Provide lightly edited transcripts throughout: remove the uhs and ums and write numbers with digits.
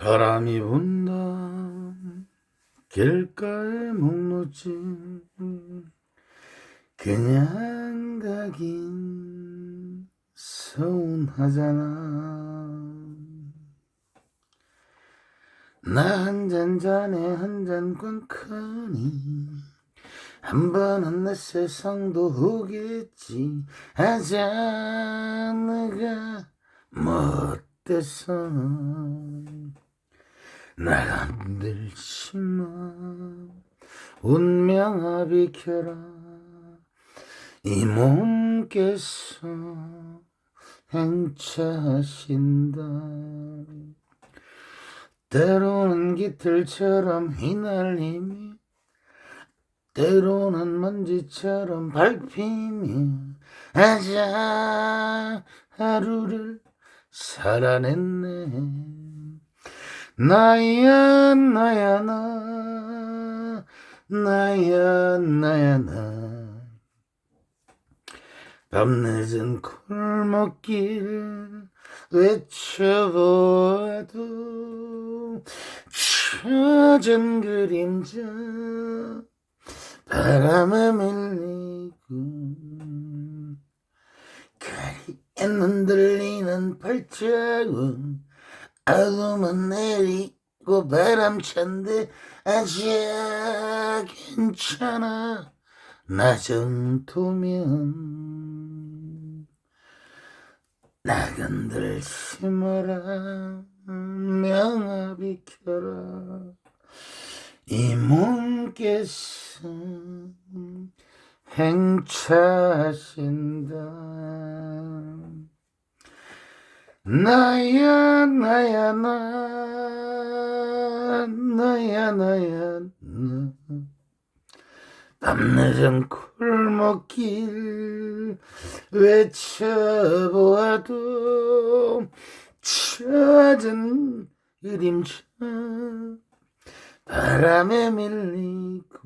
바람이 분다 길가에 목 놓지 그냥 가긴 서운하잖아. 나 한 잔 잔에 한 잔 꽝크니 한 번은 내 세상도 오겠지. 하자 내가 못돼서 나가 들지마 운명아 비켜라 이 몸께서 행차하신다. 때로는 깃털처럼 휘날리며 때로는 먼지처럼 밟히며 아자 하루를 살아냈네. 나야 나야 나야 나야 나 밤늦은 골목길 외쳐보아도 젖은 그림자 바람에 밀리고 가리에 흔들리는 발자국 어둠은 내리고 바람찬데 아자 괜찮아 나 정도면 나 건들지 마라 명아 비켜라 이 몸께서 행차하신다. 나야 나야 나야 나야 나 밤늦은 골목길 외쳐보아도 젖은 그림자 바람에 밀리고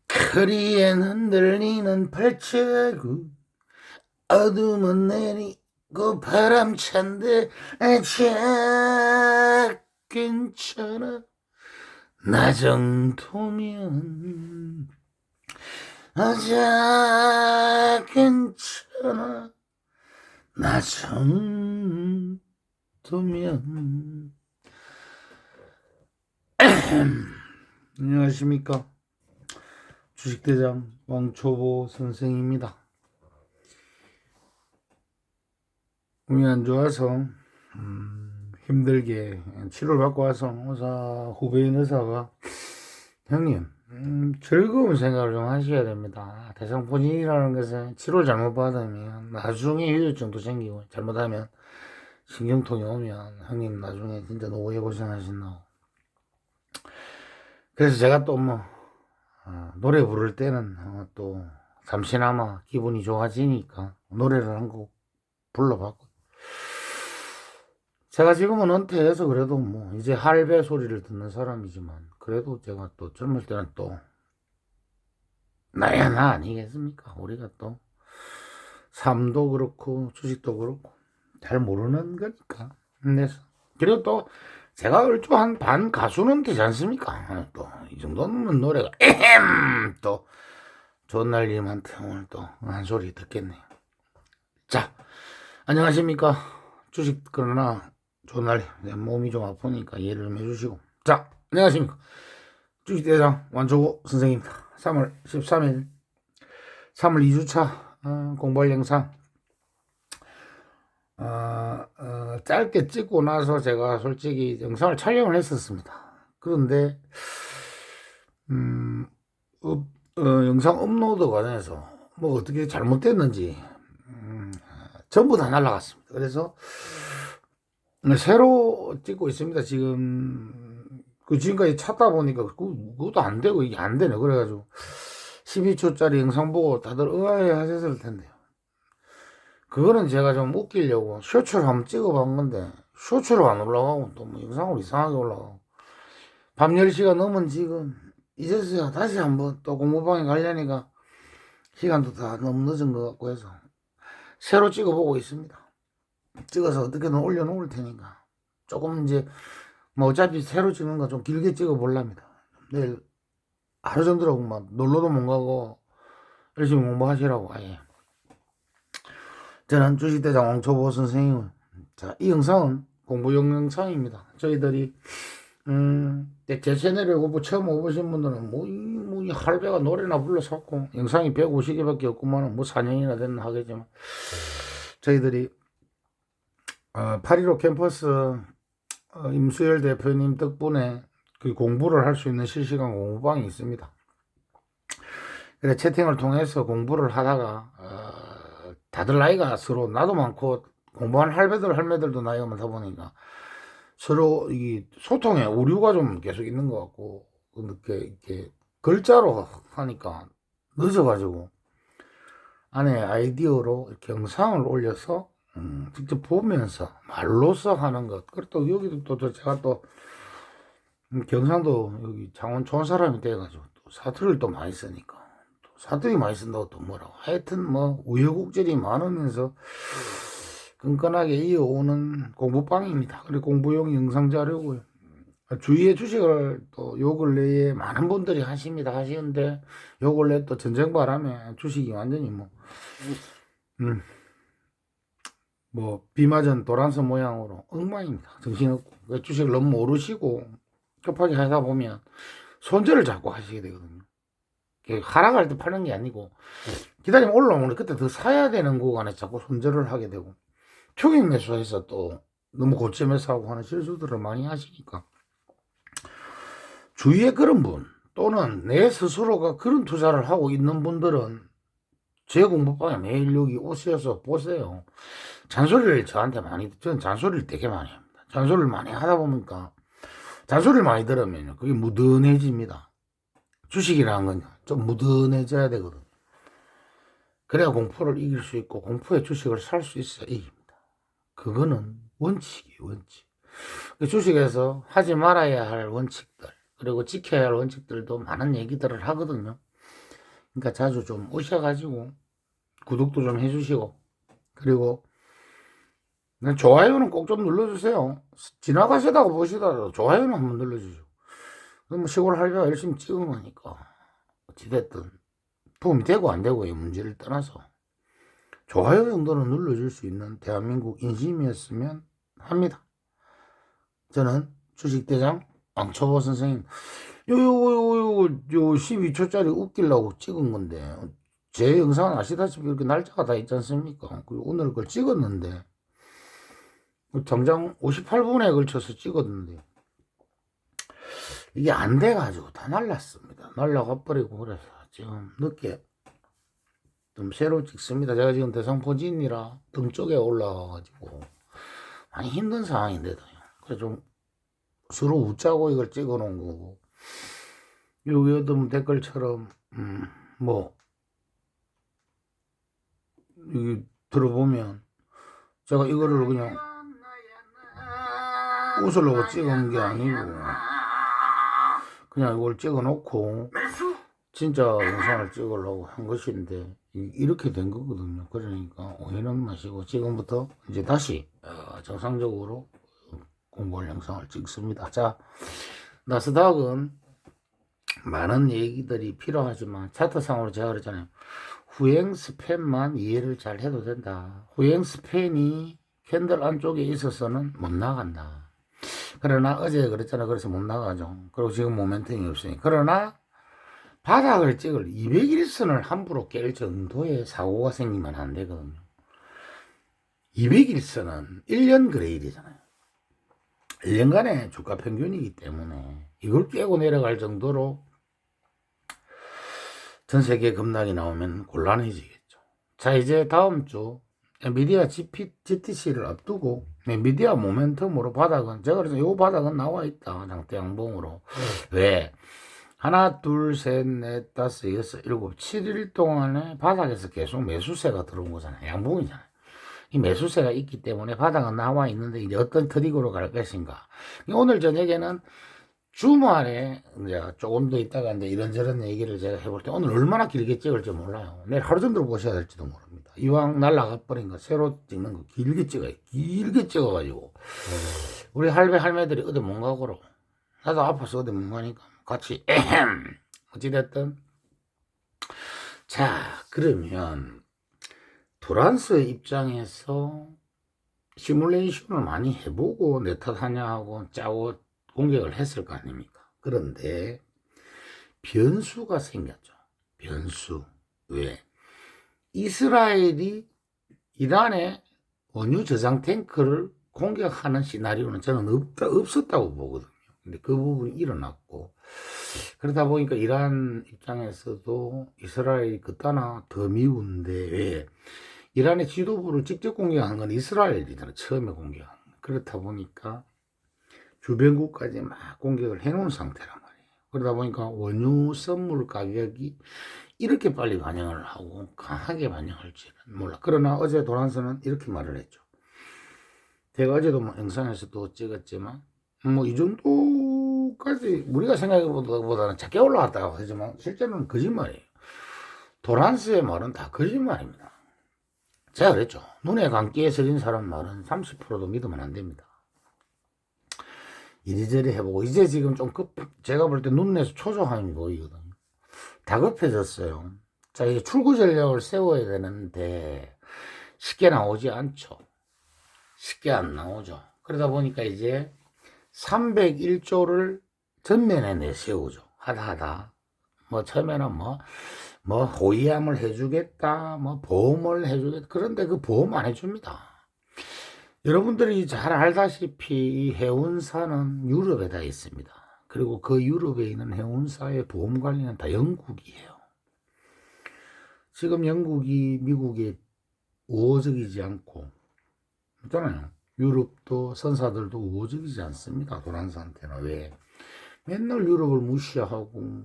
거리엔 흔들리는 발자국 어둠은 내리고 바람찬데 아자 괜찮아 나 정도면 아자 괜찮아 나 정도면 안녕하십니까 주식대장 왕초보 선생입니다. 몸이 안 좋아서 힘들게 치료를 받고 와서 의사 후배인 의사가 형님 즐거운 생각을 좀 하셔야 됩니다. 대상포진이라는 것은 치료를 잘못 받으면 나중에 후유증도 생기고 잘못하면 신경통이 오면 형님 나중에 진짜 노후에 고생하신다고. 그래서 제가 또 노래 부를 때는 또 잠시나마 기분이 좋아지니까 노래를 한 곡 불러봤고 제가 지금은 은퇴해서 그래도 이제 할배 소리를 듣는 사람이지만 그래도 제가 또 젊을 때는 또 나야 나 아니겠습니까? 우리가 또 삶도 그렇고 주식도 그렇고 잘 모르는 거니까. 그래서 그리고 또 제가 얼추 한 반 가수는 되지 않습니까? 또 이 정도면 노래가 또 좋은 날님한테 오늘 또 한 소리 듣겠네요. 자, 안녕하십니까? 주식 그러나 좋은 날 몸이 좀 아프니까 이해를 좀 해주시고. 자, 안녕하십니까? 주식대장 완초보 선생입니다. 3월 13일 3월 2주차 공부할 영상 짧게 찍고 나서 제가 솔직히 영상을 촬영을 했었습니다. 그런데 영상 업로드 과정에서 어떻게 잘못됐는지 전부 다 날라갔습니다. 그래서 새로 찍고 있습니다. 지금까지 찾다 보니까 그것도 안 되고 이게 안 되네. 그래가지고 12초짜리 영상 보고 다들 의아해 하셨을 텐데요. 그거는 제가 좀 웃기려고 쇼츠를 한번 찍어본 건데 쇼츠로 안 올라가고 또 영상으로 이상하게 올라가고 밤 10시가 넘은 지금 이제서야 다시 한번 또 공부방에 가려니까 시간도 다 너무 늦은 것 같고 해서 새로 찍어보고 있습니다. 찍어서 어떻게든 올려놓을 테니까 조금 이제 뭐 어차피 새로 찍는 거 좀 길게 찍어 볼랍니다. 내일 하루 정도라고 막 놀러도 못 가고 열심히 공부하시라고. 아예. 저는 주식대장 왕초보 선생님. 자, 이 영상은 공부 영상입니다. 저희들이 제 채널에 오버 처음 오보신 분들은 이 할배가 노래나 불러서 영상이 150개밖에 없구만 뭐 4년이나 됐나 하겠지만 저희들이 8.15 캠퍼스 임수열 대표님 덕분에 그 공부를 할 수 있는 실시간 공부방이 있습니다. 그래 채팅을 통해서 공부를 하다가 다들 나이가 서로 나도 많고 공부하는 할배들 할매들도 나이가 많다 보니까 서로 이 소통에 오류가 좀 계속 있는 것 같고 이렇게 글자로 하니까 늦어가지고 안에 아이디어로 이렇게 영상을 올려서 직접 보면서 말로써 하는 것. 그리고 또 여기도 또 제가 또 경상도 여기 창원 좋은 사람이 돼가지고 또 사투리를 또 많이 쓰니까 또 사투리 많이 쓴다고 또 뭐라고 하여튼 뭐 우여곡절이 많으면서 끈끈하게 이어오는 공부방입니다. 그리고 공부용 영상 자료고요. 주위에 주식을 또 요 근래에 많은 분들이 하시는데 요 근래 또 전쟁 바람에 주식이 완전히 비맞은 도란서 모양으로 엉망입니다. 정신없고 주식을 너무 모르시고 급하게 하다 보면 손절을 자꾸 하시게 되거든요. 하락할 때 파는 게 아니고 기다리면 올라오면 그때 더 사야 되는 구간에 자꾸 손절을 하게 되고 초기 매수해서 또 너무 고점에서 하고 하는 실수들을 많이 하시니까 주위에 그런 분 또는 내 스스로가 그런 투자를 하고 있는 분들은 제 공부방에 매일 여기 오셔서 보세요. 잔소리를 저한테 저는 잔소리를 되게 많이 합니다. 잔소리를 많이 하다 보니까 잔소리를 많이 들으면 그게 무던해집니다. 주식이라는 건 좀 무던해져야 되거든요. 그래야 공포를 이길 수 있고 공포의 주식을 살 수 있어야 이깁니다. 그거는 원칙이에요. 원칙. 주식에서 하지 말아야 할 원칙들 그리고 지켜야 할 원칙들도 많은 얘기들을 하거든요. 그러니까 자주 좀 오셔가지고 구독도 좀 해주시고 그리고 좋아요는 꼭 좀 눌러주세요. 지나가시다가 보시다가 좋아요는 한번 눌러주시고 그럼 시골 할배가 열심히 찍은 거니까 어찌됐든 도움이 되고 안 되고의 문제를 떠나서 좋아요 정도는 눌러줄 수 있는 대한민국 인심이었으면 합니다. 저는 주식대장 왕초보 선생님 요 12초짜리 웃기려고 찍은 건데 제 영상은 아시다시피 이렇게 날짜가 다 있지 않습니까? 그리고 오늘 그걸 찍었는데 정장 58분에 걸쳐서 찍었는데 이게 안 돼가지고 다 날랐습니다. 날라가 버리고 그래서 지금 늦게 좀 새로 찍습니다. 제가 지금 대상포진이라 등 쪽에 올라와가지고 많이 힘든 상황인데도요. 그래서 좀 서로 웃자고 이걸 찍어 놓은 거고 여기 어떤 댓글처럼 여기 들어보면 제가 이거를 그냥 웃으려고 찍은 게 아니고 그냥 이걸 찍어 놓고 진짜 영상을 찍으려고 한 것인데 이렇게 된 거거든요. 그러니까 오해는 마시고 지금부터 이제 다시 정상적으로 공부할 영상을 찍습니다. 자, 나스닥은 많은 얘기들이 필요하지만 차트상으로 제가 그랬잖아요. 후행 스팬만 이해를 잘 해도 된다. 후행 스팬이 캔들 안쪽에 있어서는 못 나간다. 그러나 어제 그랬잖아. 그래서 못 나가죠. 그리고 지금 모멘텀이 없으니. 그러나 바닥을 찍을 200일선을 함부로 깰 정도의 사고가 생기면 안 되거든요. 200일선은 1년 그레일이잖아요. 1년간의 주가 평균이기 때문에 이걸 깨고 내려갈 정도로 전 세계 급락이 나오면 곤란해지겠죠. 자, 이제 다음 주 엔비디아 GTC를 앞두고 엔비디아 모멘텀으로 바닥은 제가 그래서 요 바닥은 나와 있다. 장대 양봉으로. 왜? 하나, 둘, 셋, 넷, 다섯, 여섯, 일곱, 7일 동안에 바닥에서 계속 매수세가 들어온 거잖아요. 양봉이잖아요. 이 매수세가 있기 때문에 바닥은 나와 있는데 이제 어떤 트릭으로 갈 것인가. 오늘 저녁에는 주말에 이제 조금 더 있다가 이제 이런저런 얘기를 제가 해볼 때 오늘 얼마나 길게 찍을지 몰라요. 내일 하루 정도 보셔야 될지도 모릅니다. 이왕 날라가 버린 거 새로 찍는 거 길게 찍어요. 길게 찍어가지고 우리 할배 할매들이 어디 못 가고로. 나도 아파서 어디 못 가니까 같이 어찌됐든. 자, 그러면 도란스 입장에서 시뮬레이션을 많이 해보고 내 탓하냐 하고 짜고 공격을 했을 거 아닙니까? 그런데 변수가 생겼죠. 변수. 왜? 이스라엘이 이란의 원유 저장 탱크를 공격하는 시나리오는 저는 없었다고 보거든요. 근데 그 부분이 일어났고, 그러다 보니까 이란 입장에서도 이스라엘이 그따나 더 미운데, 왜? 이란의 지도부를 직접 공격한 건 이스라엘이잖아요. 처음에 공격한. 그렇다 보니까 주변국까지 막 공격을 해놓은 상태란 말이에요. 그러다 보니까 원유 선물 가격이 이렇게 빨리 반영을 하고 강하게 반영할지는 몰라. 그러나 어제 도란스는 이렇게 말을 했죠. 제가 어제도 뭐 영상에서도 찍었지만 뭐 이 정도까지 우리가 생각보다는 작게 올라왔다고 하지만 실제로는 거짓말이에요. 도란스의 말은 다 거짓말입니다. 제가 그랬죠. 눈에 감기에 서린 사람 말은 30%도 믿으면 안 됩니다. 이리저리 해보고 이제 지금 좀 제가 볼 때 눈에서 초조함이 보이거든요. 다급해졌어요. 자, 이게 출구 전략을 세워야 되는데 쉽게 나오지 않죠. 쉽게 안 나오죠. 그러다 보니까 이제 301조를 전면에 내세우죠. 하다. 뭐 처음에는 뭐 호위함을 해주겠다, 뭐 보험을 해주겠다. 그런데 그 보험 안 해줍니다. 여러분들이 잘 알다시피 이 해운사는 유럽에다 있습니다. 그리고 그 유럽에 있는 해운사의 보험 관리는 다 영국이에요. 지금 영국이 미국에 우호적이지 않고 있잖아요. 유럽도 선사들도 우호적이지 않습니다. 도란스한테는. 왜? 맨날 유럽을 무시하고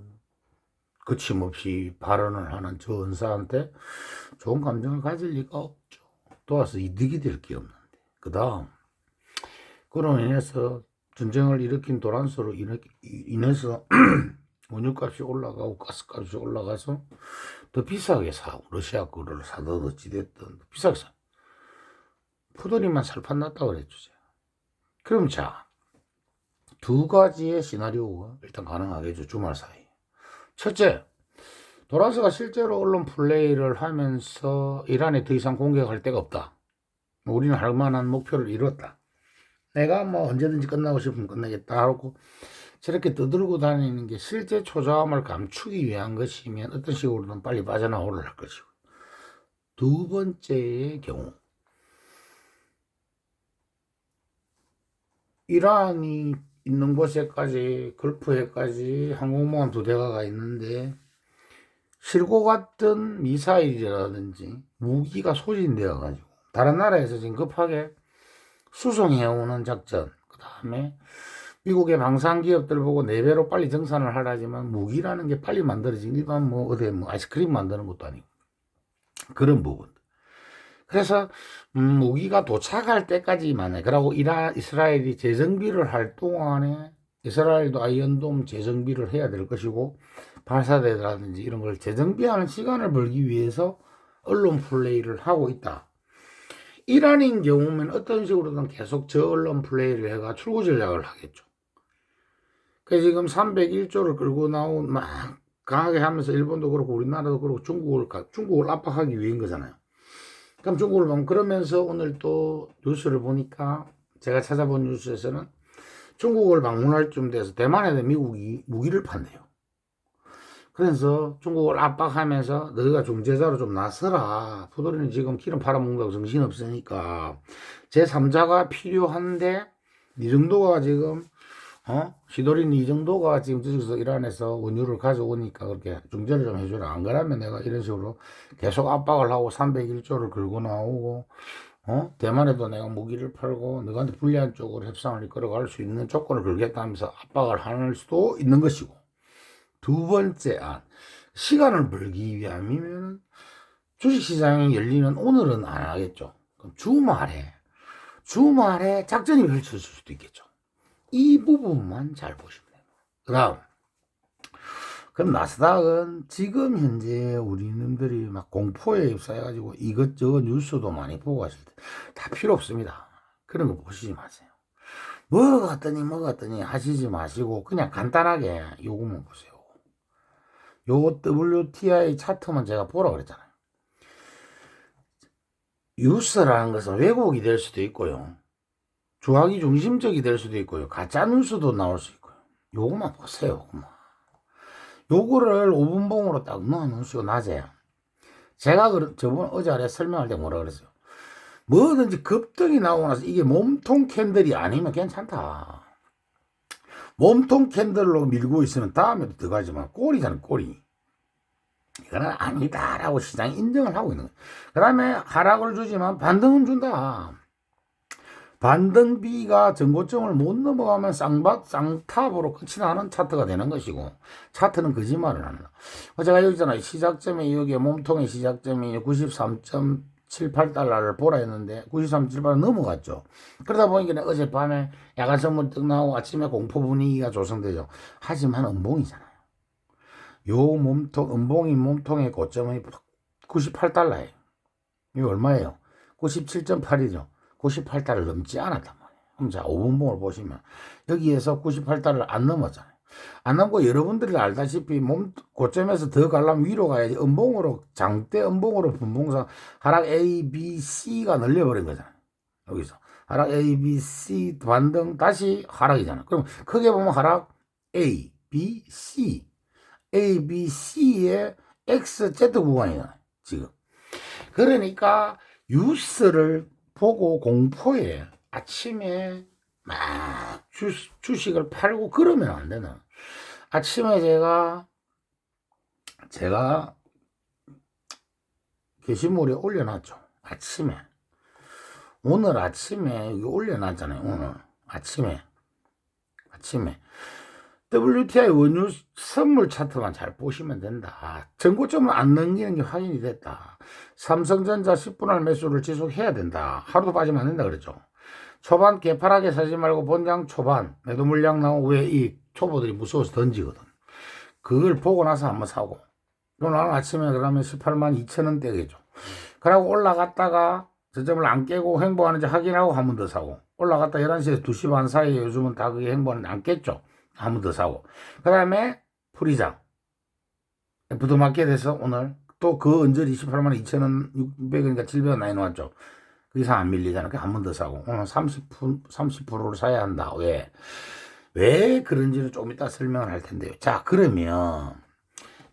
거침없이 발언을 하는 저 은사한테 좋은 감정을 가질 리가 없죠. 도와서 이득이 될 게 없는데. 그 다음, 그로 인해서 전쟁을 일으킨 도란스로 인해서 원유값이 올라가고 가스값이 올라가서 더 비싸게 사고 러시아 거를 사든 어찌됐든 비싸게 사. 푸들이만 살판 났다고 그랬죠. 그럼 자, 두 가지의 시나리오가 일단 가능하겠죠. 주말 사이. 첫째, 도란스가 실제로 언론 플레이를 하면서 이란에 더 이상 공격할 데가 없다. 우리는 할 만한 목표를 이뤘다. 내가 뭐 언제든지 끝나고 싶으면 끝내겠다 하고 저렇게 떠들고 다니는 게 실제 초조함을 감추기 위한 것이면 어떤 식으로든 빨리 빠져나오려 할 것이고. 두 번째의 경우, 이란이 있는 곳에까지 걸프해까지 항공모함 2대가 가 있는데 실고 같은 미사일이라든지 무기가 소진되어 가지고 다른 나라에서 지금 급하게 수송해오는 작전, 그 다음에 미국의 방산기업들 보고 4배로 빨리 정산을 하라지만 무기라는 게 빨리 만들어지는 일반 어디 아이스크림 만드는 것도 아니고 그런 부분. 그래서 무기가 도착할 때까지만 해. 그러고 이스라엘이 재정비를 할 동안에 이스라엘도 아이언돔 재정비를 해야 될 것이고 발사대라든지 이런 걸 재정비하는 시간을 벌기 위해서 언론 플레이를 하고 있다. 이란인 경우면 어떤 식으로든 계속 저 언론 플레이를 해가 출구 전략을 하겠죠. 그래서 지금 301조를 끌고 나온 막 강하게 하면서 일본도 그렇고 우리나라도 그렇고 중국을 압박하기 위한 거잖아요. 그럼 중국을 보면 그러면서 오늘 또 뉴스를 보니까 제가 찾아본 뉴스에서는 중국을 방문할 쯤 돼서 대만에 미국이 무기를 판대요. 그래서 중국을 압박하면서 너희가 중재자로 좀 나서라. 푸들이는 지금 기름 팔아먹는다고 정신없으니까 제3자가 필요한데 이 정도가 지금 시도리는 이 정도가 지금 저기서 이란에서 원유를 가져오니까 그렇게 중재를 좀 해주라. 안 그러면 내가 이런 식으로 계속 압박을 하고 301조를 긁고 나오고 대만에도 내가 무기를 팔고 너한테 불리한 쪽으로 협상을 이끌어갈 수 있는 조건을 걸겠다 하면서 압박을 할 수도 있는 것이고, 두 번째 안, 시간을 벌기 위함이면 주식시장이 열리는 오늘은 안 하겠죠. 그럼 주말에 작전이 펼쳐질 수도 있겠죠. 이 부분만 잘 보시면 돼요. 그 다음, 그럼 나스닥은 지금 현재 우리님들이 막 공포에 휩싸여가지고 이것저것 뉴스도 많이 보고 하실 때 다 필요 없습니다. 그런 거 보시지 마세요. 뭐 같더니 하시지 마시고 그냥 간단하게 요거만 보세요. 요 WTI 차트만 제가 보라 그랬잖아요. 뉴스라는 것은 왜곡이 될 수도 있고요. 주학이 중심적이 될 수도 있고요. 가짜 뉴스도 나올 수 있고요. 요거만 보세요. 요거를 5분봉으로 딱 넣어놓으시고 낮에 제가 저번 어제 아래 설명할 때 뭐라 그랬어요? 뭐든지 급등이 나오고 나서 이게 몸통 캔들이 아니면 괜찮다. 몸통 캔들로 밀고 있으면 다음에도 들어가지만 꼬리잖아, 꼬리. 이거는 아니다라고 시장이 인정을 하고 있는 거예요. 그 다음에 하락을 주지만 반등은 준다. 반등비가 전고점을 못 넘어가면 쌍탑으로 끝이 나는 차트가 되는 것이고, 차트는 거짓말을 합니다. 제가 여기 있잖아요. 시작점에, 여기에 몸통의 시작점이 93.78달러를 보라 했는데, 93.78 넘어갔죠. 그러다 보니까 어젯밤에 야간 선물 뜩 나오고 아침에 공포 분위기가 조성되죠. 하지만 음봉이잖아요. 요 몸통, 음봉이 몸통의 고점이 98달러예요. 이거 얼마예요? 97.8이죠. 98달러를 넘지 않았단 말이에요. 그럼 자, 5분봉을 보시면 여기에서 98달러를 안 넘었잖아요. 안 넘고 여러분들이 알다시피 고점에서 더 가려면 위로 가야지 음봉으로 장대 음봉으로 분봉상 하락 A, B, C가 늘려버린 거잖아요. 여기서 하락 A, B, C 반등 다시 하락이잖아. 그럼 크게 보면 하락 A, B, C A, B, C의 X, Z 구간이잖아요. 지금. 그러니까 뉴스를 보고 공포에 아침에 막 주식을 팔고 그러면 안 되나. 아침에 제가 게시물에 올려놨죠. 아침에. 오늘 아침에 여기 올려놨잖아요. 오늘 아침에. WTI 원유 선물 차트만 잘 보시면 된다. 전고점을 안 넘기는 게 확인이 됐다. 삼성전자 10분할 매수를 지속해야 된다. 하루도 빠지면 안 된다 그랬죠. 초반 개파랗게 사지 말고 본장 초반 매도 물량 나오고 왜 이 초보들이 무서워서 던지거든. 그걸 보고 나서 한번 사고. 오늘 아침에 그러면 18만 2천 원대겠죠. 그러고 올라갔다가 저점을 안 깨고 횡보하는지 확인하고 한 번 더 사고. 올라갔다 11시에서 2시 반 사이에 요즘은 다 그게 횡보하는데 안 깼죠. 한 번 더 사고. 그 다음에 프리장. 부도마켓에서 오늘 또 그 언저리 28만 2천원 600원이니까 700원 나이 놓았죠. 그 이상 안 밀리잖아. 한 번 더 사고. 오늘 30%를 사야 한다. 왜 그런지는 좀 이따 설명을 할 텐데요. 자, 그러면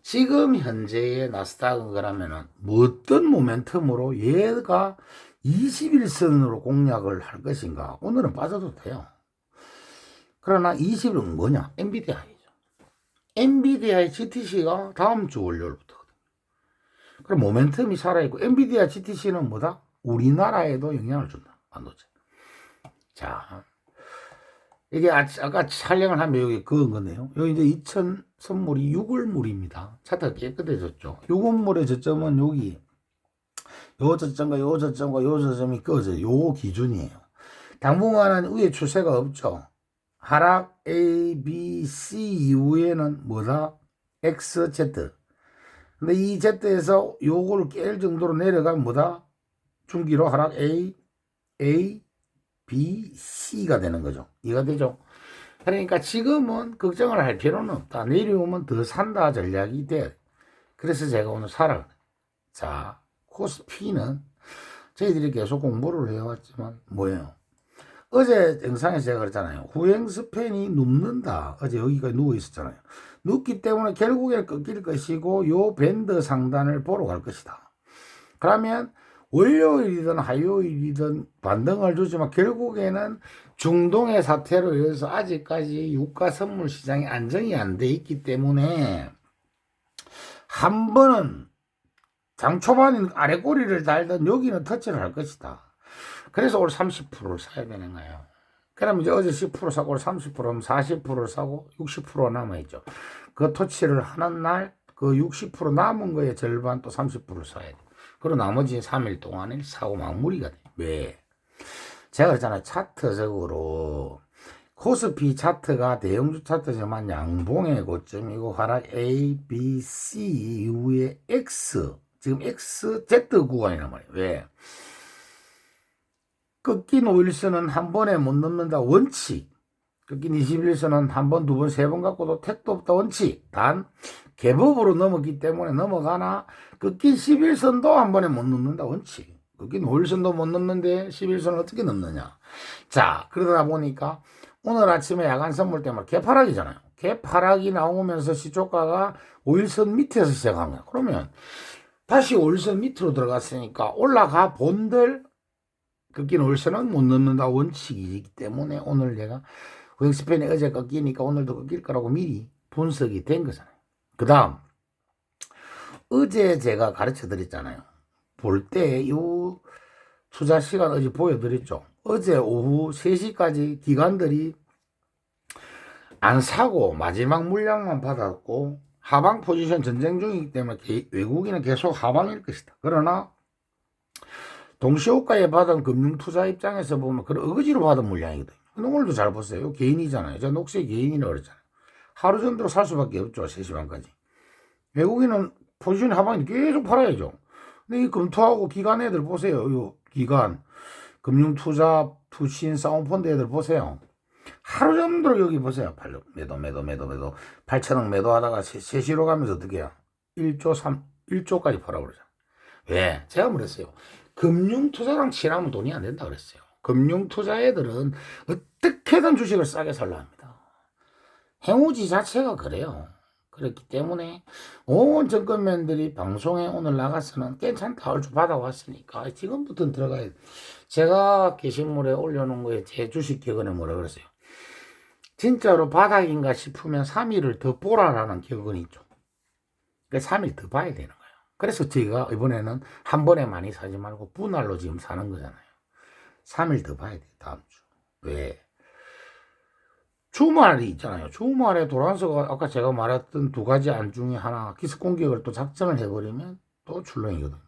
지금 현재의 나스닥은 그러면은 어떤 모멘텀으로 얘가 21선으로 공략을 할 것인가. 오늘은 빠져도 돼요. 그러나 20일은 뭐냐? 엔비디아이죠. 엔비디아의 GTC가 다음 주 월요일부터거든요. 그럼 모멘텀이 살아있고, 엔비디아 GTC는 뭐다? 우리나라에도 영향을 준다. 반도체. 자, 이게 아까 촬영을 하면 여기 그건 거네요. 여기 이제 2000 선물이 6월물입니다. 차트가 깨끗해졌죠. 6월물의 저점은 여기, 요 저점과 요 저점과 요 저점이 꺼져요. 요 기준이에요. 당분간은 위에 추세가 없죠. 하락 A, B, C 이후에는 뭐다? X, Z. 근데 이 Z에서 요거를 깰 정도로 내려가면 뭐다? 중기로 하락 A, B, C가 되는 거죠. 이해가 되죠? 그러니까 지금은 걱정을 할 필요는 없다. 내려오면 더 산다 전략이 돼. 그래서 제가 오늘 사라. 자, 코스피는 저희들이 계속 공부를 해왔지만 뭐예요? 어제 영상에서 제가 그랬잖아요. 후행 스팬이 눕는다. 어제 여기까지 누워 있었잖아요. 눕기 때문에 결국에 꺾일 것이고 요 밴드 상단을 보러 갈 것이다. 그러면 월요일이든 화요일이든 반등을 주지만 결국에는 중동의 사태로 인해서 아직까지 유가 선물 시장이 안정이 안 돼 있기 때문에 한 번은 장 초반인 아래 꼬리를 달던 여기는 터치를 할 것이다. 그래서 오늘 30%를 사야 되는 거예요. 그럼 이제 어제 10% 사고 오늘 30%면 40%를 사고 60% 남아있죠. 그 터치를 하는 날 그 60% 남은 거에 절반 또 30%를 사야 돼. 그리고 나머지 3일 동안에 사고 마무리가 돼. 왜? 제가 그랬잖아요. 차트적으로 코스피 차트가 대형주 차트지만 양봉의 고점이고 하락 A, B, C 이후에 X 지금 X, Z 구간이란 말이에요. 왜? 꺾인 오일선은 한 번에 못 넘는다 원칙. 꺾인 21선은 한 번, 두 번, 세 번 갖고도 택도 없다 원칙. 단 개법으로 넘었기 때문에 넘어가나 꺾인 11선도 한 번에 못 넘는다 원칙. 꺾인 5일선도 못 넘는데 11선을 어떻게 넘느냐. 자, 그러다 보니까 오늘 아침에 야간 선물 때문에 개파락이잖아요. 개파락이 나오면서 시초가가 5일선 밑에서 시작한 거야. 그러면 다시 5일선 밑으로 들어갔으니까 올라가 본들 꺾인 5일선은 못 넘는다 원칙이기 때문에 오늘 내가 윙스팬이 어제 꺾이니까 오늘도 꺾일 거라고 미리 분석이 된 거잖아요. 그 다음 어제 제가 가르쳐 드렸잖아요. 볼 때 이 투자 시간 어제 보여드렸죠. 어제 오후 3시까지 기관들이 안 사고 마지막 물량만 받았고 하방 포지션 전쟁 중이기 때문에 외국인은 계속 하방일 것이다. 그러나 동시호가에 받은 금융투자 입장에서 보면 그런 어거지로 받은 물량이거든요. 오늘도 잘 보세요. 개인이잖아요. 제가 녹색 개인이라고 그랬잖아요. 하루 정도로 살 수밖에 없죠. 3시 반까지. 외국인은 포지션 하방이 계속 팔아야죠. 근데 이 금투하고 기관 애들 보세요. 이 기관, 금융투자, 투신, 사운펀드 애들 보세요. 하루 정도로 여기 보세요. 매도. 8천억 매도하다가 3시로 가면서 어떻게 해요? 1조까지 팔아버리잖아. 왜? 제가 그랬어요. 금융투자랑 친하면 돈이 안 된다 그랬어요. 금융투자 애들은 어떻게든 주식을 싸게 살려 합니다. 행우지 자체가 그래요. 그렇기 때문에 온 정권맨들이 방송에 오늘 나가서는 괜찮다 얼추 받아왔으니까 지금부터는 들어가야 돼. 제가 게시물에 올려놓은 거에 제 주식 격언에 뭐라 그랬어요? 진짜로 바닥인가 싶으면 3일을 더 보라라는 격언이 있죠. 그러니까 3일 더 봐야 되는 거예요. 그래서 저희가 이번에는 한 번에 많이 사지 말고 분할로 지금 사는 거잖아요. 3일 더 봐야 돼요. 다음 주. 왜? 주말이 있잖아요. 주말에 돌아서가 아까 제가 말했던 두 가지 안 중에 하나 기습 공격을 또 작전을 해버리면 또 출렁이거든요.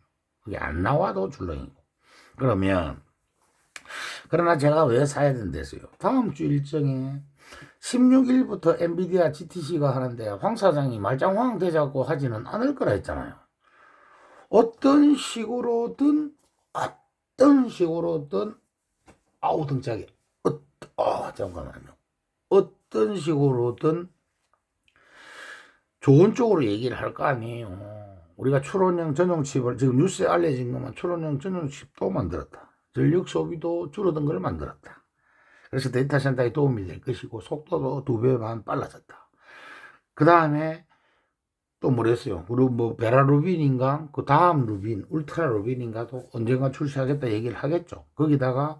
그게 안 나와도 출렁이고. 그러나 제가 왜 사야 된댔어요? 다음 주 일정에 16일부터 엔비디아 GTC가 하는데 황 사장이 말짱황 되자고 하지는 않을 거라 했잖아요. 어떤 식으로든 아우 등짝이 잠깐만요. 어떤 식으로든 좋은 쪽으로 얘기를 할 거 아니에요. 우리가 추론형 전용칩을 지금 뉴스에 알려진 것만 추론형 전용칩도 만들었다. 전력 소비도 줄어든 걸 만들었다. 그래서 데이터 센터에 도움이 될 것이고 속도도 2배 반 빨라졌다. 그 다음에 또 뭐랬어요? 그리고 뭐 베라 루빈인가 그 다음 루빈 울트라 루빈인가도 언젠가 출시하겠다 얘기를 하겠죠. 거기다가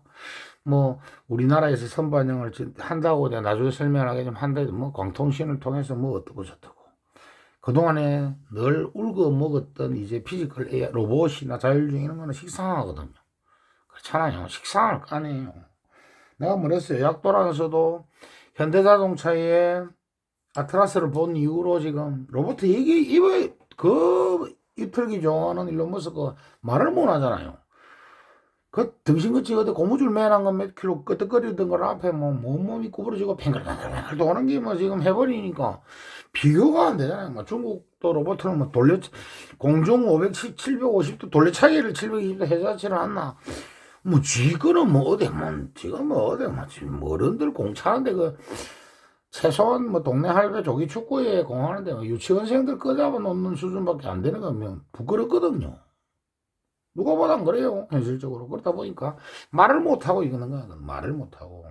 뭐 우리나라에서 선반영을 한다고 내가 나중에 설명하겠지만 한다고 뭐 광통신을 통해서 뭐 어떻고 저떻고 그동안에 늘 울고 먹었던 이제 피지컬 AI 로봇이나 자율주행 이런 거는 식상하거든요. 그렇잖아요. 식상할 거 아니에요. 내가 뭐랬어요? 약도라에서도 현대자동차에 아트라스를 본 이후로 지금 로봇 이틀기 좋아하는 일론 머스크가 말을 못 하잖아요. 그 등신같이 어디 고무줄 매난 거 몇 킬로 끄덕거리던 걸 앞에 뭐 몸이 구부러지고 팽글팽글 도는 게 뭐 지금 해버리니까 비교가 안 되잖아요. 뭐 중국도 로봇은 뭐 공중 510, 750도 돌려차기를 720도 해자치를 않나. 뭐 지금은 뭐 어디 지금 뭐 어른들 공차하는데 그 최소한 뭐 동네 할배 조기 축구에 공하는데 뭐 유치원생들 끄잡아 놓는 수준밖에 안 되는 거면 부끄럽거든요. 누가 봐도 안 그래요, 현실적으로. 그러다 보니까 말을 못하고 이거는 거야. 말을 못하고.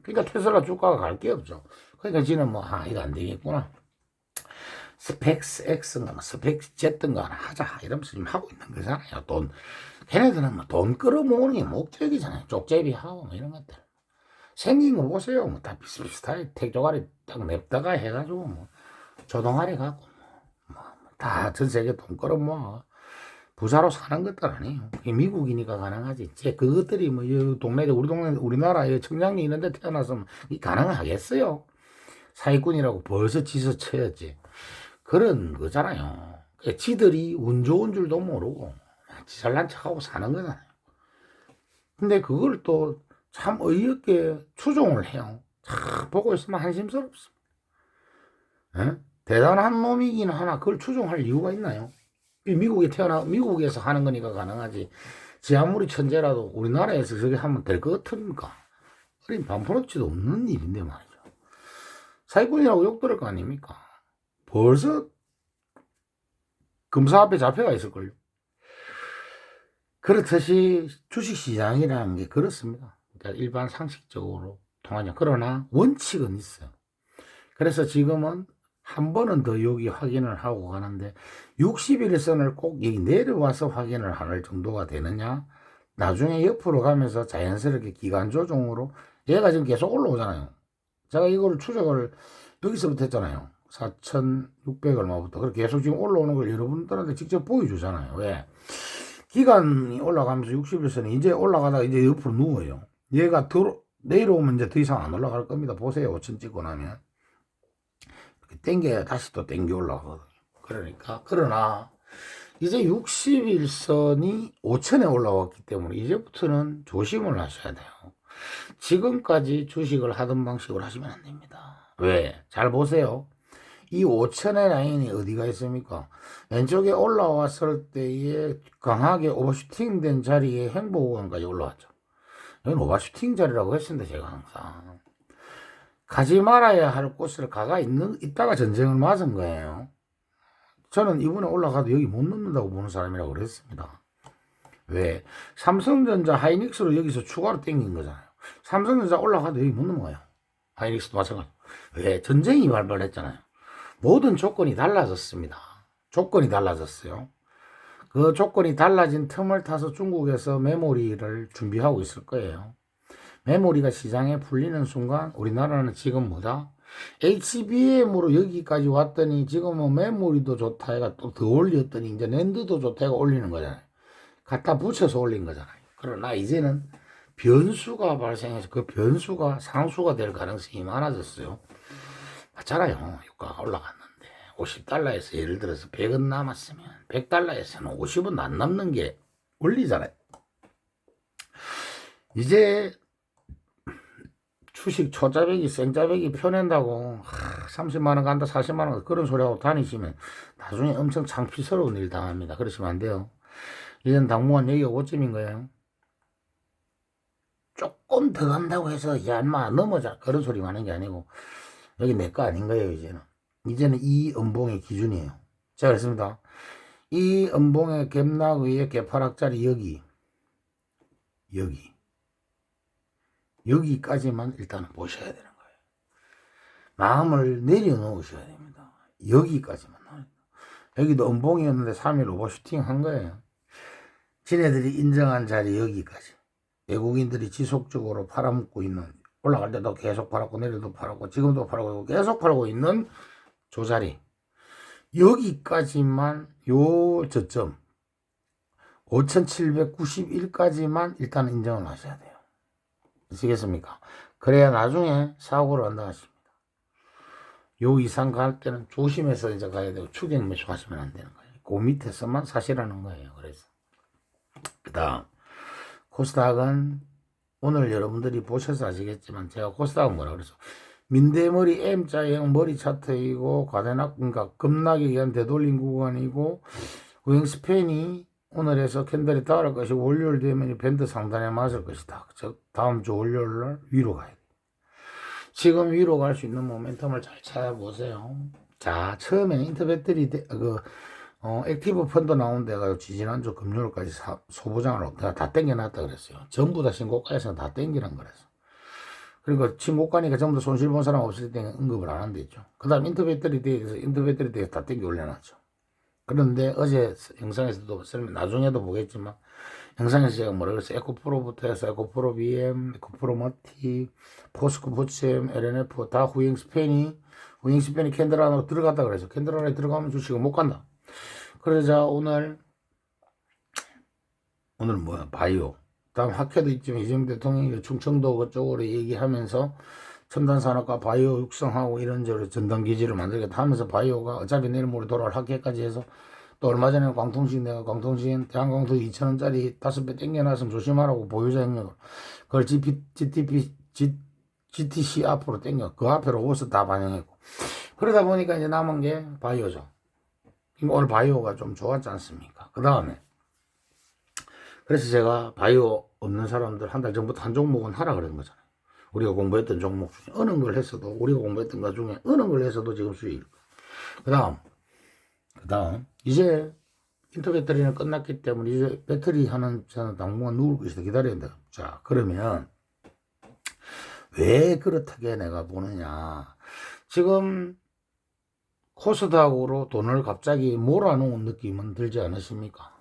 그러니까 테슬라 주가가 갈 게 없죠. 그러니까 지는 뭐, 이거 안 되겠구나. 스펙스 X인가, 스펙 Z인가 하나 하자. 이러면서 지금 하고 있는 거잖아요. 걔네들은 뭐 돈 끌어모으는 게 목적이잖아요. 쪽제비하고 뭐 이런 것들. 생긴 거 보세요. 뭐 다 비슷비슷하게 택조가리 딱 냅다가 해가지고 뭐 조동아리 갖고 다 전 세계 돈 끌어모아. 부자로 사는 것들 아니에요. 미국이니까 가능하지. 그것들이 뭐, 우리나라에 청량리 있는 데 태어나서 가능하겠어요? 사기꾼이라고 벌써 지서 쳐야지. 그런 거잖아요. 지들이 운 좋은 줄도 모르고, 잘난 척하고 사는 거잖아요. 근데 그걸 또 참 어이없게 추종을 해요. 참 보고 있으면 한심스럽습니다. 대단한 놈이긴 하나 그걸 추종할 이유가 있나요? 미국에서 하는 거니까 가능하지. 지 아무리 천재라도 우리나라에서 저게 하면 될 것 같습니까? 어린 반푼어치도 없는 일인데 말이죠. 사기꾼이라고 욕 들을 거 아닙니까? 벌써 검사 앞에 잡혀가 있을걸요. 그렇듯이 주식시장이라는 게 그렇습니다. 그러니까 일반 상식적으로 통하냐. 그러나 원칙은 있어요. 그래서 지금은 한 번은 더 여기 확인을 하고 가는데 61선을 꼭 여기 내려와서 확인을 할 정도가 되느냐. 나중에 옆으로 가면서 자연스럽게 기간 조정으로 얘가 지금 계속 올라오잖아요. 제가 이거를 추적을 여기서부터 했잖아요. 4,600 얼마부터. 그렇게 계속 지금 올라오는 걸 여러분들한테 직접 보여주잖아요. 왜? 기간이 올라가면서 61선이 이제 올라가다가 이제 옆으로 누워요. 얘가 내려오면 이제 더 이상 안 올라갈 겁니다. 보세요. 5천 찍고 나면. 이렇게 땡겨야 다시 또 땡겨 올라가거든요. 그러니까, 그러나, 이제 61선이 5천에 올라왔기 때문에 이제부터는 조심을 하셔야 돼요. 지금까지 주식을 하던 방식으로 하시면 안 됩니다. 왜? 잘 보세요. 이 5천의 라인이 어디가 있습니까? 왼쪽에 올라왔을 때에 강하게 오버슈팅 된 자리에 행보구간까지 올라왔죠. 여기는 오버슈팅 자리라고 했습니다. 제가 항상. 가지 말아야 할 곳을 있다가 전쟁을 맞은 거예요. 저는 이번에 올라가도 여기 못 넣는다고 보는 사람이라고 그랬습니다. 왜? 삼성전자 하이닉스로 여기서 추가로 땡긴 거잖아요. 삼성전자 올라가도 여기 못 넘어가요. 하이닉스도 마찬가지. 왜? 전쟁이 발발했잖아요. 모든 조건이 달라졌습니다. 조건이 달라졌어요. 그 조건이 달라진 틈을 타서 중국에서 메모리를 준비하고 있을 거예요. 메모리가 시장에 풀리는 순간 우리나라는 지금 뭐다? HBM으로 여기까지 왔더니 지금은 메모리도 좋다 해가 또 더 올렸더니 이제 랜드도 좋다 해가 올리는 거잖아요. 갖다 붙여서 올린 거잖아요. 그러나 이제는 변수가 발생해서 그 변수가 상수가 될 가능성이 많아졌어요. 맞잖아요. 유가가 올라갔는데 50달러에서 예를 들어서 100원 남았으면 100달러에서는 50원 안 남는 게 원리잖아요. 이제 주식 초짜배기 생짜배기 펴낸다고 30만원 간다 40만원 그런 소리하고 다니시면 나중에 엄청 창피스러운 일 당합니다. 그러시면 안 돼요. 이젠 당분간 여기가 5점인 거예요. 조금 더 간다고 해서 야 인마 넘어자 그런 소리 하는 게 아니고 여기 내 거 아닌 거예요. 이제는 이 음봉의 기준이에요. 제가 그랬습니다. 이 음봉의 갭락 위에 개파락짜리 여기까지만 일단은 보셔야 되는 거예요. 마음을 내려놓으셔야 됩니다. 여기까지만. 여기도 음봉이었는데 3일 오버슈팅 한 거예요. 지네들이 인정한 자리 여기까지. 외국인들이 지속적으로 팔아먹고 있는, 올라갈 때도 계속 팔았고 내려도 팔았고 지금도 팔고 계속 팔고 있는 저 자리. 여기까지만 요 저점 5791까지만 일단 인정을 하셔야 돼요. 아시겠습니까? 그래야 나중에 사고를 안 당하십니다. 요 이상 갈 때는 조심해서 이제 가야 되고 추격 매수 하시면 안 되는 거예요. 그 밑에서만 사시라는 거예요. 그래서 그 다음 코스닥은 오늘 여러분들이 보셔서 아시겠지만 제가 코스닥은 뭐라 그랬어? 민대머리 M자형 머리 차트이고 과대낙 그러니까 급락에 의한 되돌림 구간이고 우행스팬이 오늘에서 캔들이 따를 것이고 월요일 되면 밴드 상단에 맞을 것이다. 즉 다음 주 월요일날 위로 가야 돼. 지금 위로 갈 수 있는 모멘텀을 잘 찾아보세요. 자, 처음에 인터배터리 액티브 펀드 나온 데가 지난주 금요일까지 소보장을 내가 다 땡겨놨다 그랬어요. 전부 다 신고가에서 다 땡기는 거라서. 그러니까 신고가니까 전부 다 손실 본 사람 없을 때 언급을 안 한댔죠. 그 다음 인터배터리 대에서 다 땡겨 올려놨죠. 그런데 어제 영상에서도 나중에도 보겠지만 영상에서 제가 뭐라 그랬어요? 에코프로부터 해서 에코프로 BM, 에코프로 머티, 포스코 부츠엠, LNF 다 후행스팬이 캔들 안으로 들어갔다 그래서 캔들 안에 들어가면 주식은 못 간다. 그러자 오늘 뭐야? 바이오. 다음 학회도 있지만 이재명 대통령이 충청도 그쪽으로 얘기하면서 첨단산업과 바이오 육성하고 이런저런 전담기지를 만들겠다 하면서 바이오가 어차피 내일 모레 돌아올 학회까지 해서 또 얼마 전에 내가 광통신 대한광통 2,000원짜리 5배 땡겨놨으면 조심하라고 보유자 행력을 그걸 GTC 앞으로 땡겨 그 앞에 로봇을 다 반영했고 그러다 보니까 이제 남은 게 바이오죠. 오늘 바이오가 좀 좋았지 않습니까? 그 다음에 그래서 제가 바이오 없는 사람들 한 달 전부터 한 종목은 하라 그런 거잖아요. 우리가 공부했던 종목 중에 어느 걸 했어도, 우리가 공부했던 것 중에 어느 걸 했어도 지금 수익. 그 다음, 이제 인터 배터리는 끝났기 때문에 이제 배터리 하는 저는 당분간 누울 것이다. 기다려야 된다. 자, 그러면 왜 그렇게 내가 보느냐. 지금 코스닥으로 돈을 갑자기 몰아놓은 느낌은 들지 않으십니까?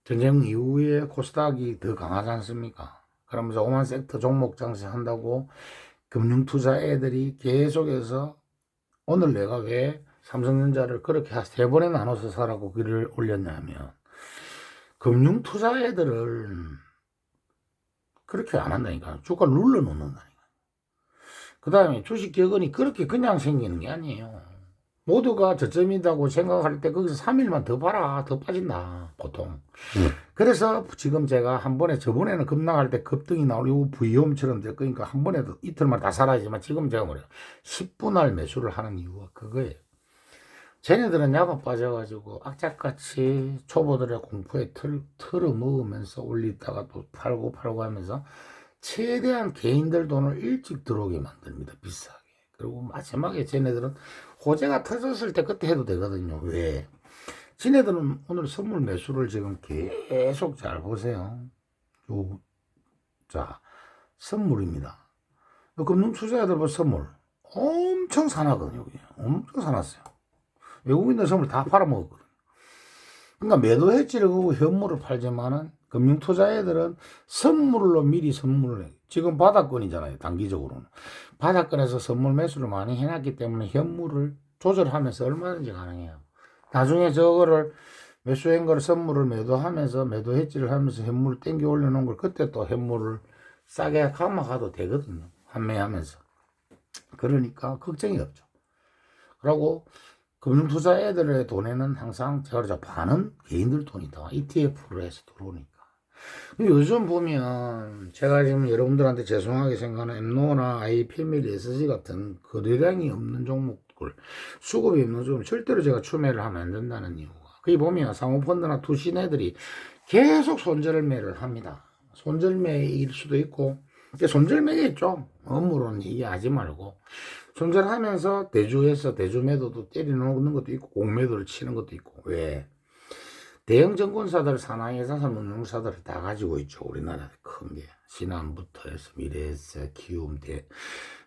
전쟁 이후에 코스닥이 더 강하지 않습니까? 그러면서 오만 섹터 종목 장세한다고 금융투자 애들이 계속해서 오늘 내가 왜 삼성전자를 그렇게 3번에 나눠서 사라고 글을 올렸냐면 금융투자 애들을 그렇게 안 한다니까. 주가를 눌러놓는다니까. 그 다음에 주식 격언이 그렇게 그냥 생기는 게 아니에요. 모두가 저점이라고 생각할 때 거기서 3일만 더 봐라. 더 빠진다. 보통. 그래서 지금 제가 한 번에 저번에는 급락할 때 급등이 나오고 부위험처럼 될 거니까 한 번에도 이틀만 다 사라지지만 지금 제가 뭐래요. 10분할 매수를 하는 이유가 그거예요. 쟤네들은 야가 빠져가지고 악착같이 초보들의 공포에 틀어 먹으면서 올리다가 또 팔고 하면서 최대한 개인들 돈을 일찍 들어오게 만듭니다. 비싸게. 그리고 마지막에 쟤네들은 호재가 터졌을 때 그때 해도 되거든요. 왜? 쟤네들은 오늘 선물 매수를 지금 계속 잘 보세요. 자, 선물입니다. 금융투자자들 보 선물 엄청 사나거든요. 엄청 사놨어요. 외국인들 선물 다 팔아먹었거든요. 그러니까 매도 해지를 하고 현물을 팔지만은 금융투자애들은 선물로 미리 선물을 해요. 지금 바닥권이잖아요. 단기적으로는. 바닥권에서 선물 매수를 많이 해놨기 때문에 현물을 조절하면서 얼마든지 가능해요. 나중에 저거를 매수한 걸 선물을 매도하면서 매도 해지를 하면서 현물을 땡겨 올려놓은 걸 그때 또 현물을 싸게 감아가도 되거든요. 판매하면서. 그러니까 걱정이 없죠. 그리고 금융투자 애들의 돈에는 항상 제가 그러죠. 반은 개인들 돈이다. ETF로 해서 들어오니까. 요즘 보면 제가 지금 여러분들한테 죄송하게 생각하는 엠노나 아이패밀리 SG 같은 거래량이 없는 종목들, 수급이 없는 종목 절대로 제가 추매를 하면 안 된다는 이유가 거기 보면 사모펀드나 투신 애들이 계속 손절매를 합니다. 손절매일 수도 있고 손절매겠죠. 업무로는 얘기하지 말고 손절하면서 대주에서 대주매도도 때려놓는 것도 있고 공매도를 치는 것도 있고. 왜? 대형 증권사들, 산하회사산 운용사들을 다 가지고 있죠. 우리나라에 큰 게. 신한부터 해서 미래에셋, 키움대,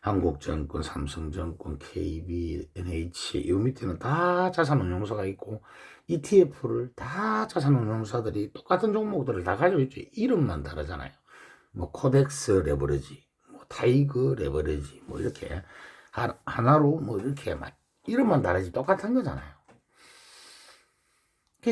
한국증권, 삼성증권, KB, NH 이 밑에는 다 자산운용사가 있고 ETF를 다 자산운용사들이 똑같은 종목들을 다 가지고 있죠. 이름만 다르잖아요. 뭐 코덱스 레버리지, 뭐 타이거 레버리지, 뭐 이렇게 하나로 뭐 이렇게 막 이름만 다르지 똑같은 거잖아요.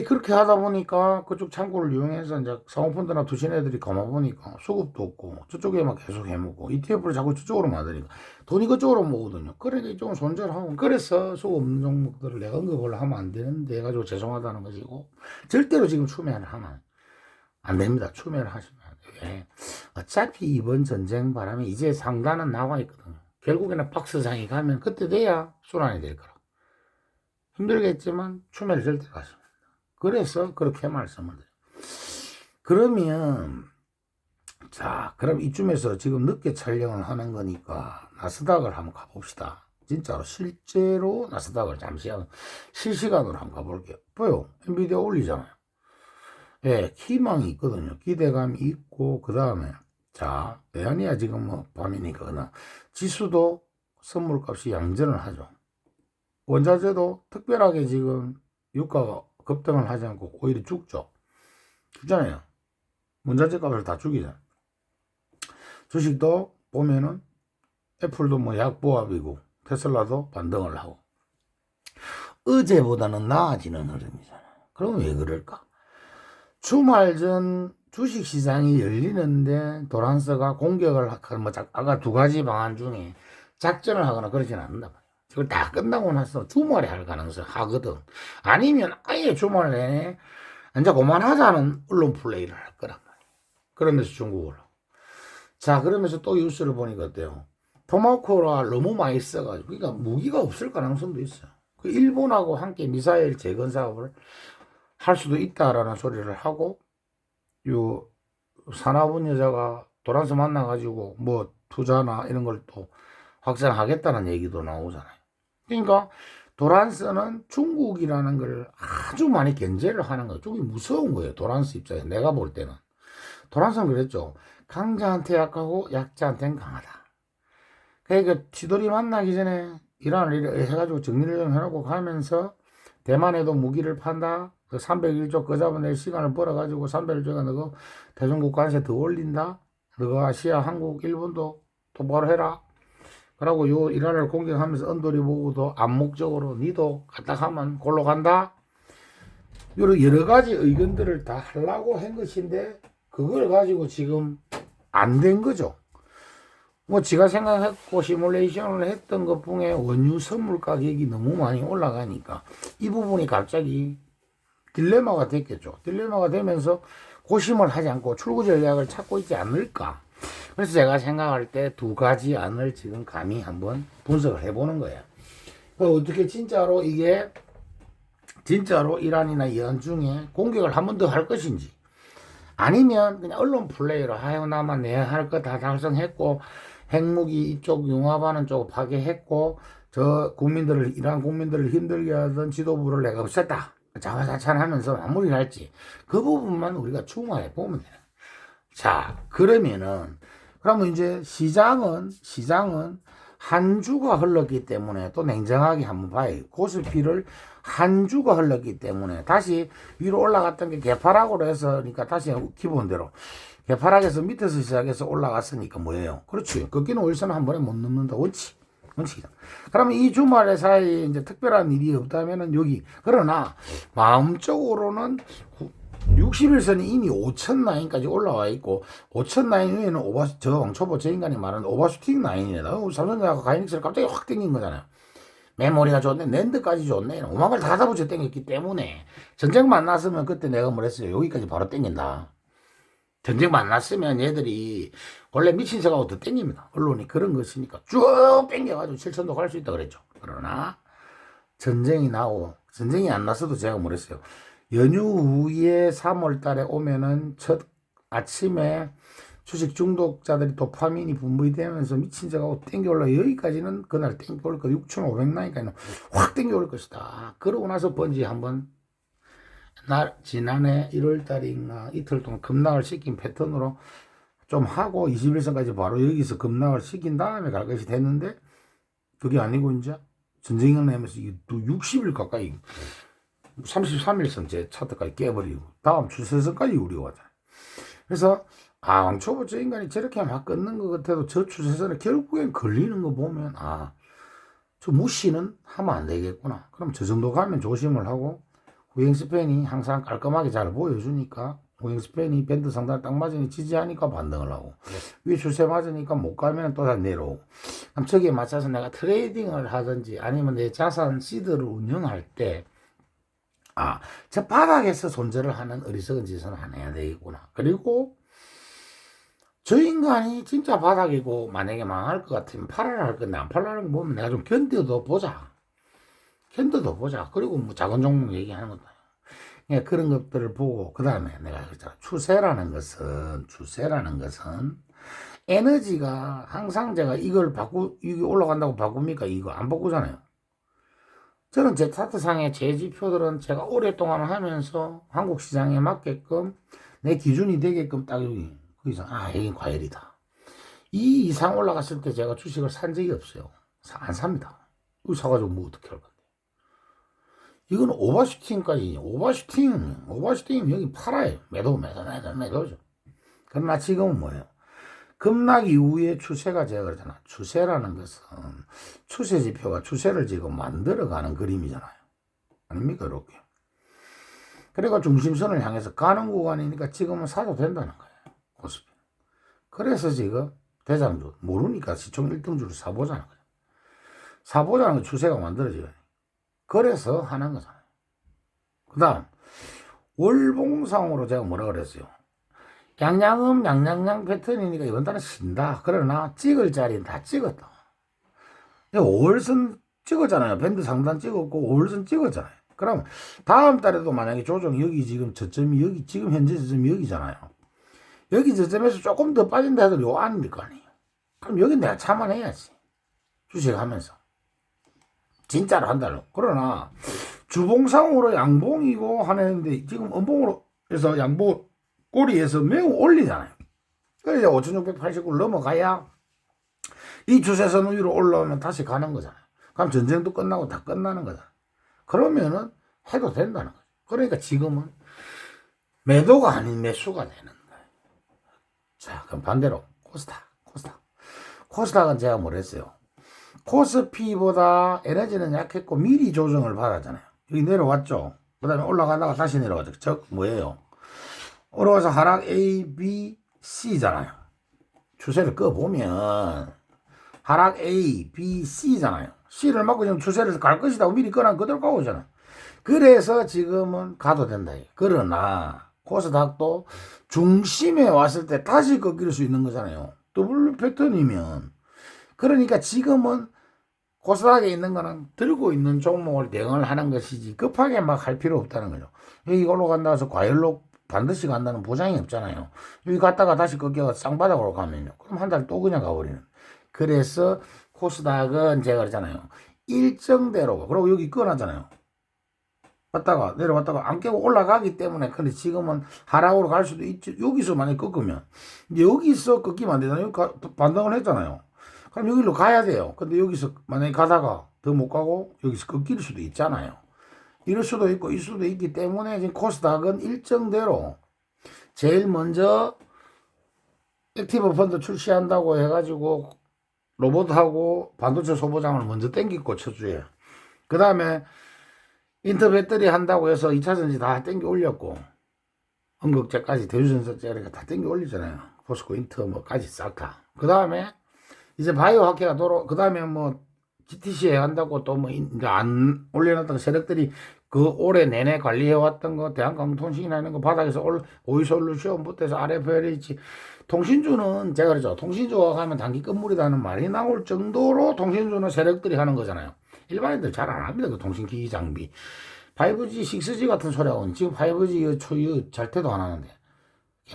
그렇게 하다 보니까 그쪽 창구를 이용해서 이제 사모펀드나 투신 애들이 가만보니까 수급도 없고 저쪽에만 계속 해먹고 ETF를 자꾸 저쪽으로 만드니까 돈이 그쪽으로 모거든요. 그러니까 이쪽은 손절하고 그래서 수급 없는 종목들을 내가 언급을 하면 안 되는데 해가지고 죄송하다는 것이고 절대로 지금 추매를 하면 안 됩니다. 추매를 하시면 안 돼요. 왜? 어차피 이번 전쟁 바람에 이제 상단은 나와 있거든요. 결국에는 박스장이 가면 그때 돼야 순환이 될 거라. 힘들겠지만 추매를 절대 하십니다. 그래서 그렇게 말씀을 드려요. 그러면 자, 그럼 이쯤에서 지금 늦게 촬영을 하는 거니까 나스닥을 한번 가봅시다. 진짜로 실제로 나스닥을 잠시 실시간으로 한번 가볼게요. 보여? 엔비디아 올리잖아요. 예, 희망이 있거든요. 기대감이 있고 그 다음에 자, 외환이야 지금 뭐 밤이니까 그냥 지수도 선물값이 양전을 하죠. 원자재도 특별하게 지금 유가가 급등을 하지 않고 오히려 죽죠. 죽잖아요. 원자재 값을 다 죽이잖아요. 주식도 보면은 애플도 뭐 약보합이고 테슬라도 반등을 하고 어제보다는 나아지는 흐름이잖아요. 그럼 왜 그럴까? 주말 전 주식시장이 열리는데 도란스가 공격을 뭐 아까 두 가지 방안 중에 작전을 하거나 그러지는 않는다 말이에요. 그걸 다 끝나고 나서 주말에 할 가능성이 하거든. 아니면 아예 주말 내내 이제 그만하자는 언론 플레이를 할 거란 말이에요. 그러면서 중국을 하고. 자, 그러면서 또 뉴스를 보니까 어때요? 토마호크가 너무 많이 써가지고 그러니까 무기가 없을 가능성도 있어요. 그 일본하고 함께 미사일 재건 사업을 할 수도 있다라는 소리를 하고 요 산하분 여자가 도란스 만나가지고 뭐 투자나 이런 걸 또 확장하겠다는 얘기도 나오잖아요. 그러니까 도란스는 중국이라는 걸 아주 많이 견제를 하는 거예요. 쪽이 무서운 거예요. 도란스 입장에 내가 볼 때는. 도란스는 그랬죠. 강자한테 약하고 약자한테는 강하다. 그러니까 지돌이 만나기 전에 이란을 해가지고 정리를 좀 해놓고 가면서 대만에도 무기를 판다. 그 301조 그 잡아낼 시간을 벌어가지고 301조가 너가 대중국 관세 더 올린다. 너가 아시아, 한국, 일본도 똑바로 해라. 그러고 요 이란을 공격하면서 언더리 보고도 암묵적으로 니도 갖다 하면 골로 간다. 여러 가지 의견들을 다 하려고 한 것인데 그걸 가지고 지금 안 된 거죠. 뭐 지가 생각했고 시뮬레이션을 했던 것 중에 원유 선물 가격이 너무 많이 올라가니까 이 부분이 갑자기 딜레마가 됐겠죠. 딜레마가 되면서 고심을 하지 않고 출구 전략을 찾고 있지 않을까. 그래서 제가 생각할 때 두 가지 안을 지금 감히 한번 분석을 해보는 거예요. 어떻게 진짜로 이게 진짜로 이란이나 연중에 공격을 한 번 더 할 것인지 아니면 그냥 언론 플레이로 하여 나만 내 할 거 다 달성했고 핵무기 이쪽 융합하는 쪽 파괴했고 저 국민들을 이란 국민들을 힘들게 하던 지도부를 내가 없앴다 자화자찬하면서 마무리를 할지 그 부분만 우리가 중화해 보면 돼요. 자 그러면 이제 시장은 한 주가 흘렀기 때문에 또 냉정하게 한번 봐요. 고스피를 한 주가 흘렀기 때문에 다시 위로 올라갔던 게 개파락으로 해서 그러니까 다시 기본대로 개파락에서 밑에서 시작해서 올라갔으니까 뭐예요? 그렇지. 꺾이는 월선은 한 번에 못 넘는다. 원칙이다. 그러면 이 주말에 사이에 이제 특별한 일이 없다면은 여기 그러나 마음적으로는 60일선이 이미 5천 라인까지 올라와 있고 5천 라인 위에는 저 왕초보 저 인간이 말하는 오버슈팅 라인이네. 삼성전자가 가이닉스를 갑자기 확 땡긴 거잖아요. 메모리가 좋네, 랜드까지 좋네, 오만 걸 다 붙여 땡겼기 때문에 전쟁 만났으면 그때 내가 뭐랬어요. 여기까지 바로 땡긴다. 전쟁 만났으면 얘들이 원래 미친 척하고 더 땡깁니다. 언론이 그런 것이니까 쭉 땡겨가지고 7천도 갈 수 있다 그랬죠. 그러나 전쟁이 안 났어도 제가 뭐랬어요. 연휴 후에 3월 달에 오면은 첫 아침에 주식 중독자들이 도파민이 분비되면서 미친 척하고 땡겨올라 여기까지는 그날 땡겨올 거 6,500라인까지는 확 땡겨올 것이다. 그러고 나서 번지 한번 지난해 1월달인가 이틀 동안 급락을 시킨 패턴으로 좀 하고 21선까지 바로 여기서 급락을 시킨 다음에 갈 것이 됐는데 그게 아니고 이제 전쟁을 내면서 60일 가까이 33일선 제 차트까지 깨버리고 다음 추세선까지 우리가 왔잖아요. 그래서 왕초보 저 인간이 저렇게 막 끊는 것 같아도 저 추세선에 결국엔 걸리는 거 보면 저 무시는 하면 안 되겠구나. 그럼 저 정도 가면 조심을 하고 후행스팬이 항상 깔끔하게 잘 보여주니까 후행스팬이 밴드 상단 딱 맞으니 지지하니까 반등을 하고 위에 추세 맞으니까 못 가면 또 다 내려오고 그럼 저기에 맞춰서 내가 트레이딩을 하든지 아니면 내 자산 시드를 운영할 때 저 바닥에서 손절을 하는 어리석은 짓은 안 해야 되겠구나. 그리고 저 인간이 진짜 바닥이고 만약에 망할 것 같으면 팔아라 할 건데 안 팔라는 거 보면 내가 좀 견뎌도 보자. 그리고 뭐 작은 종목 얘기하는 것도 아니고 그런 것들을 보고 그 다음에 내가 그랬잖아. 추세라는 것은 에너지가 항상 제가 이게 올라간다고 바꿉니까? 이거 안 바꾸잖아요. 저는 제 차트상의 제 지표들은 제가 오랫동안 하면서 한국 시장에 맞게끔 내 기준이 되게끔 딱 여기 거기서 이게 과열이다. 이 이상 올라갔을 때 제가 주식을 산 적이 없어요. 안 삽니다. 이거 사가지고 뭐 어떻게 할 건데. 이건 오버슈팅이면 여기 팔아요. 매도죠. 그러나 지금은 뭐예요? 급락 이후의 추세가 제가 그러잖아. 추세라는 것은 추세 지표가 추세를 지금 만들어가는 그림이잖아요. 아닙니까? 이렇게. 그래가 중심선을 향해서 가는 구간이니까 지금은 사도 된다는 거예요. 고스피. 그래서 지금 대장주 모르니까 시총 1등주를 사보자는 거예요. 사보자는 거 추세가 만들어져요. 그래서 하는 거잖아요. 그 다음 월봉상으로 제가 뭐라 그랬어요. 양양양 패턴이니까 이번 달은 쉰다. 그러나 찍을 자리는 다 찍었다. 5월선 찍었잖아요. 밴드 상단 찍었고 5월선 찍었잖아요. 그럼 다음 달에도 만약에 조정 여기 지금 저점이 여기 지금 현재 저점이 여기잖아요. 여기 저점에서 조금 더 빠진다 해도 요 안일 거 아니에요. 그럼 여기 내가 참아내야지. 주식하면서. 진짜로 한달로. 그러나 주봉상으로 양봉이고 하는데 지금 음봉으로 해서 양봉 꼬리에서 매우 올리잖아요. 그래서 5,689를 넘어가야 이 주세선 위로 올라오면 다시 가는 거잖아요. 그럼 전쟁도 끝나고 다 끝나는 거잖아요. 그러면은 해도 된다는 거죠. 그러니까 지금은 매도가 아닌 매수가 되는 거예요. 자, 그럼 반대로 코스닥은 제가 뭐랬어요? 코스피보다 에너지는 약했고 미리 조정을 받았잖아요. 여기 내려왔죠. 그 다음에 올라가다가 다시 내려왔죠. 즉 뭐예요? 올라가서 하락 A, B, C잖아요. 추세를 꺼보면 하락 A, B, C잖아요. C를 맞고 지금 추세를 갈 것이다 미리 꺼난 그대로 가고 있잖아요. 그래서 지금은 가도 된다. 그러나 코스닥도 중심에 왔을 때 다시 꺾일 수 있는 거잖아요. W 패턴이면. 그러니까 지금은 코스닥에 있는 거는 들고 있는 종목을 대응을 하는 것이지 급하게 막 할 필요 없다는 거죠. 여기 이걸로 간다 해서 과열로 반드시 간다는 보장이 없잖아요. 여기 갔다가 다시 꺾여서 쌍바닥으로 가면요. 그럼 한 달 또 그냥 가버리는. 그래서 코스닥은 제가 그랬잖아요. 일정대로. 그리고 여기 끊어놨잖아요. 왔다가 내려왔다가 안 깨고 올라가기 때문에. 근데 지금은 하락으로 갈 수도 있죠. 여기서 만약에 꺾으면 여기서 꺾이면 안 되잖아요. 여기 반등을 했잖아요. 그럼 여기로 가야 돼요. 근데 여기서 만약에 가다가 더 못 가고 여기서 꺾일 수도 있잖아요. 이럴 수도 있고 일 수도 있기 때문에 지금 코스닥은 일정대로 제일 먼저 액티브 펀드 출시한다고 해가지고 로봇하고 반도체 소보장을 먼저 땡겼고 첫주에. 그 다음에 인터 배터리 한다고 해서 2차전지 다 땡겨 올렸고 흥국제까지 대주전자제가 다 땡겨 올리잖아요. 포스코 인터 뭐까지 싹 다. 그 다음에 이제 바이오 학회가 그 다음에 뭐 GTC에 한다고 또 뭐 이제 안 올려놨던 세력들이 그 올해 내내 관리해왔던 거 대한강통신이나 이런 거 바닥에서 오이솔루션부터 해서 RFLH 통신주는 제가 그러죠. 통신주가 가면 단기 끝물이라는 말이 나올 정도로 통신주는 세력들이 하는 거잖아요. 일반인들 잘 안 합니다. 그 통신기기 장비. 5G, 6G 같은 소리하고 지금 5G 초유 절대도 안 하는데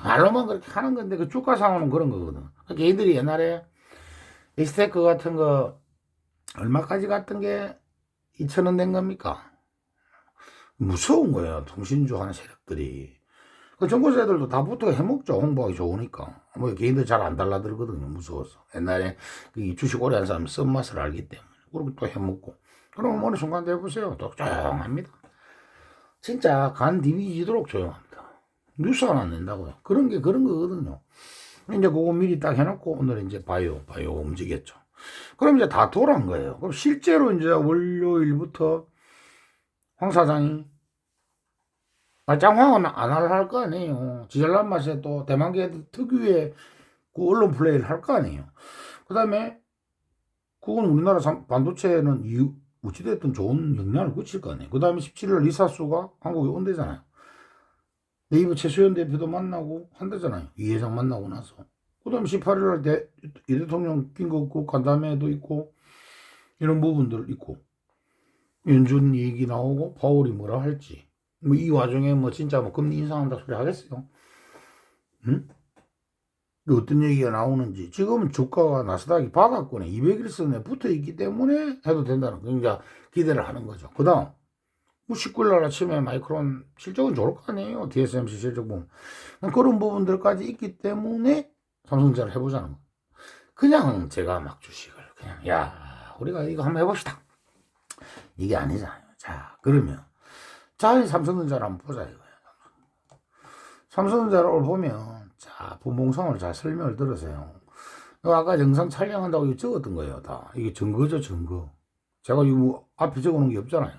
말로만 그렇게 하는 건데 그 주가 상황은 그런 거거든. 걔들이 옛날에 익스테크 같은 거 얼마까지 갔던 게 2,000원 된 겁니까? 무서운 거예요. 통신주 하는 세력들이. 그 정보세들도 다 붙어 해먹죠. 홍보하기 좋으니까. 뭐 개인들 잘 안 달라들거든요. 무서워서. 옛날에 그 주식 오래 한 사람 쓴맛을 알기 때문에. 그리고 또 해먹고. 그럼 어느 순간 해보세요. 또 조용합니다. 진짜 간 디비지도록 조용합니다. 뉴스 하나 안 낸다고요. 그런 거거든요. 이제 그거 미리 딱 해놓고 오늘 이제 바이오 움직였죠. 그럼 이제 다 돌아온 거예요. 그럼 실제로 이제 월요일부터 황 사장이 말짱황은 안 할 거 아니에요. 지잘난 맛에 또 대만계 특유의 그 언론 플레이를 할 거 아니에요. 그 다음에 그건 우리나라 반도체는 어찌됐든 좋은 영향을 끼칠 거 아니에요. 그 다음에 17일 리사수가 한국에 온대잖아요. 네이버 최수현 대표도 만나고 한대잖아요. 이 회장 만나고 나서. 그 다음에 18일날 이 대통령 긴급 간담회도 있고 이런 부분들 있고 연준 얘기 나오고 파월이 뭐라 할지 뭐 이 와중에 뭐 진짜 뭐 금리 인상한다 소리 하겠어요? 응? 어떤 얘기가 나오는지. 지금은 주가가 나스닥이 바닥권에 200일선에 붙어 있기 때문에 해도 된다는 거. 그러니까 기대를 하는 거죠. 그 다음 뭐 19일날 아침에 마이크론 실적은 좋을 거 아니에요. TSMC 실적 보면. 그런 부분들까지 있기 때문에 삼성전자를 해보자는 거. 그냥 제가 막 주식을 그냥 야 우리가 이거 한번 해봅시다. 이게 아니잖아요. 자 그러면 자 삼성전자를 한번 보자 이거예요. 삼성전자를 보면 자 분봉상을 잘 설명을 들으세요. 아까 영상 촬영한다고 이거 적었던 거예요. 다 이게 증거죠. 증거. 제가 이거 앞에 적어놓은 게 없잖아요.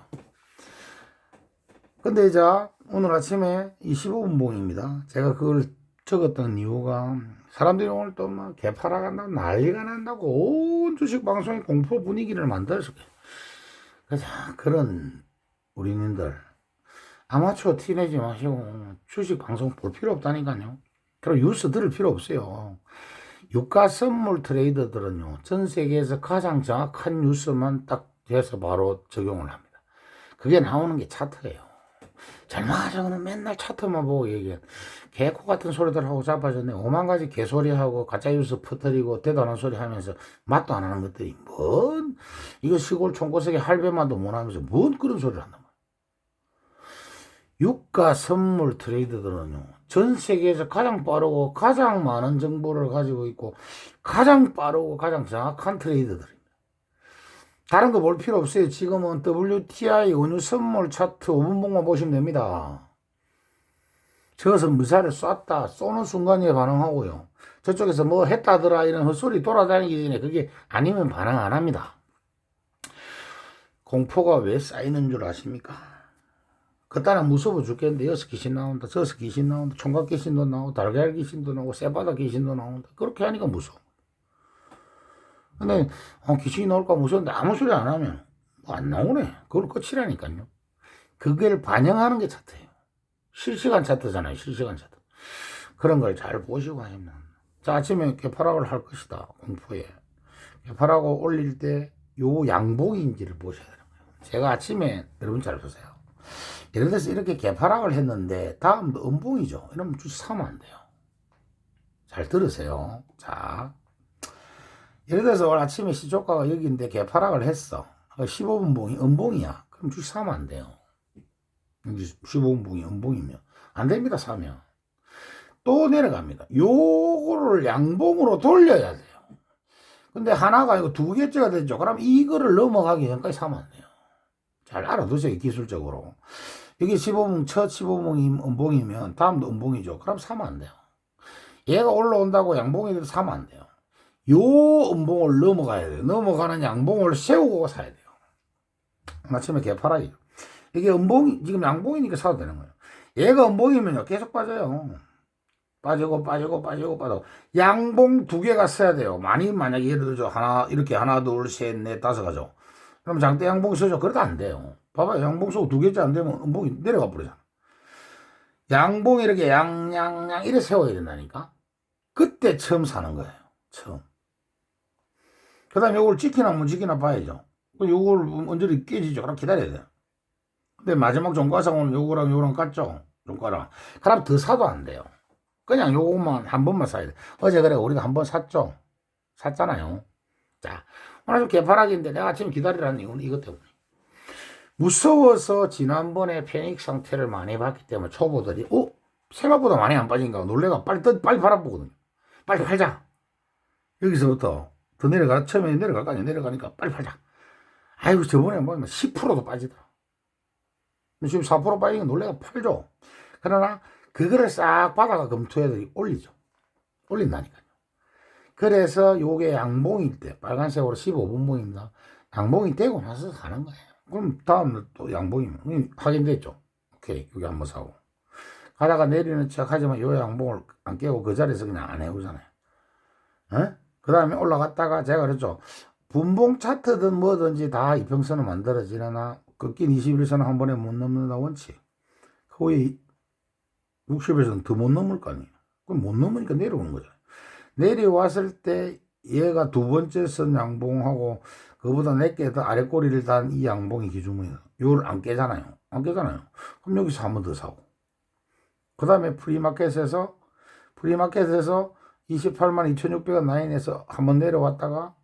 근데 자 오늘 아침에 이 15분봉입니다. 제가 그걸 적었던 이유가 사람들이 오늘 또 막 개파라 간다고 난리가 난다고 온 주식 방송의 공포 분위기를 만들어서 그래서 그런 우리님들 아마추어 티 내지 마시고 주식 방송 볼 필요 없다니까요. 그리고 뉴스 들을 필요 없어요. 유가 선물 트레이더들은요 전 세계에서 가장 정확한 뉴스만 딱 해서 바로 적용을 합니다. 그게 나오는 게 차트예요. 젊어가지고는 맨날 차트만 보고 얘기해. 개코 같은 소리들 하고 자빠졌네. 오만 가지 개소리하고 가짜뉴스 퍼뜨리고 대단한 소리 하면서 맛도 안 하는 것들이 이거 시골 총고석에 할배만도 못하면서 뭔 그런 소리를 한단 말이야. 유가 선물 트레이더들은요, 전 세계에서 가장 빠르고 가장 많은 정보를 가지고 있고 가장 빠르고 가장 정확한 트레이더들입니다. 다른 거 볼 필요 없어요. 지금은 WTI 원유 선물 차트 5분봉만 보시면 됩니다. 저것은 미사일을 쐈다 쏘는 순간에 반응하고요. 저쪽에서 뭐 했다더라 이런 헛소리 돌아다니기 전에 그게 아니면 반응 안 합니다. 공포가 왜 쌓이는 줄 아십니까? 그따라 무서워 죽겠는데 여기서 귀신 나온다 저기서 귀신 나온다 총각 귀신도 나오고 달걀 귀신도 나오고 쇠바닥 귀신도 나온다. 그렇게 하니까 무서워. 근데 귀신이 나올까 무서운데 아무 소리 안 하면 안 나오네. 그걸 끝이라니까요. 그걸 반영하는 게 차트예요. 실시간 차트잖아요. 실시간 차트. 그런 걸 잘 보시고 하시면. 자, 아침에 개파락을 할 것이다. 공포에. 개파락을 올릴 때 요 양봉인지를 보셔야 되는 거예요. 제가 아침에 여러분 잘 보세요. 예를 들어서 이렇게 개파락을 했는데 다음도 음봉이죠. 이러면 주식 사면 안 돼요. 잘 들으세요. 자, 예를 들어서 오늘 아침에 시초가가 여기인데 개파락을 했어. 15분 봉이 음봉이야. 그럼 주식 사면 안 돼요. 15분 봉이 음봉이면 안 됩니다. 사면 또 내려갑니다. 요거를 양봉으로 돌려야 돼요. 근데 하나가 이거 두 개째가 됐죠. 그럼 이거를 넘어가기 전까지 사면 안 돼요. 잘 알아두세요. 기술적으로. 여기 15봉, 첫 15봉이 음봉이면 다음도 음봉이죠. 그럼 사면 안 돼요. 얘가 올라온다고 양봉이 돼도 사면 안 돼요. 요 음봉을 넘어가야 돼요. 넘어가는 양봉을 세우고 사야 돼요. 아침에 개파락이죠. 이게 음봉이, 지금 양봉이니까 사도 되는 거예요. 얘가 음봉이면요, 계속 빠져요. 빠지고. 양봉 두 개가 써야 돼요. 만약에 예를 들어 이렇게 하나, 둘, 셋, 넷, 다섯 가죠. 그럼 장대 양봉 써죠. 그래도 안 돼요. 봐봐요. 양봉 쓰고 두 개째 안 되면 음봉이 내려가 버리잖아. 양봉 이렇게 이렇게 세워야 된다니까. 그때 처음 사는 거예요. 처음. 그 다음에 요걸 찍히나 못 찍히나 봐야죠. 요걸 언제리 깨지죠. 그럼 기다려야 돼요. 근데 마지막 종가상은 요거랑 같죠? 종가랑. 그럼 더 사도 안 돼요. 그냥 요것만 한 번만 사야 돼. 어제 그래 우리가 한 번 샀죠? 샀잖아요. 자, 오늘 좀 개파락인데 내가 아침에 기다리라는 이유는 이것 때문에. 무서워서 지난번에 패닉 상태를 많이 봤기 때문에 초보들이 생각보다 많이 안 빠진가 놀래가 빨리 팔아보거든요. 빨리 팔자. 여기서부터 더 처음에 내려갈 거 아니야. 내려가니까 빨리 팔자. 아이고 저번에 뭐 10%도 빠지더라. 지금 4% 빠지니까 놀래가 팔죠. 그러나 그거를 싹 받아가 검토해서 올린다니까요. 그래서 요게 양봉일 때 빨간색으로 15분봉입니다. 양봉이 되고 나서 사는 거예요. 그럼 다음에 또 양봉이면 확인됐죠. 오케이 여기 한번 사고 가다가 내리는 척 하지만 요 양봉을 안 깨고 그 자리에서 그냥 안 해오잖아요. 그 다음에 올라갔다가 제가 그랬죠. 분봉 차트든 뭐든지 다 이평선은 만들어지려나 꺾인 21선은 한 번에 못 넘는다 원칙. 거의 60에서는 더 못 넘을 거 아니에요. 그럼 못 넘으니까 내려오는 거죠. 내려왔을 때 얘가 두 번째 선 양봉하고 그보다 4개 더 아래 꼬리를 단 이 양봉이 기준이에요. 요를 안 깨잖아요. 그럼 여기서 한 번 더 사고. 그 다음에 프리마켓에서 28만 2,600원 라인에서 한 번 내려왔다가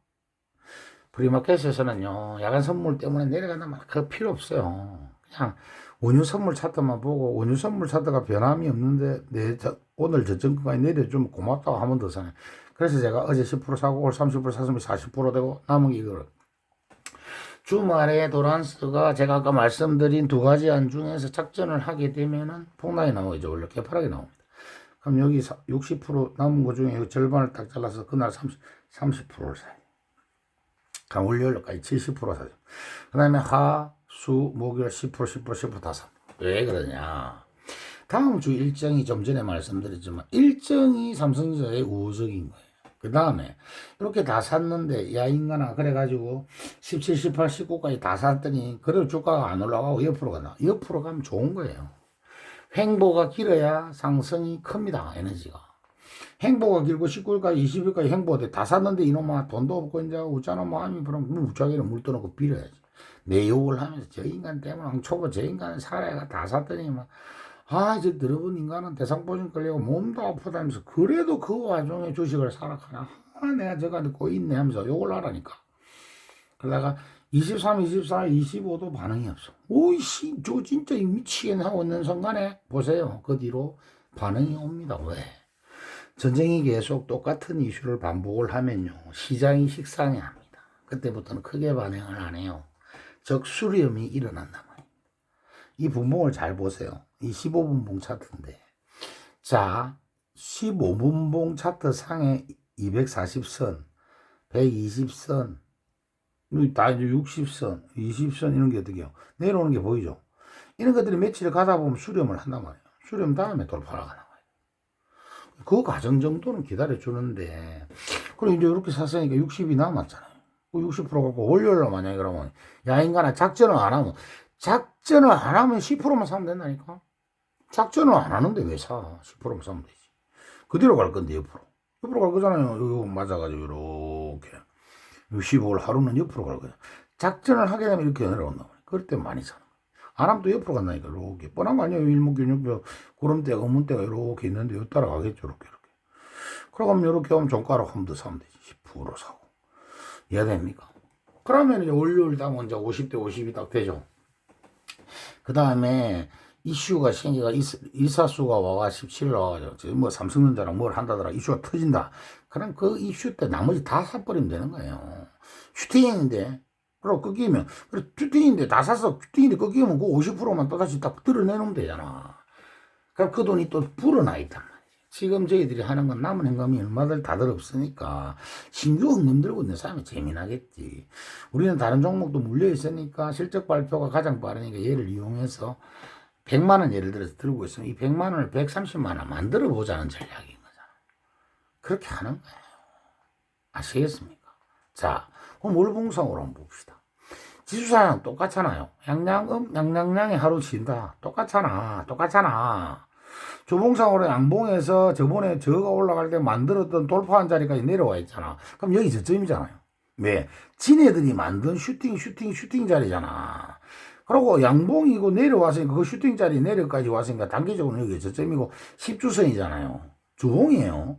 프리마켓에서는요 야간 선물 때문에 내려간단 말이야. 그거 필요 없어요. 그냥 원유 선물 차트만 보고 원유 선물 차트가 변함이 없는데 오늘 저점까지 내려주면 고맙다고 한 번 더 사네. 그래서 제가 어제 10% 사고 오늘 30% 샀으면 40% 되고 남은 게 이거를 주말에 도란스가 제가 아까 말씀드린 두 가지 안 중에서 작전을 하게 되면은 폭락이 나오죠. 원래 개파락이 나옵니다. 그럼 여기 60% 남은 것 중에 절반을 딱 잘라서 그날 30%를 사요. 그럼 월요일까지 70% 사죠. 그 다음에 수, 목요일 10% 다 삽니다. 왜 그러냐. 다음 주 일정이 좀 전에 말씀드렸지만 일정이 삼성전자의 우호적인 거예요. 그 다음에 이렇게 다 샀는데 야 인간아 그래가지고 17, 18, 19까지 다 샀더니 그래도 주가가 안 올라가고 옆으로 가나. 옆으로 가면 좋은 거예요. 횡보가 길어야 상승이 큽니다. 에너지가. 행보가 길고 19일까지 20일까지 행보가 돼. 다 샀는데 이놈아 돈도 없고 이제 웃잖아 마음이 그럼 무작위로 물 떠놓고 빌어야지. 내 욕을 하면서 저 인간 때문에 초보 저 인간은 살아야 다 샀더니 막 저 더러운 인간은 대상보증 걸리고 몸도 아프다면서 그래도 그 와중에 주식을 사라 하나 내가 저간에 꼬있네 하면서 욕을 하라니까. 그러다가 23, 24, 25도 반응이 없어. 오이씨 저 진짜 미치겠네 하고 있는 순간에 보세요. 그 뒤로 반응이 옵니다. 왜? 전쟁이 계속 똑같은 이슈를 반복을 하면요. 시장이 식상해합니다. 그때부터는 크게 반응을 안 해요. 즉 수렴이 일어난단 말이에요. 이 분봉을 잘 보세요. 이 15분봉 차트인데 자 15분봉 차트 상에 240선 120선 다 이제 60선 20선 이런 게 어떻게 해요? 내려오는 게 보이죠? 이런 것들이 며칠 가다 보면 수렴을 한단 말이에요. 수렴 다음에 돌파가 나와요. 그 과정 정도는 기다려주는데 그리고 이제 이렇게 샀으니까 60이 남았잖아요. 60% 갖고 월요일로 만약에 그러면 야 인간아 작전을 안 하면 10%만 사면 된다니까. 작전을 안 하는데 왜 사? 10%만 사면 되지. 그대로 갈 건데 옆으로 갈 거잖아요. 이거 맞아가지고 이렇게 65를 하루는 옆으로 갈 거야. 작전을 하게 되면 이렇게 내려온다 말이야. 그럴 때 많이 사는 거야. 안 하면 또 옆으로 간다니까. 이렇게 뻔한 거 아니에요. 일목균형표 구름대가 음문대가 이렇게 있는데 이거 따라가겠죠. 이렇게 그러면 이렇게 하면 종가로 한 번 더 사면 되지. 10% 사고 이해됩니까? 그러면 이제 월요일 다음 이제 50대 50이 딱 되죠. 그 다음에 이슈가 생기가 이사수가 와가 17일 와가지고 뭐 삼성전자랑 뭘 한다더라 이슈가 터진다. 그럼 그 이슈 때 나머지 다 사버리면 되는 거예요. 슈팅인데 그리고 꺾이면 그래 슈팅인데 다 샀어. 슈팅인데 꺾이면 그 50%만 또다시 딱 드러내놓으면 되잖아. 그럼 그 돈이 또 불어나 있단 말이야. 지금 저희들이 하는 건 남은 현금이 얼마들 다들 없으니까 신규 현금 들고 있는 사람이 재미나겠지. 우리는 다른 종목도 물려 있으니까 실적 발표가 가장 빠르니까 얘를 이용해서 100만 원 예를 들어서 들고 있으면 이 100만 원을 130만 원 만들어 보자는 전략인 거잖아. 그렇게 하는 거예요. 아시겠습니까? 자, 그럼 월봉상으로 한번 봅시다. 지수사랑 똑같잖아요. 양양양이 하루 쉰다. 똑같잖아. 조봉상으로 양봉에서 저번에 저가 올라갈 때 만들었던 돌파한 자리까지 내려와 있잖아. 그럼 여기 저점이잖아요. 왜? 지네들이 만든 슈팅 자리잖아. 그리고 양봉이고 내려왔으니까 그 슈팅 자리 내려까지 왔으니까 단기적으로 여기 저점이고 10주선이잖아요. 주봉이에요.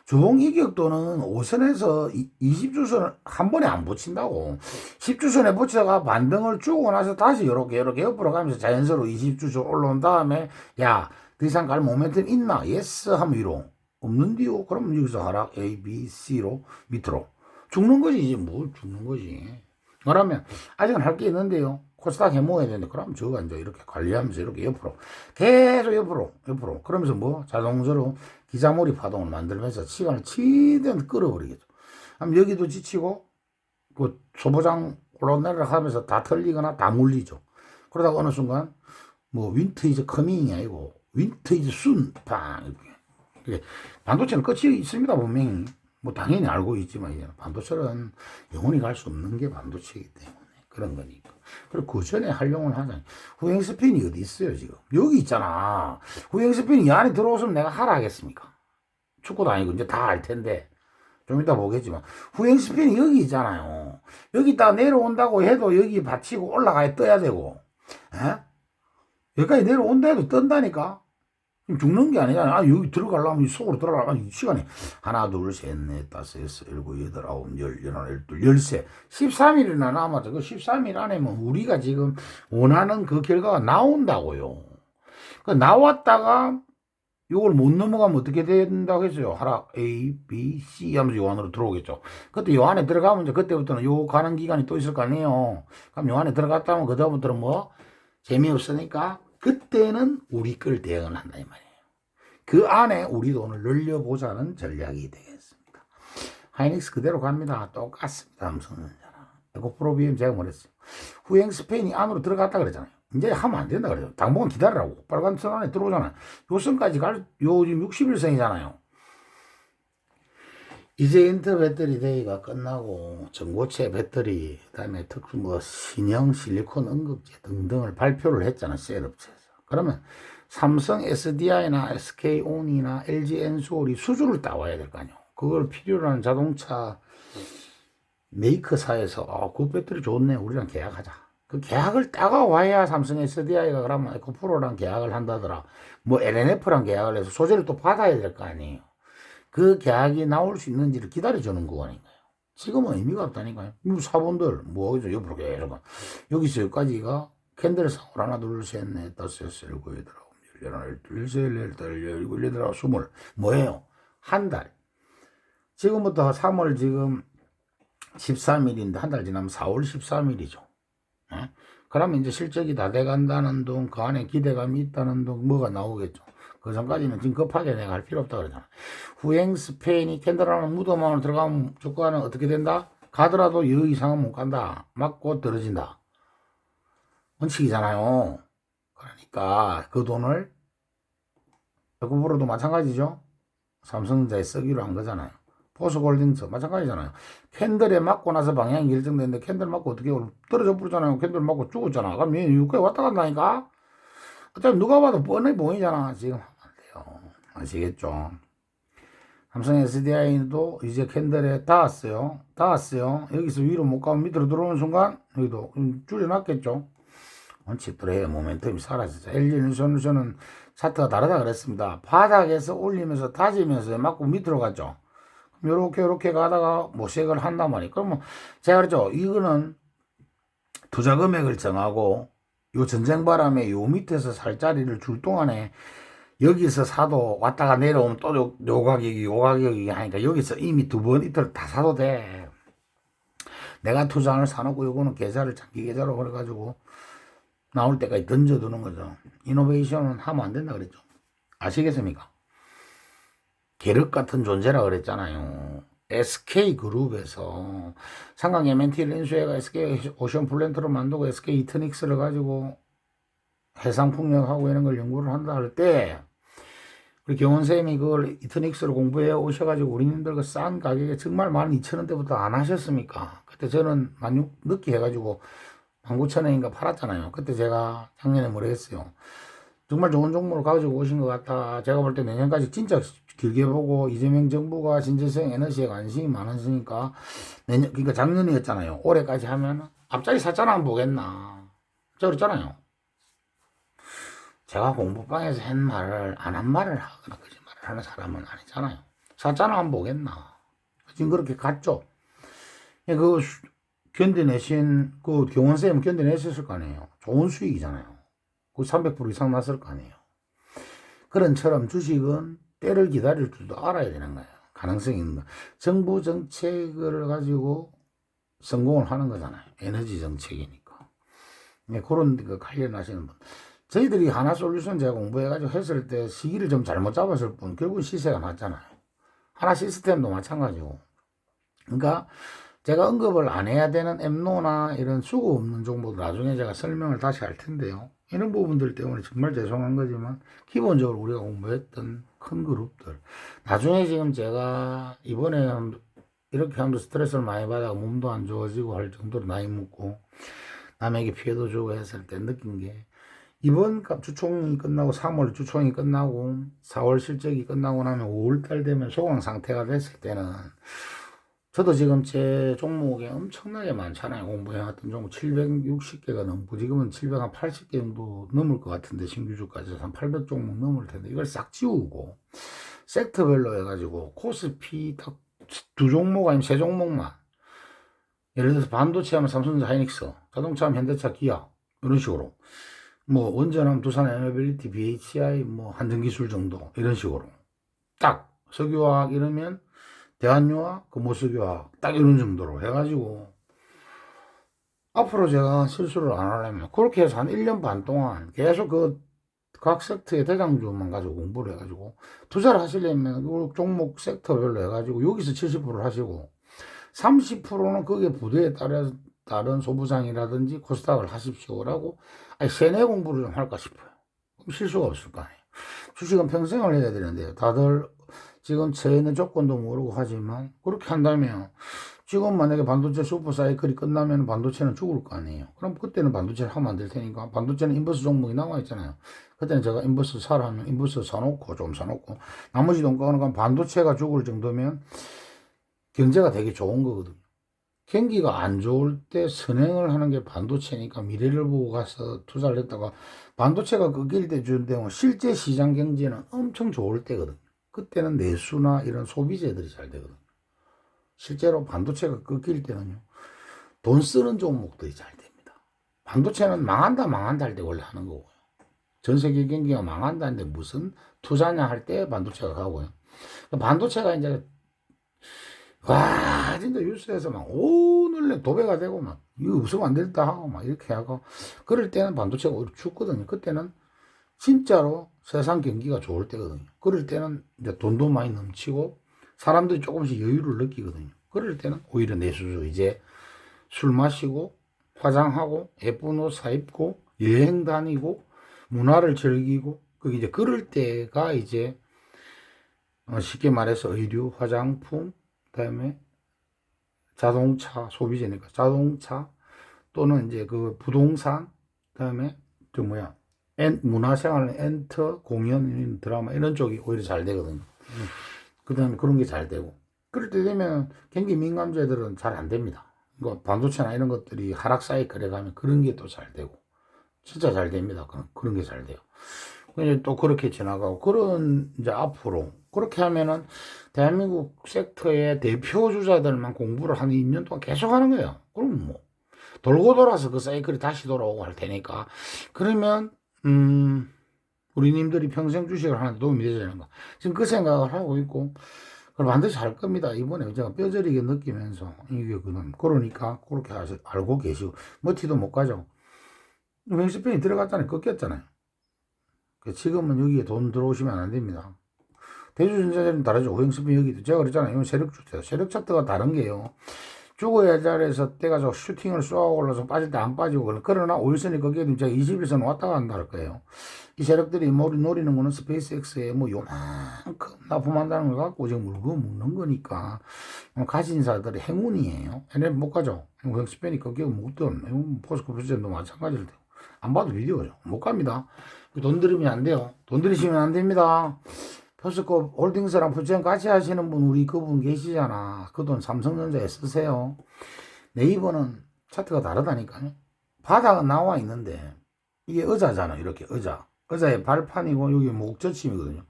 주봉 이격도는 5선에서 20주선을 한 번에 안 붙인다고. 10주선에 붙여가 반등을 주고 나서 다시 이렇게 옆으로 가면서 자연스러로 20주선 올라온 다음에 야, 더 이상 갈 모멘텀 있나? 예스 하면 위로. 없는디요? 그럼 여기서 하락 A, B, C로 밑으로. 죽는 거지. 이제 뭘 죽는 거지. 그러면 아직은 할 게 있는데요. 코스닥 해모해야 되는데 그럼 저거 이제 이렇게 관리하면서 이렇게 옆으로 계속 옆으로 그러면서 뭐 자동적으로 기자몰이 파동을 만들면서 시간을 최대한 끌어버리겠죠. 그럼 여기도 지치고 그 소보장 올라내려 하면서 다 털리거나 다 물리죠. 그러다가 어느 순간 뭐 윈터 이즈 커밍이 아니고 윈터 이즈 순팡 이렇게 반도체는 끝이 있습니다. 분명히 뭐 당연히 알고 있지만 이제 반도체는 영원히 갈 수 없는 게 반도체이기 때문에 그런 거니까. 그리고 그 전에 활용을 하자. 후행 스핀이 어디 있어요, 지금? 여기 있잖아. 후행 스핀이 이 안에 들어오시면 내가 하라 하겠습니까? 축구도 아니고 이제 다 알 텐데. 좀 이따 보겠지만. 후행 스핀이 여기 있잖아요. 여기 있다가 내려온다고 해도 여기 받치고 올라가야 떠야 되고. 에? 여기까지 내려온다 해도 뜬다니까? 죽는 게 아니잖아. 여기 들어가려면 속으로 들어가려면 시간이 하나, 둘, 셋, 넷, 다섯, 여섯, 일곱, 여덟, 아홉, 열, 열하나, 열둘, 열세. 13일이나 남았죠. 그 13일 안에면 우리가 지금 원하는 그 결과가 나온다고요. 그 나왔다가 이걸 못 넘어가면 어떻게 된다고 했어요? 하락 A, B, C 하면서 요 안으로 들어오겠죠. 그때 요 안에 들어가면 이제 그때부터는 요 가는 기간이 또 있을 거 아니에요. 그럼 요 안에 들어갔다 하면 그다음부터는 뭐 재미없으니까 그때는 우리 걸 대응을 한다 이 말이에요. 그 안에 우리 돈을 늘려보자는 전략이 되겠습니다. 하이닉스 그대로 갑니다. 똑같습니다. 삼성전자랑. 에코프로비엠 제가 뭐랬어요. 후행 스페인이 안으로 들어갔다 그랬잖아요. 이제 하면 안 된다 그래요. 당분간 기다리라고. 빨간 선 안에 들어오잖아요. 요 선까지 요 지금 61선이잖아요. 이제 인터 배터리 데이가 끝나고 전고체 배터리 그다음에 특수 뭐 신형 실리콘 응급제 등등을 발표를 했잖아 셀업체에서. 그러면 삼성 SDI나 SK온이나 LG 엔솔이 수주를 따와야 될 거 아니에요. 그걸 필요로 하는 자동차 메이커사에서 그 배터리 좋네 우리랑 계약하자. 그 계약을 따가와야 삼성 SDI가 그러면 에코프로랑 계약을 한다더라. 뭐 LNF랑 계약을 해서 소재를 또 받아야 될 거 아니에요. 그 계약이 나올 수 있는지를 기다려주는 거 아닌가요? 지금은 의미가 없다니까요. 사본들, 뭐, 옆으로 계속. 여기서 여기까지가 캔들 상을 하나, 둘, 셋, 넷, 다섯, 여섯, 일곱, 여덟, 아홉, 열, 열하나, 열둘, 열셋, 열일곱, 여덟, 아홉, 스물. 뭐예요? 한 달. 지금부터 3월 지금 13일인데 한 달 지나면 4월 13일이죠. 그러면 이제 실적이 다 돼간다는 둥, 그 안에 기대감이 있다는 둥, 뭐가 나오겠죠. 그 전까지는 지금 급하게 내가 할 필요 없다 그러잖아. 후행 스페인이 캔들하는 무덤 안으로 들어가면 조건은 어떻게 된다? 가더라도 여 이상은 못 간다. 맞고 떨어진다. 원칙이잖아요. 그러니까 그 돈을 에코프로도 마찬가지죠. 삼성전자에 쓰기로 한 거잖아요. 포스골딩스 마찬가지잖아요. 캔들에 맞고 나서 방향이 결정됐는데 캔들 맞고 어떻게 떨어져 버리잖아요. 캔들 맞고 죽었잖아. 그럼 얘 육가에 왔다 간다니까? 어차피 누가 봐도 뻔히 보이잖아. 지금 하면 안 돼요. 아시겠죠? 삼성 SDI도 이제 캔들에 닿았어요. 닿았어요. 여기서 위로 못 가면 밑으로 들어오는 순간 여기도 줄여놨겠죠. 원칙대로 모멘텀이 사라지죠. LG전선은 차트가 다르다 그랬습니다. 바닥에서 올리면서 다지면서 맞고 밑으로 갔죠. 요렇게 가다가 모색을 한단 말이에요. 그러면 제가 그랬죠. 이거는 투자 금액을 정하고 요 전쟁 바람에 요 밑에서 살 자리를 줄 동안에 여기서 사도 왔다가 내려오면 또 요 가격이 요 가격이 하니까 여기서 이미 두 번 이틀 다 사도 돼. 내가 투자를 사놓고 요거는 계좌를 장기 계좌로 그래가지고 나올 때까지 던져두는 거죠. 이노베이션은 하면 안 된다 그랬죠. 아시겠습니까? 계륵 같은 존재라 그랬잖아요. SK그룹에서 상강 M&T를 인수해가 SK 오션 플랜트로 만들고 SK 이터닉스를 가지고 해상풍력하고 이런 걸 연구를 한다 할 때 우리 경원쌤이 그걸 이터닉스를 공부해 오셔가지고 우리님들 그 싼 가격에 정말 12,000원대부터 안 하셨습니까? 그때 저는 16,000 늦게 해가지고 19,000원인가 팔았잖아요. 그때 제가 작년에 뭐라 했어요. 정말 좋은 종목을 가지고 오신 것 같다. 제가 볼 때 내년까지 진짜 길게 보고 이재명 정부가 신재생 에너지에 관심이 많으시니까 내년, 그러니까 작년이었잖아요. 올해까지 하면 앞자리 샀잖아 안 보겠나. 제가 그랬잖아요. 제가 공부방에서 한 말을 안 한 말을 하거나 거짓말을 하는 사람은 아니잖아요. 샀잖아 안 보겠나. 지금 그렇게 갔죠. 그 견뎌내신 그 경원쌤 견뎌내셨을 거 아니에요. 좋은 수익이잖아요. 그 300% 이상 났을 거 아니에요. 그런처럼 주식은 때를 기다릴 줄도 알아야 되는 거예요. 가능성이 있는 거. 정부 정책을 가지고 성공을 하는 거잖아요. 에너지 정책이니까. 네, 그런 거 관련하시는 분. 저희들이 하나솔루션 제가 공부해가지고 했을 때 시기를 좀 잘못 잡았을 뿐 결국 시세가 났잖아요. 하나 시스템도 마찬가지고. 그러니까 제가 언급을 안 해야 되는 엠노나 이런 수고 없는 정보도 나중에 제가 설명을 다시 할 텐데요. 이런 부분들 때문에 정말 죄송한 거지만 기본적으로 우리가 공부했던 큰 그룹들 나중에 지금 제가 이번에 이렇게 하면서 스트레스를 많이 받아 몸도 안 좋아지고 할 정도로 나이 먹고 남에게 피해도 주고 했을 때 느낀 게 이번 주총이 끝나고 3월 주총이 끝나고 4월 실적이 끝나고 나면 5월달 되면 소강 상태가 됐을 때는 저도 지금 제 종목에 엄청나게 많잖아요. 공부해왔던 종목 760개가 넘고 지금은 780개 정도 넘을 것 같은데 신규주까지 해서 한 800종목 넘을 텐데 이걸 싹 지우고 섹터별로 해가지고 코스피 딱 두 종목 아니면 세 종목만 예를 들어서 반도체 하면 삼성전자 하이닉스, 자동차 하면 현대차 기아 이런 식으로 뭐 원전하면 두산 에너빌리티 BHI 뭐 한전기술 정도 이런 식으로 딱 석유화학 이러면 대한유화, 그 모석유화 딱 이런 정도로 해가지고 앞으로 제가 실수를 안 하려면 그렇게 해서 한 1년 반 동안 계속 각 섹터의 대장주만 가지고 공부를 해가지고 투자를 하시려면 그 종목 섹터별로 해가지고 여기서 70%를 하시고 30%는 거기에 부대에 따른 소부장이라든지 코스닥을 하십시오라고 아니 세뇌 공부를 좀 할까 싶어요. 그럼 실수가 없을 거 아니에요. 주식은 평생을 해야 되는데요. 다들 지금 세뇌 조건도 모르고 하지만 그렇게 한다면 지금 만약에 반도체 슈퍼 사이클이 끝나면 반도체는 죽을 거 아니에요. 그럼 그때는 반도체를 하면 안 될 테니까 반도체는 인버스 종목이 나와 있잖아요. 그때는 제가 인버스 사라 하면 인버스 사놓고 좀 사놓고 나머지 돈 꺼는 건 반도체가 죽을 정도면 경제가 되게 좋은 거거든요. 경기가 안 좋을 때 선행을 하는 게 반도체니까 미래를 보고 가서 투자를 했다가 반도체가 꺾일 때 주는데 실제 시장 경제는 엄청 좋을 때거든요. 그때는 내수나 이런 소비재들이 잘 되거든요. 실제로 반도체가 꺾일 때는요. 돈 쓰는 종목들이 잘 됩니다. 반도체는 망한다 할 때 원래 하는 거고요. 전 세계 경기가 망한다는데 무슨 투자냐 할 때 반도체가 가고요. 반도체가 이제 와 진짜 뉴스에서 막 오늘내 도배가 되고 막 이거 없으면 안 된다 하고 막 이렇게 하고 그럴 때는 반도체가 오히려 죽거든요. 그때는 진짜로 세상 경기가 좋을 때거든요. 그럴 때는 이제 돈도 많이 넘치고 사람들이 조금씩 여유를 느끼거든요. 그럴 때는 오히려 내수죠. 이제 술 마시고 화장하고 예쁜 옷 사입고 여행 다니고 문화를 즐기고 그 이제 그럴 때가 이제 쉽게 말해서 의류, 화장품, 그다음에 자동차 소비재니까 자동차 또는 이제 그 부동산 그다음에 저 뭐야 문화생활 엔터 공연 드라마 이런 쪽이 오히려 잘 되거든요. 그다음에 그런 게 잘 되고 그럴 때 되면 경기 민감주들은 잘 안 됩니다. 그러니까 반도체나 이런 것들이 하락 사이클에 가면 그런 게 또 잘 되고 진짜 잘 됩니다. 그런 게 잘 돼요. 또 그렇게 지나가고 그런 이제 앞으로 그렇게 하면은 대한민국 섹터의 대표 주자들만 공부를 한 2년 동안 계속 하는 거예요. 그럼 뭐 돌고 돌아서 그 사이클이 다시 돌아오고 할 테니까 그러면 우리님들이 평생 주식을 하는데 도움이 되지 않을까 지금 그 생각을 하고 있고 그럼 반드시 할 겁니다. 이번에 제가 뼈저리게 느끼면서 이게 그러니까 그렇게 알고 계시고 머티도 못 가죠. 횡스pen이 들어갔잖아요. 꺾였잖아요. 지금은 여기에 돈 들어오시면 안 됩니다. 대주전자들은 다르죠. 횡스펜 여기도 제가 그랬잖아요. 이건 세력 차트예요. 세력 차트가 다른 게요. 죽어야 자리에서 때가 저 슈팅을 쏘아 올라서 빠질 때 안 빠지고 그러나 5일선이 거기에 제가 21선 왔다 간다 할 거예요. 이 세력들이 노리는 거는 스페이스X에 뭐 요만큼 납품한다는 걸 갖고 지금 물고 먹는 거니까 가진 사들의 행운이에요. 얘네 못 가죠. 횡스펜이 거기에 묻든 포스코 프레젠도 마찬가지로 돼요. 안 봐도 비디오죠. 못 갑니다. 돈 들이면 안 돼요. 돈 들이시면 안 됩니다. 포스코 홀딩스랑 포지션 같이 하시는 분 우리 그분 계시잖아. 그 돈 삼성전자에 쓰세요. 네이버는 차트가 다르다니까요. 바닥은 나와 있는데 이게 의자잖아. 이렇게 의자의 발판이고 여기 목젖힘이거든요.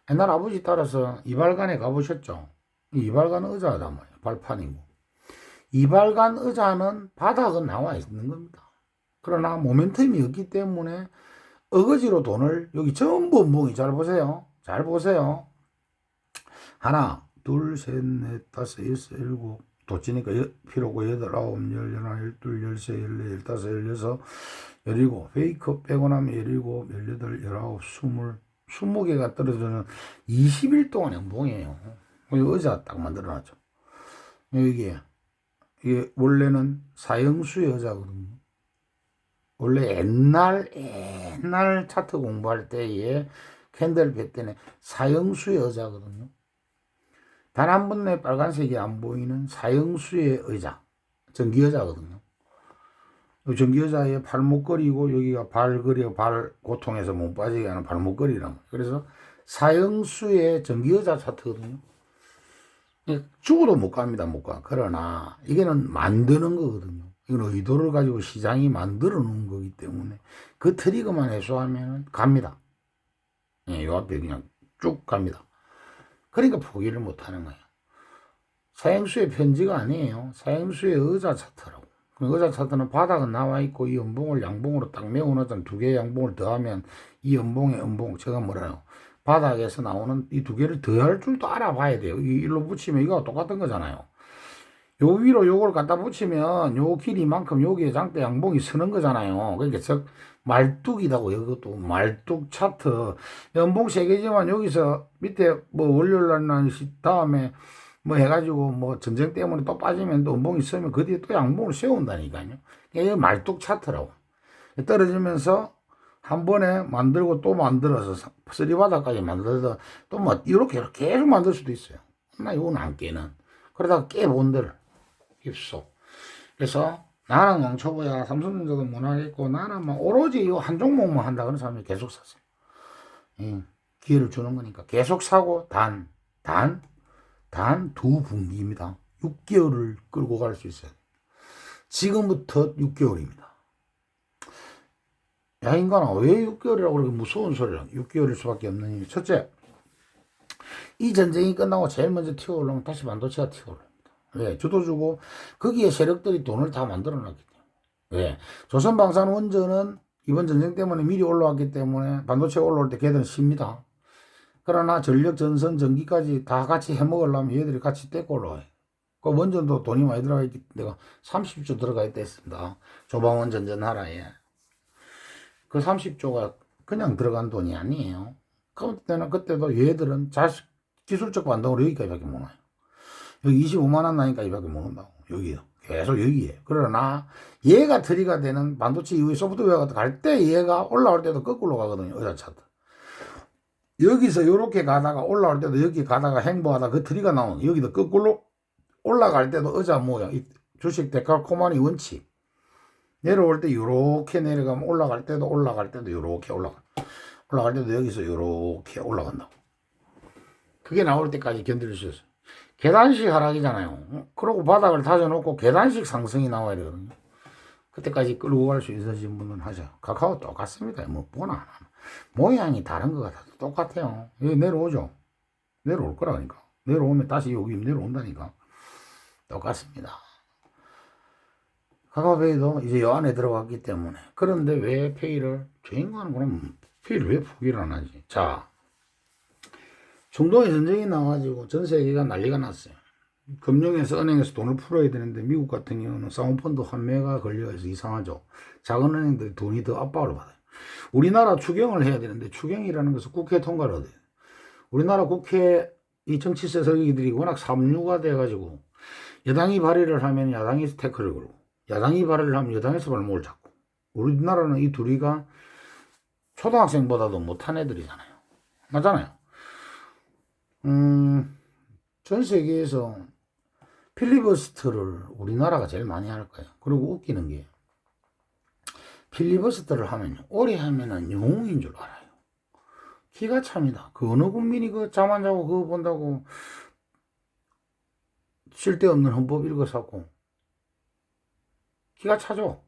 옛날 아버지 따라서 이발관에 가보셨죠? 이발관 의자다 뭐예요. 발판이고 이발관 의자는 바닥은 나와 있는 겁니다. 그러나 모멘텀이 없기 때문에 어거지로 돈을 여기 전부 엉덩이 잘 보세요. 잘 보세요. 하나, 둘, 셋, 넷, 다섯, 여섯, 일곱 도치니까 필요고 여덟, 아홉, 열, 열하나, 열둘, 열세, 열네, 열다섯, 열여섯, 열일곱 페이크 빼고 나면 열일곱, 열여덟, 열아홉, 스물 20개가 떨어지는 20일 동안 연봉이에요. 의자 딱 만들어놨죠. 이게 원래는 사형수의 의자거든요. 원래 옛날 차트 공부할 때에 캔들백 때는 사형수의 의자거든요. 단 한 번에 빨간색이 안 보이는 사형수의 의자, 전기의자거든요. 전기의자의 발목걸이고 여기가 발걸이고 발고통에서 못 빠지게 하는 발목걸이란 거예요. 그래서 사형수의 전기의자 차트거든요. 죽어도 못 갑니다, 못 가. 그러나 이게는 만드는 거거든요. 이건 의도를 가지고 시장이 만들어 놓은 거기 때문에 그 트리거만 해소하면 갑니다. 예, 요 앞에 그냥 쭉 갑니다. 그러니까 포기를 못 하는 거예요. 사형수의 편지가 아니에요. 사형수의 의자 차트라고. 의자 차트는 바닥은 나와 있고 이 연봉을 양봉으로 딱 메워놓잖아. 두 개의 양봉을 더하면 이 연봉의 연봉, 제가 뭐라요? 바닥에서 나오는 이 두 개를 더할 줄도 알아봐야 돼요. 일로 붙이면 이거 똑같은 거잖아요. 요 위로 요걸 갖다 붙이면 요 길이만큼 여기에 장대 양봉이 서는 거잖아요. 그러니까 즉 말뚝이라고 이것도 말뚝 차트 연봉 3개지만 여기서 밑에 뭐 월요일 날 다음에 뭐 해가지고 뭐 전쟁 때문에 또 빠지면 또 연봉이 있으면 그 뒤에 또 양봉을 세운다니까요. 이게 말뚝 차트라고. 떨어지면서 한 번에 만들고 또 만들어서 쓰리바닥까지 만들어서 또 뭐 이렇게 계속 만들 수도 있어요. 나 이건 안 깨는. 그러다가 깨본들 입소. 그래서 나는 왕초보야 삼성전자도 못 하겠고 나는 뭐 오로지 이 한 종목만 한다 그런 사람이 계속 샀어요. 기회를 주는 거니까 계속 사고 단 두 분기입니다. 6개월을 끌고 갈 수 있어요. 지금부터 6개월입니다. 야, 인간아, 왜 6개월이라고 그렇게 무서운 소리를 6개월일 수밖에 없는 이유. 첫째, 이 전쟁이 끝나고 제일 먼저 튀어오르면 다시 반도체가 튀어오릅니다. 왜? 주도 주고 거기에 세력들이 돈을 다 만들어 놨기 때문에. 왜? 조선방산원전은 이번 전쟁 때문에 미리 올라왔기 때문에 반도체가 올라올 때 걔들은 쉽니다. 그러나 전력, 전선, 전기까지 다 같이 해먹으려면 얘들이 같이 떼고 올라와요. 그 원전도 돈이 많이 들어가 있기 때문에 30조 들어가 있다 했습니다. 조방원 전전 하라에. 그 30조가 그냥 들어간 돈이 아니에요. 그때도 얘들은 기술적 반동으로 여기까지밖에 못 와요. 여기 25만 원 나니까 이밖에 못 온다고. 여기요. 계속 여기에. 그러나 얘가 트리가 되는 반도체 이후에 소프트웨어가 갈 때 얘가 올라올 때도 거꾸로 가거든요. 의자차도. 여기서 이렇게 가다가 올라올 때도 여기 가다가 행보하다 그 트리가 나오는 여기도 거꾸로 올라갈 때도 의자 모양. 주식 데칼코마니 원칙. 내려올 때 이렇게 내려가면 올라갈 때도 이렇게 올라갈 때도 여기서 이렇게 올라간다고. 그게 나올 때까지 견딜 수 있어요. 계단식 하락이잖아요. 그러고 바닥을 다져놓고 계단식 상승이 나와야 되거든요. 그때까지 끌고 갈 수 있으신 분은 하죠. 카카오 똑같습니다. 뭐 보나 모양이 다른 것 같아도 똑같아요. 여기 내려오죠. 내려올 거라니까. 내려오면 다시 여기 내려온다니까. 똑같습니다. 카카오페이도 이제 요 안에 들어갔기 때문에. 그런데 왜 페이를, 저 인간은 그럼 페이를 왜 포기를 안 하지? 자, 중동에 전쟁이 나가지고 전 세계가 난리가 났어요. 금융에서, 은행에서 돈을 풀어야 되는데 미국 같은 경우는 사모펀드 환매가 걸려서 이상하죠. 작은 은행들이 돈이 더 압박을 받아요. 우리나라 추경을 해야 되는데 추경이라는 것은 국회 통과를 얻어요. 우리나라 국회 이 정치세 설계기들이 워낙 삼류가 돼가지고 여당이 발의를 하면 야당이 태클을 걸고 야당이 발의를 하면 여당에서 발목을 잡고 우리나라는 이 둘이가 초등학생보다도 못한 애들이잖아요. 맞잖아요. 전 세계에서 필리버스터를 우리나라가 제일 많이 할 거예요. 그리고 웃기는 게 필리버스터를 하면요. 오래 하면은 영웅인 줄 알아요. 기가 찹니다. 그 어느 국민이 그 잠 안 자고 그거 본다고 쓸데없는 헌법 읽어서고 기가 차죠.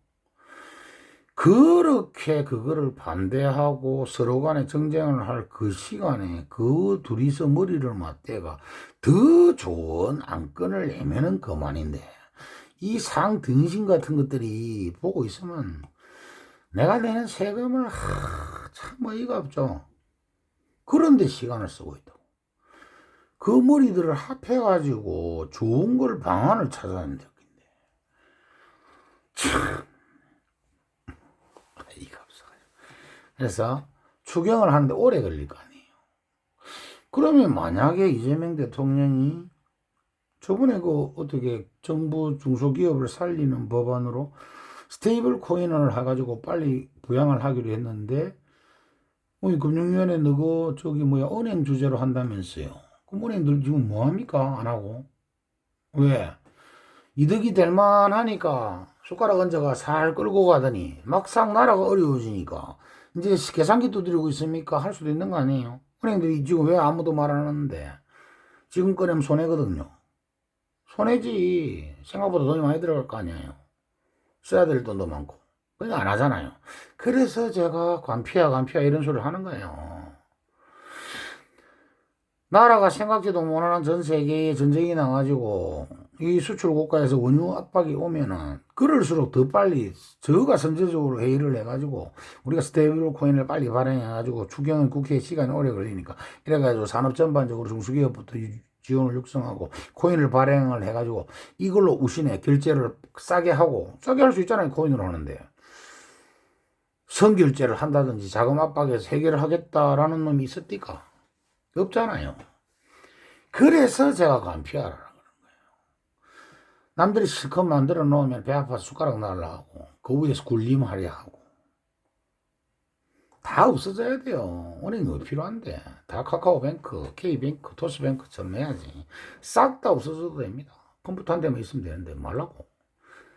그렇게 그거를 반대하고 서로 간에 정쟁을 할 그 시간에 그 둘이서 머리를 맞대가 더 좋은 안건을 내면은 그만인데 이 상등신 같은 것들이 보고 있으면 내가 내는 세금을 참 어이가 없죠. 그런데 시간을 쓰고 있다고. 그 머리들을 합해가지고 좋은 걸 방안을 찾아내는 데인데 참 어이가 없어가지고. 그래서 추경을 하는데 오래 걸릴 거 아니에요. 그러면 만약에 이재명 대통령이 저번에 그 어떻게 정부 중소기업을 살리는 법안으로 스테이블 코인을 해가지고 빨리 부양을 하기로 했는데 금융위원회 너거 저기 은행 주제로 한다면서요. 그럼 은행들 지금 뭐합니까? 안 하고. 왜? 이득이 될 만하니까 숟가락 얹어가 살 끌고 가더니 막상 나라가 어려워지니까 이제 계산기 두드리고 있습니까? 할 수도 있는 거 아니에요. 은행들이 지금 왜 아무도 말 안 하는데 지금 꺼내면 손해거든요. 손해지. 생각보다 돈이 많이 들어갈 거 아니에요. 써야 될 돈도 많고. 그러니까 안 하잖아요. 그래서 제가 관피야 이런 소리를 하는 거예요. 나라가 생각지도 못하는 전 세계에 전쟁이 나가지고 이 수출 국가에서 원유 압박이 오면은 그럴수록 더 빨리 저가 선제적으로 회의를 해가지고 우리가 스테이블 코인을 빨리 발행해가지고 추경은 국회에 시간이 오래 걸리니까 이래가지고 산업 전반적으로 중소기업부터 지원을 육성하고 코인을 발행을 해가지고 이걸로 우신에 결제를 싸게 할 수 있잖아요. 코인으로 하는데 선결제를 한다든지 자금 압박에서 해결을 하겠다라는 놈이 있었니까 없잖아요. 그래서 제가 관피하라는 거예요. 남들이 실컷 만들어 놓으면 배 아파서 숟가락 날라가고 그 위에서 굴림하려 하고 다 없어져야 돼요. 은행이 왜 필요한데 다 카카오뱅크, K뱅크, 토스뱅크 전매야지. 싹 다 없어져도 됩니다. 컴퓨터 한 대만 있으면 되는데 말라고.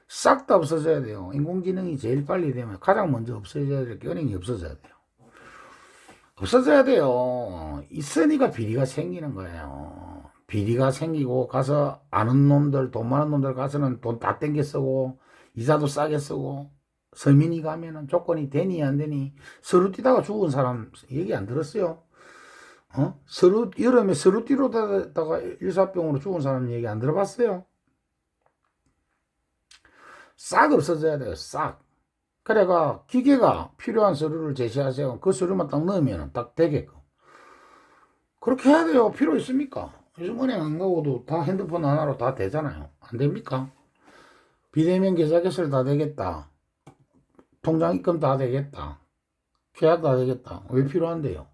싹 다 없어져야 돼요. 인공지능이 제일 빨리 되면 가장 먼저 없어져야 될 게 은행이 없어져야 돼요. 없어져야 돼요. 있으니까 비리가 생기는 거예요. 비리가 생기고 가서 아는 놈들, 돈 많은 놈들 가서는 돈 다 땡겨 쓰고 이자도 싸게 쓰고 서민이 가면은 조건이 되니 안 되니 서로 뛰다가 죽은 사람 얘기 안 들었어요? 여름에 서로 뛰러다가 일사병으로 죽은 사람 얘기 안 들어봤어요? 싹 없어져야 돼요, 싹. 그래가 기계가 필요한 서류를 제시하세요. 그 서류만 딱 넣으면 딱 되게끔. 그렇게 해야 돼요. 필요 있습니까? 요즘 은행 안 가고도 다 핸드폰 하나로 다 되잖아요. 안 됩니까? 비대면 계좌 개설 다 되겠다. 통장 입금 다 되겠다. 계약 다 되겠다. 왜 필요한데요?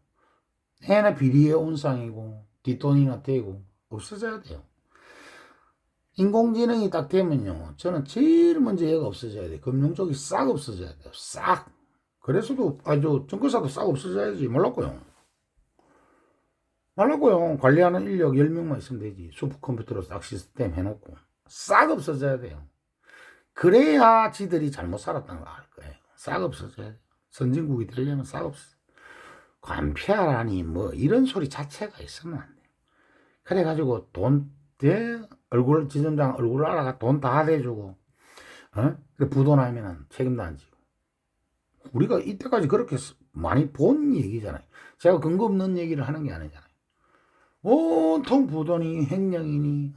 해나 비리의 온상이고 뒷돈이나 되고 없어져야 돼요. 인공지능이 딱 되면요, 저는 제일 먼저 얘가 없어져야 돼요. 금융 쪽이 싹 없어져야 돼요. 싹. 그래서도 아주 증권사도 싹 없어져야지. 몰랐고요. 관리하는 인력 10명만 있으면 되지. 슈퍼컴퓨터로 싹 시스템 해놓고 싹 없어져야 돼요. 그래야 지들이 잘못 살았다는 걸 알 거예요. 싹 없어져야 돼요. 선진국이 되려면 싹 없어져. 관폐하라니 뭐 이런 소리 자체가 있으면 안 돼요. 그래가지고 얼굴 지점장 얼굴 알아가 돈 다 대주고 부도 나면은 책임도 안 지고. 우리가 이때까지 그렇게 많이 본 얘기잖아요. 제가 근거 없는 얘기를 하는 게 아니잖아요. 온통 부도니 횡령이니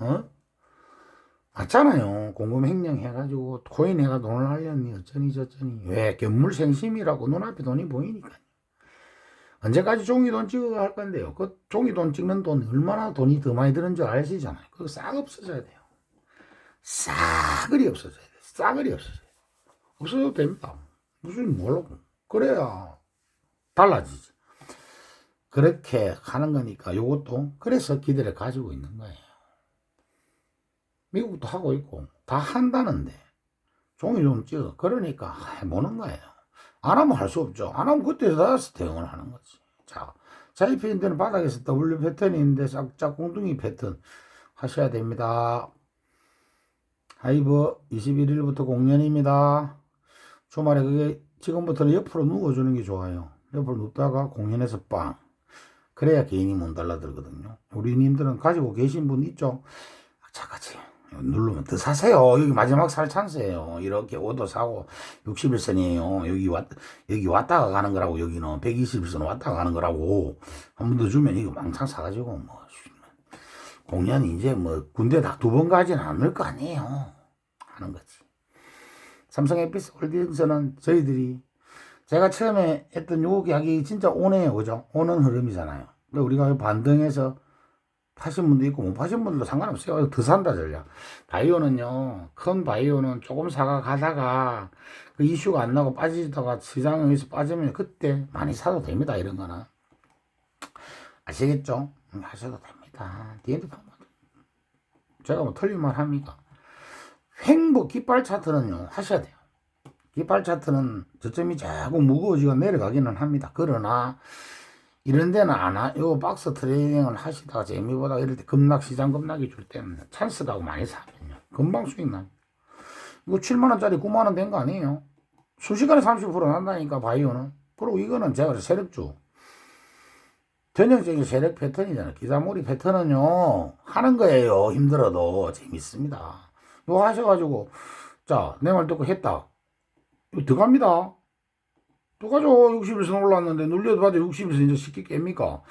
맞잖아요. 공금 횡령 해가지고 코인 해가 돈을 하려니 어쩌니 저쩌니. 왜? 견물생심이라고 눈앞에 돈이 보이니까요. 언제까지 종이돈 찍어가 할 건데요. 그 종이돈 찍는 돈 얼마나 돈이 더 많이 드는 줄 아시잖아요. 그거 싹 없어져야 돼요. 싸그리 없어져야 돼요. 싸그리 없어져야 돼요. 없어도 됩니다. 무슨 뭐라고. 그래야 달라지지. 그렇게 하는 거니까 요것도 그래서 기대를 가지고 있는 거예요. 미국도 하고 있고 다 한다는데 종이돈 찍어. 그러니까 해보는 거예요. 안 하면 할 수 없죠. 안 하면 그때 따라서 대응을 하는 거지. 자, 자이피인들은 바닥에서 W 패턴이 있는데 짝짝꿍둥이 패턴 하셔야 됩니다. 하이브 21일부터 공연입니다. 주말에 그게 지금부터는 옆으로 누워주는 게 좋아요. 옆으로 눕다가 공연에서 빵. 그래야 개인이 못 달라들거든요. 우리님들은 가지고 계신 분 있죠? 착하지. 누르면 더 사세요. 여기 마지막 살 찬스예요. 이렇게 오도 사고 61선이에요. 여기 왔다가 가는 거라고. 여기는 121선 왔다가 가는 거라고. 한 번 더 주면 이거 망창 사가지고 뭐 공연 이제 뭐 군대 다 2번 가지는 않을 거 아니에요. 하는 거지. 삼성 에피스 홀딩스는 저희들이 제가 처음에 했던 요 계약이 진짜 오네요. 그죠? 오는 흐름이잖아요. 근데 우리가 반등해서 파신 분도 있고 못 파신 분들도 상관없어요. 더 산다 전략. 바이오는요, 큰 바이오는 조금 사가 가다가 그 이슈가 안 나고 빠지다가 시장에서 빠지면 그때 많이 사도 됩니다. 이런 거는 아시겠죠? 하셔도 됩니다. D&D 파면 제가 뭐 틀릴만 합니까? 횡보 깃발 차트는요 하셔야 돼요. 깃발 차트는 저점이 자꾸 무거워지고 내려가기는 합니다. 그러나 이런 데는 요 박스 트레이딩을 하시다가 재미보다 이럴 때 시장 급락이 줄 때는 찬스라고 많이 사면요. 금방 수익 납니다. 이거 7만원짜리 9만원 된 거 아니에요? 순식간에 30% 난다니까, 바이오는. 그리고 이거는 제가 세력주. 전형적인 세력 패턴이잖아요. 기자몰이 패턴은요, 하는 거예요. 힘들어도 재밌습니다. 이거 하셔가지고, 자, 내 말 듣고 했다. 이거 들어갑니다. 또 가죠. 60에서 올랐는데 눌려도 봐도 60에서 이제 쉽게 깹니까?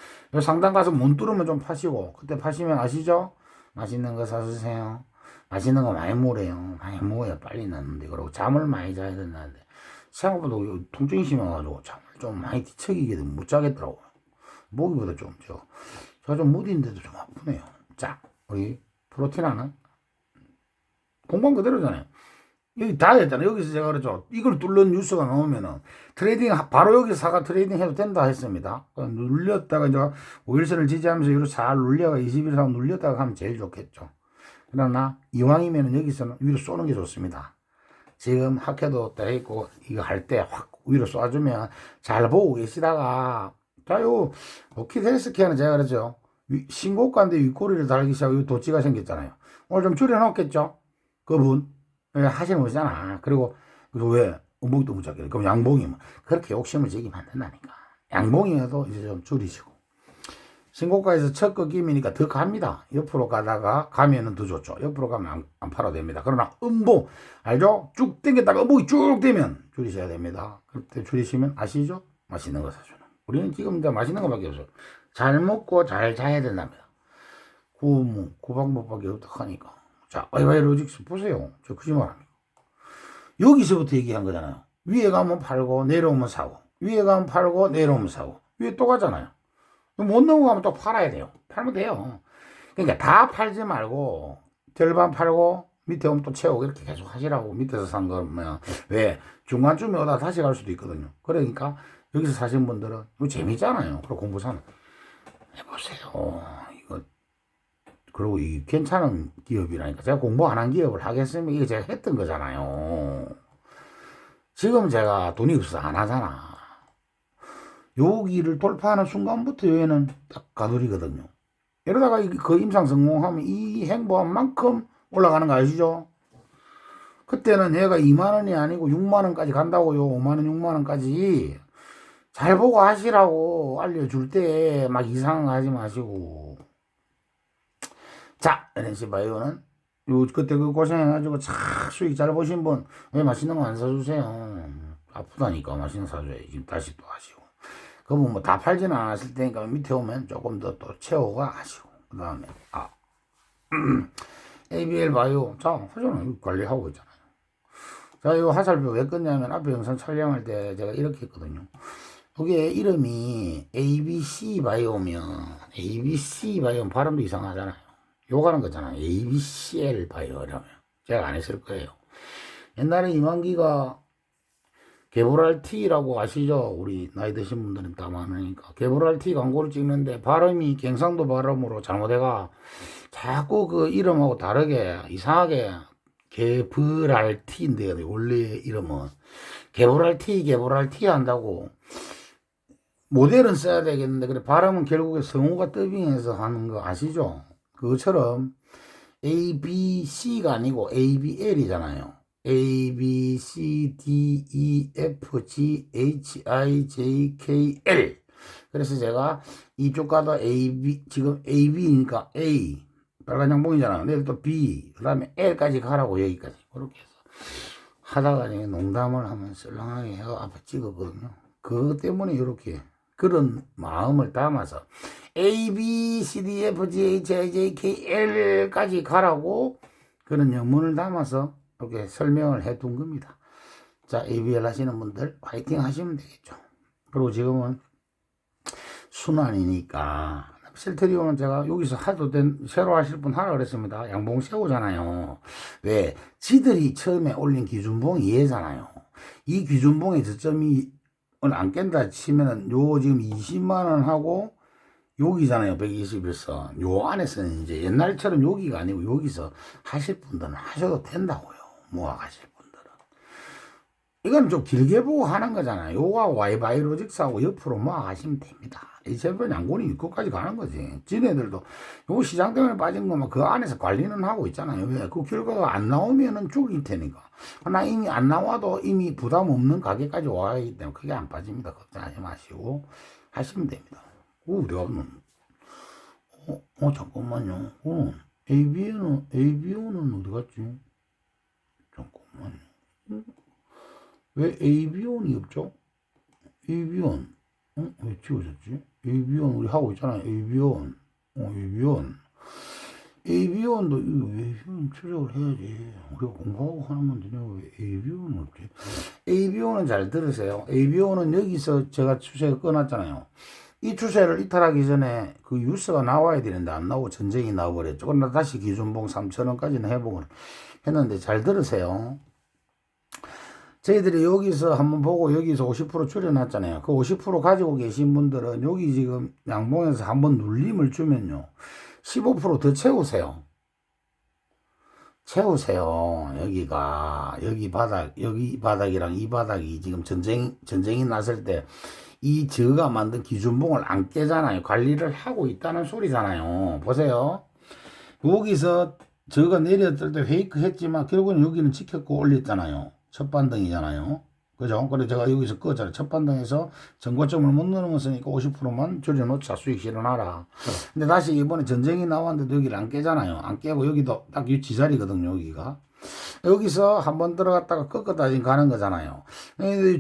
상단 가서 못 뚫으면 좀 파시고, 그때 파시면 아시죠? 맛있는 거 사주세요. 맛있는 거 많이 먹으래요. 많이 먹어야 빨리 낫는데. 그리고 잠을 많이 자야 된다는데. 생각보다 통증이 심해가지고 잠을 좀 많이 뒤척이게 못 자겠더라고요. 모기보다 제가 좀 무디인데도 좀 아프네요. 자, 우리 프로틴 하나? 공방 그대로잖아요. 여기 다 했잖아요. 여기서 제가 그러죠. 이걸 뚫는 뉴스가 나오면은 트레이딩 바로 여기서 사가 트레이딩 해도 된다 했습니다. 눌렸다가 이제 5일선을 지지하면서 이로 잘 눌려가 20일 사고 눌렸다가 하면 제일 좋겠죠. 그러나 이왕이면은 여기서는 위로 쏘는 게 좋습니다. 지금 학회도 때 있고 이거 할 때 확 위로 쏴주면 잘 보고 계시다가 자요 오키드 헬스케어는 제가 그러죠. 신고가인데 윗꼬리를 달기 시작하고 도치가 생겼잖아요. 오늘 좀 줄여놓겠죠. 그분 하시는 거잖아. 그리고 왜 운봉도 못 잡게 그럼 양봉이면 그렇게 욕심을 지기면 안 된다니까. 양봉이어도 이제 좀 줄이시고 신고가에서 첫 꺾임이니까 더 갑니다. 옆으로 가다가 가면은 더 좋죠. 옆으로 가면 안 팔아도 됩니다. 그러나 음봉 알죠? 쭉 당겼다가 음봉이 쭉 되면 줄이셔야 됩니다. 그때 줄이시면 아시죠? 맛있는 거 사주는. 우리는 지금 이제 맛있는 거밖에 없어요. 잘 먹고 잘 자야 된답니다. 그 방법밖에 없다 하니까. 자, 와이와이 로직스 보세요. 저 거짓말합니다. 여기서부터 얘기한 거잖아요. 위에 가면 팔고 내려오면 사고, 위에 가면 팔고 내려오면 사고, 위에 또 가잖아요. 못 넘어가면 또 팔아야 돼요. 팔면 돼요. 그러니까 다 팔지 말고 절반 팔고 밑에 오면 또 채우고 이렇게 계속 하시라고. 밑에서 산 거면 왜 중간쯤에 오다 다시 갈 수도 있거든요. 그러니까 여기서 사신 분들은 이거 재밌잖아요. 그리고 공부사는 해보세요. 이거 그리고 이 괜찮은 기업이라니까. 제가 공부 안 한 기업을 하겠으면 이게 제가 했던 거잖아요. 지금 제가 돈이 없어서 안 하잖아. 여기를 돌파하는 순간부터 얘는 딱 가돌이거든요. 이러다가 그 임상 성공하면 이 행보한 만큼 올라가는 거 아시죠? 그때는 얘가 2만원이 아니고 6만원까지 간다고요. 5만원, 6만원까지. 잘 보고 하시라고 알려줄 때 막 이상한 거 하지 마시고. 자, NNC 바이오는 그때 그 고생해가지고 참 수익 잘 보신 분 왜 맛있는 거 안 사주세요? 아프다니까 맛있는 거 사줘야지. 지금 다시 또 하시고. 그분 뭐 다 팔지는 않았을 테니까 밑에 오면 조금 더 또 채워가 하시고. 그 다음에 ABL 바이오. 자, 하잖아요. 관리하고 있잖아요. 자, 이거 화살표 왜 껐냐면 앞에 영상 촬영할 때 제가 이렇게 했거든요. 이게 이름이 ABC 바이오면 ABC 바이오 발음도 이상하잖아요. 욕하는 거잖아요. ABCL 바이오라면 제가 안 했을 거예요. 옛날에 이만기가 개보랄티라고 아시죠? 우리 나이 드신 분들은 다 많으니까 개보랄티 광고를 찍는데 발음이 갱상도 발음으로 잘못해가 자꾸 그 이름하고 다르게 이상하게 개브랄티인데 원래 이름은 개보랄티 한다고 모델은 써야 되겠는데 그래 발음은 결국에 성우가 더빙해서 하는 거 아시죠? 그것처럼 ABC가 아니고 ABL이잖아요. A, B, C, D, E, F, G, H, I, J, K, L. 그래서 제가 이쪽 가다 A, B, 지금 A, B니까 A. 빨간 양봉이잖아. 내일 또 B. 그 다음에 L까지 가라고 여기까지. 그렇게 해서 하다가 농담을 하면 썰렁하게 해서 앞에 찍었거든요. 그것 때문에 이렇게 그런 마음을 담아서 A, B, C, D, F, G, H, I, J, K, L까지 가라고 그런 영문을 담아서 이렇게 설명을 해 둔 겁니다. 자, ABL 하시는 분들 화이팅 하시면 되겠죠. 그리고 지금은 순환이니까 셀트리온은 제가 여기서 하도 된 새로 하실 분 하라 그랬습니다. 양봉 세우잖아요. 왜? 지들이 처음에 올린 기준봉이 얘잖아요. 이 기준봉의 저점이 안 깬다 치면은 요 지금 20만원 하고 여기잖아요. 121선. 요 안에서는 이제 옛날처럼 여기가 아니고 여기서 하실 분들은 하셔도 된다고요. 모아가실 분들은. 이건 좀 길게 보고 하는 거잖아요. 요가 와이바이로직스하고 옆으로 모아가시면 됩니다. 이 제발 양곤이 이거까지 가는 거지. 지네들도 요 시장 때문에 빠진 거면 그 안에서 관리는 하고 있잖아요. 왜? 그 결과가 안 나오면은 죽일 테니까. 나 이미 안 나와도 이미 부담 없는 가게까지 와야 하기 때문에 크게 안 빠집니다. 걱정하지 마시고 하시면 됩니다. 우리가 잠깐만요. ABO는 어디 갔지? 잠깐만요. 왜 ABO는 없죠? ABO는 왜 지워졌지? ABO는 우리 하고 있잖아요. ABO는 ABO는도 이거 ABO는 추적을 해야지. 우리가 공부하고 하는 건데 왜 ABO는 없지? ABO는 잘 들으세요. ABO는 여기서 제가 추세를 꺼놨잖아요. 이 추세를 이탈하기 전에 그 뉴스가 나와야 되는데 안 나오고 전쟁이 나와버렸죠. 그러나 다시 기준봉 3,000원까지는 회복을 했는데 잘 들으세요. 저희들이 여기서 한번 보고 여기서 50% 줄여놨잖아요. 그 50% 가지고 계신 분들은 여기 지금 양봉에서 한번 눌림을 주면요. 15% 더 채우세요. 여기가 여기 바닥이랑 이 바닥이 지금 전쟁이 났을 때 이 저가 만든 기준봉을 안 깨잖아요. 관리를 하고 있다는 소리잖아요. 보세요. 여기서 저가 내렸을 때 페이크 했지만 결국은 여기는 지켰고 올렸잖아요. 첫 반등이잖아요. 그죠? 그래 제가 여기서 그거잖아요. 첫 판단에서 전고점을 못 넘었으니까 50%만 줄여놓자. 수익 실현하라. 근데 다시 이번에 전쟁이 나왔는데도 여기를 안 깨잖아요. 안 깨고 여기도 딱 위치 자리거든요. 여기가. 여기서 한번 들어갔다가 꺾었다 지금 가는 거잖아요.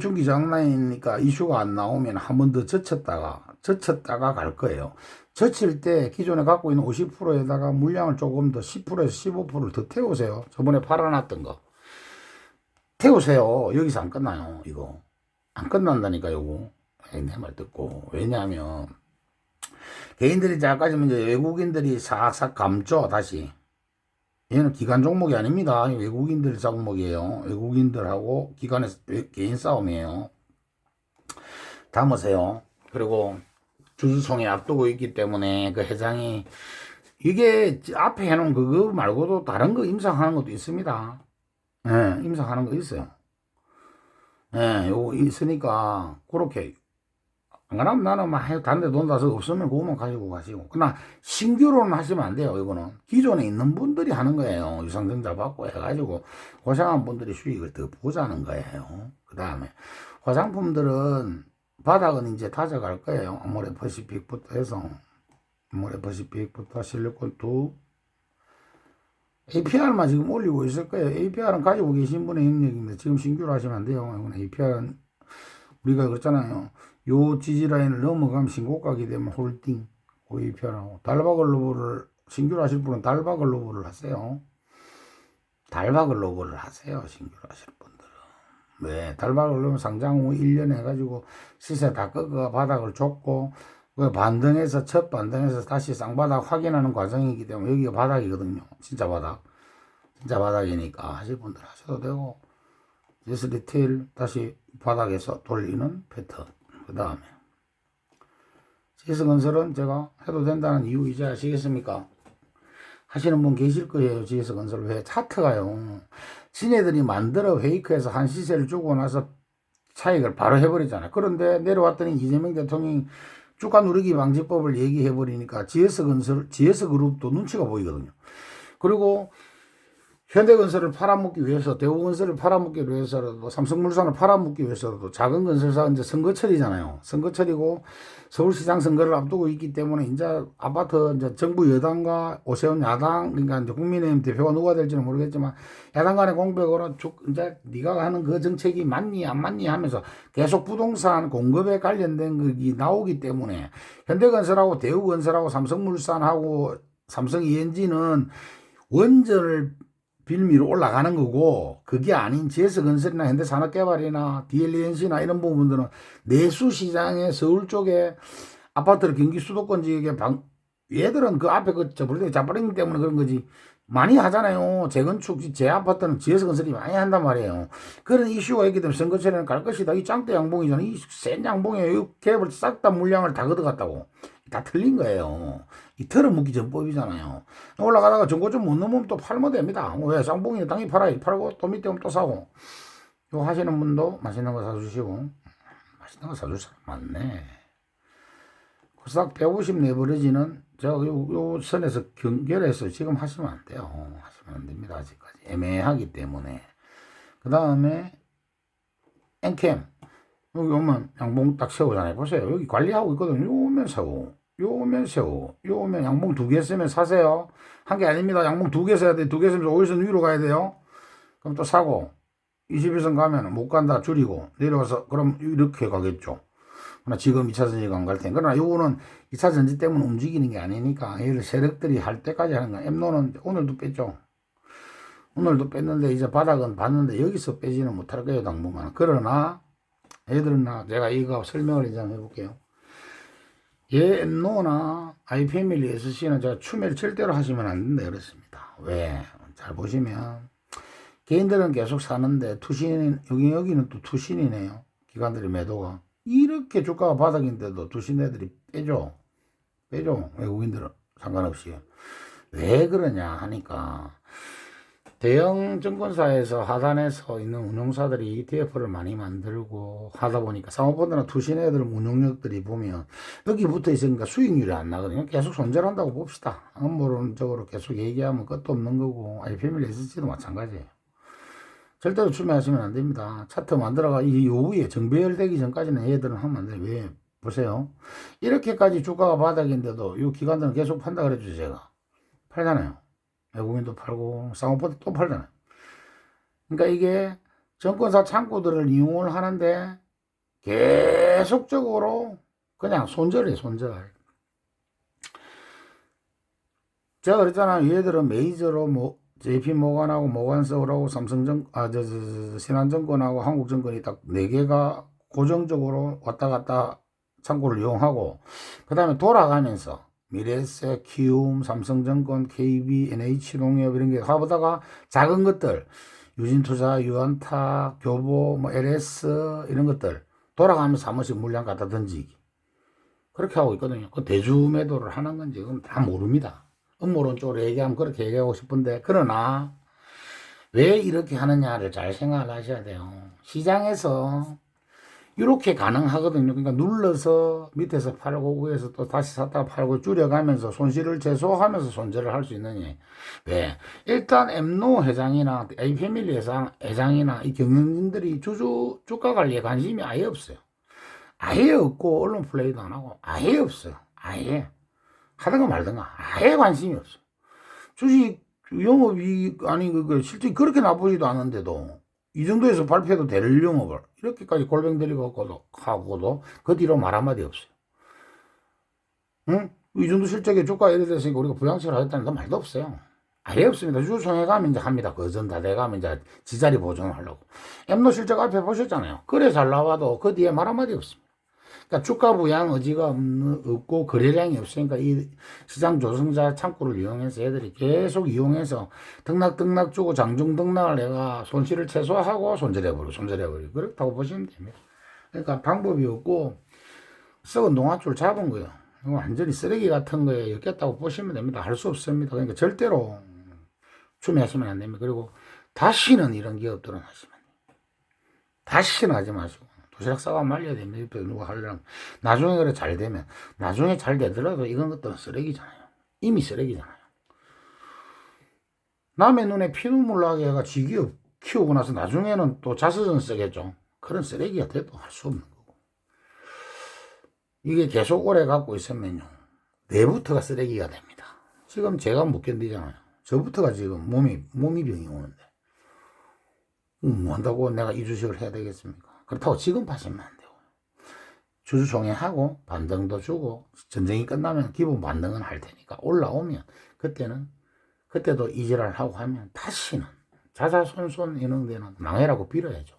중기 장난이니까 이슈가 안 나오면 한 번 더 젖혔다가 갈 거예요. 젖힐 때 기존에 갖고 있는 50%에다가 물량을 조금 더 10%에서 15%를 더 태우세요. 저번에 팔아놨던 거. 태우세요. 여기서 안 끝나요. 이거. 안 끝난다니까, 요거. 내 말 듣고. 왜냐하면, 개인들이 아까지면 이제 외국인들이 싹싹 감죠, 다시. 얘는 기관 종목이 아닙니다. 외국인들 종목이에요. 외국인들하고 기관에서 개인 싸움이에요. 담으세요. 그리고 주주총회 앞두고 있기 때문에 그 회장이 이게 앞에 해놓은 그거 말고도 다른 거 임상하는 것도 있습니다. 예, 임상하는 거 있어요. 예, 요거 있으니까 그렇게 안 그러면 나는 막 단데 돈 다서 없으면 그거만 가지고 가시고. 그러나 신규로는 하시면 안 돼요. 이거는 기존에 있는 분들이 하는 거예요. 유상증자 받고 해가지고 고생한 분들이 수익을 더 보자는 거예요. 그 다음에 화장품들은 바닥은 이제 다져갈 거예요. 아모레퍼시픽부터 해서 아모레퍼시픽부터 실리콘2 APR만 지금 올리고 있을 거예요. APR은 가지고 계신 분의 영역입니다. 지금 신규로 하시면 안 돼요. 이건 APR은 우리가 그랬잖아요. 요 지지라인을 넘어가면 신고가게 되면 홀딩, APR하고 달바글로벌을 신규로 하실 분은 달바글로벌을 하세요. 달바글로벌을 하세요. 신규로 하실 분들은. 왜? 달바글로벌 상장 후 1년 해가지고 시세 다 꺾어가 바닥을 줬고 그 반등해서 첫 반등해서 다시 쌍바닥 확인하는 과정이기 때문에 여기가 바닥이거든요. 진짜 바닥. 진짜 바닥이니까 하실 분들 하셔도 되고 예스 리테일 다시 바닥에서 돌리는 패턴. 그 다음에 GS건설은 제가 해도 된다는 이유 이제 아시겠습니까? 하시는 분 계실 거예요. GS건설 왜 차트가요. 지네들이 만들어 페이크해서 한 시세를 주고 나서 차익을 바로 해버리잖아요. 그런데 내려왔더니 이재명 대통령이 주가 누르기 방지법을 얘기해버리니까 GS그룹도 눈치가 보이거든요. 그리고 현대건설을 팔아먹기 위해서, 대우건설을 팔아먹기 위해서라도, 삼성물산을 팔아먹기 위해서라도, 작은 건설사가 이제 선거철이잖아요. 선거철이고, 서울시장 선거를 앞두고 있기 때문에, 이제 아파트, 이제 정부 여당과 오세훈 야당, 그러니까 이제 국민의힘 대표가 누가 될지는 모르겠지만, 야당 간의 공백으로 이제 네가 하는 그 정책이 맞니, 안 맞니 하면서 계속 부동산 공급에 관련된 것이 나오기 때문에, 현대건설하고 대우건설하고 삼성물산하고 삼성 ENG는 원전을 빌미로 올라가는 거고 그게 아닌 GS건설이나 현대산업개발이나 DLNC나 이런 부분들은 내수시장에 서울 쪽에 아파트를 경기 수도권 지역에 얘들은 그 앞에 그 자빠링 때문에 그런 거지 많이 하잖아요. 재건축 제 아파트는 GS건설이 많이 한단 말이에요. 그런 이슈가 있기 때문에 선거철에는 갈 것이다. 이 짱대 양봉이잖아. 이 센 양봉에 이 갭을 싹 다 물량을 다 걷어갔다고. 다 틀린 거예요. 이 털어묻기 전법이잖아요. 올라가다가 전고점 못 넘으면 또 팔면 됩니다. 왜? 쌍봉이 땅이 팔고 또 밑에 오면 또 사고. 요 하시는 분도 맛있는 거 사주시고. 맛있는 거 사줄 사람 많네. 싹 150 내버려지는 제가 요 선에서 경계해서 지금 하시면 안 돼요. 하시면 안 됩니다. 아직까지. 애매하기 때문에. 그 다음에 엔캠. 여기 오면 양봉 딱 세우잖아요. 보세요. 여기 관리하고 있거든요. 요 오면 세우. 요 오면 세우. 요 오면 양봉 2개 쓰면 사세요. 한 개 아닙니다. 양봉 2개 써야 돼. 2개 쓰면 5일선 위로 가야 돼요. 그럼 또 사고. 21선 가면 못 간다. 줄이고. 내려와서 그럼 이렇게 가겠죠. 그러나 지금 2차 전지가 안 갈 텐데. 그러나 요거는 2차 전지 때문에 움직이는 게 아니니까. 얘를 세력들이 할 때까지 하는 거야. 엠노는 오늘도 뺐죠. 오늘도 뺐는데 이제 바닥은 봤는데 여기서 빼지는 못할 거예요. 당분간. 그러나 얘들은 제가 이거 설명을 이제 한번 해볼게요. 얘 엠노나 아이패밀리 SC는 제가 추매를 절대로 하시면 안 된다 그랬습니다. 왜? 잘 보시면 개인들은 계속 사는데 투신 여기는 또 투신이네요. 기관들이 매도가 이렇게 주가가 바닥인데도 투신 애들이 빼죠. 외국인들은 상관없이. 왜 그러냐 하니까 대형 증권사에서 하단에서 있는 운용사들이 ETF를 많이 만들고 하다 보니까 사모펀드나 투신 애들 운용력들이 보면 여기 붙어 있으니까 수익률이 안 나거든요. 계속 손절한다고 봅시다. 음모론적으로 계속 얘기하면 끝도 없는 거고 IPML SG도 마찬가지예요. 절대로 추매하시면 안 됩니다. 차트 만들어가 이 이후에 정배열되기 전까지는 얘들은 하면 안 돼요. 왜? 보세요. 이렇게까지 주가가 바닥인데도 이 기관들은 계속 판다 그랬죠, 제가. 팔잖아요. 외국인도 팔고 쌍꺼풀도 또 팔잖아요. 그러니까 이게 정권사 창구들을 이용을 하는데 계속적으로 그냥 손절해, 손절. 제가 그랬잖아요. 얘들은 메이저로 뭐 JP모건하고 모건서울하고 삼성정 신한증권하고 한국증권이 딱 네 개가 고정적으로 왔다 갔다 창구를 이용하고 그 다음에 돌아가면서 미래에셋, 키움, 삼성증권, KB, NH농협 이런 게 하보다가 작은 것들 유진투자, 유한타, 교보, 뭐 LS 이런 것들 돌아가면서 한 번씩 물량 갖다 던지기 그렇게 하고 있거든요. 그 대주 매도를 하는 건지 그건 다 모릅니다. 음모론적으로 얘기하면 그렇게 얘기하고 싶은데 그러나 왜 이렇게 하느냐를 잘 생각을 하셔야 돼요. 시장에서 이렇게 가능하거든요. 그러니까 눌러서 밑에서 팔고 위에서 또 다시 샀다가 팔고 줄여가면서 손실을 최소화하면서 손절을 할 수 있느니 왜? 일단 엠노 회장이나 A패밀리 회장이나 이 경영진들이 주가 관리에 관심이 아예 없어요. 아예 없고 언론 플레이도 안 하고 아예 없어요. 아예 하든가 말든가 아예 관심이 없어. 주식 영업이 아니 실제 그렇게 나쁘지도 않은데도 이 정도에서 발표해도 될 영업을 이렇게까지 골뱅 들이고 하고도 그 뒤로 말 한마디 없어요. 응? 이 정도 실적에 주가가 이래 됐으니까 우리가 부양책을 하겠다는 말도 없어요. 아예 없습니다. 주주총회 가면 이제 합니다. 그 전 다 돼가면 이제 지자리 보존을 하려고. 엠노 실적 앞에 보셨잖아요. 그래 잘 나와도 그 뒤에 말 한마디 없습니다. 그러니까 주가 부양 의지가 없고 거래량이 없으니까 이 시장 조성자 창구를 이용해서 애들이 계속 이용해서 등락 주고 장중 등락을 내가 손실을 최소화하고 손절해버리고 그렇다고 보시면 됩니다. 그러니까 방법이 없고 썩은 농화줄 잡은 거예요. 완전히 쓰레기 같은 거에 엮였다고 보시면 됩니다. 할 수 없습니다. 그러니까 절대로 추매하시면 안 됩니다. 그리고 다시는 이런 기업들은 하시면 다시는 하지 마시고 도시락 싸가 말려야 됩니다. 옆에 누가 하려면. 나중에 그래 잘 되면. 나중에 잘 되더라도 이건 것들은 쓰레기잖아요. 이미 쓰레기잖아요. 남의 눈에 피눈물 나게 해가 지기업 키우고 나서 나중에는 또 자서전 쓰겠죠. 그런 쓰레기가 돼도 할 수 없는 거고. 이게 계속 오래 갖고 있으면요. 내부터가 쓰레기가 됩니다. 지금 제가 못 견디잖아요. 저부터가 지금 몸이 병이 오는데. 뭐 한다고 내가 이 주식을 해야 되겠습니까? 그렇다고 지금 파시면 안 되고 주주총회하고 반등도 주고 전쟁이 끝나면 기본 반등은 할 테니까 올라오면 그때도 이지랄 하고 하면 다시는 자자손손 이런 데는 망해라고 빌어야죠.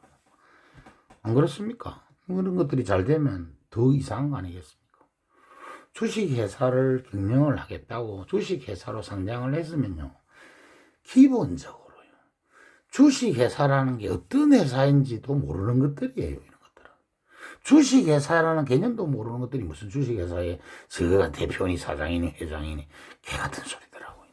안 그렇습니까? 그런 것들이 잘 되면 더 이상한 거 아니겠습니까? 주식회사를 경영을 하겠다고 주식회사로 상장을 했으면요. 기본적으로요. 주식회사라는 게 어떤 회사인지도 모르는 것들이에요. 이런 것들은. 주식회사라는 개념도 모르는 것들이 무슨 주식회사에 저가 대표니 사장이니 회장이니 개 같은 소리더라고요.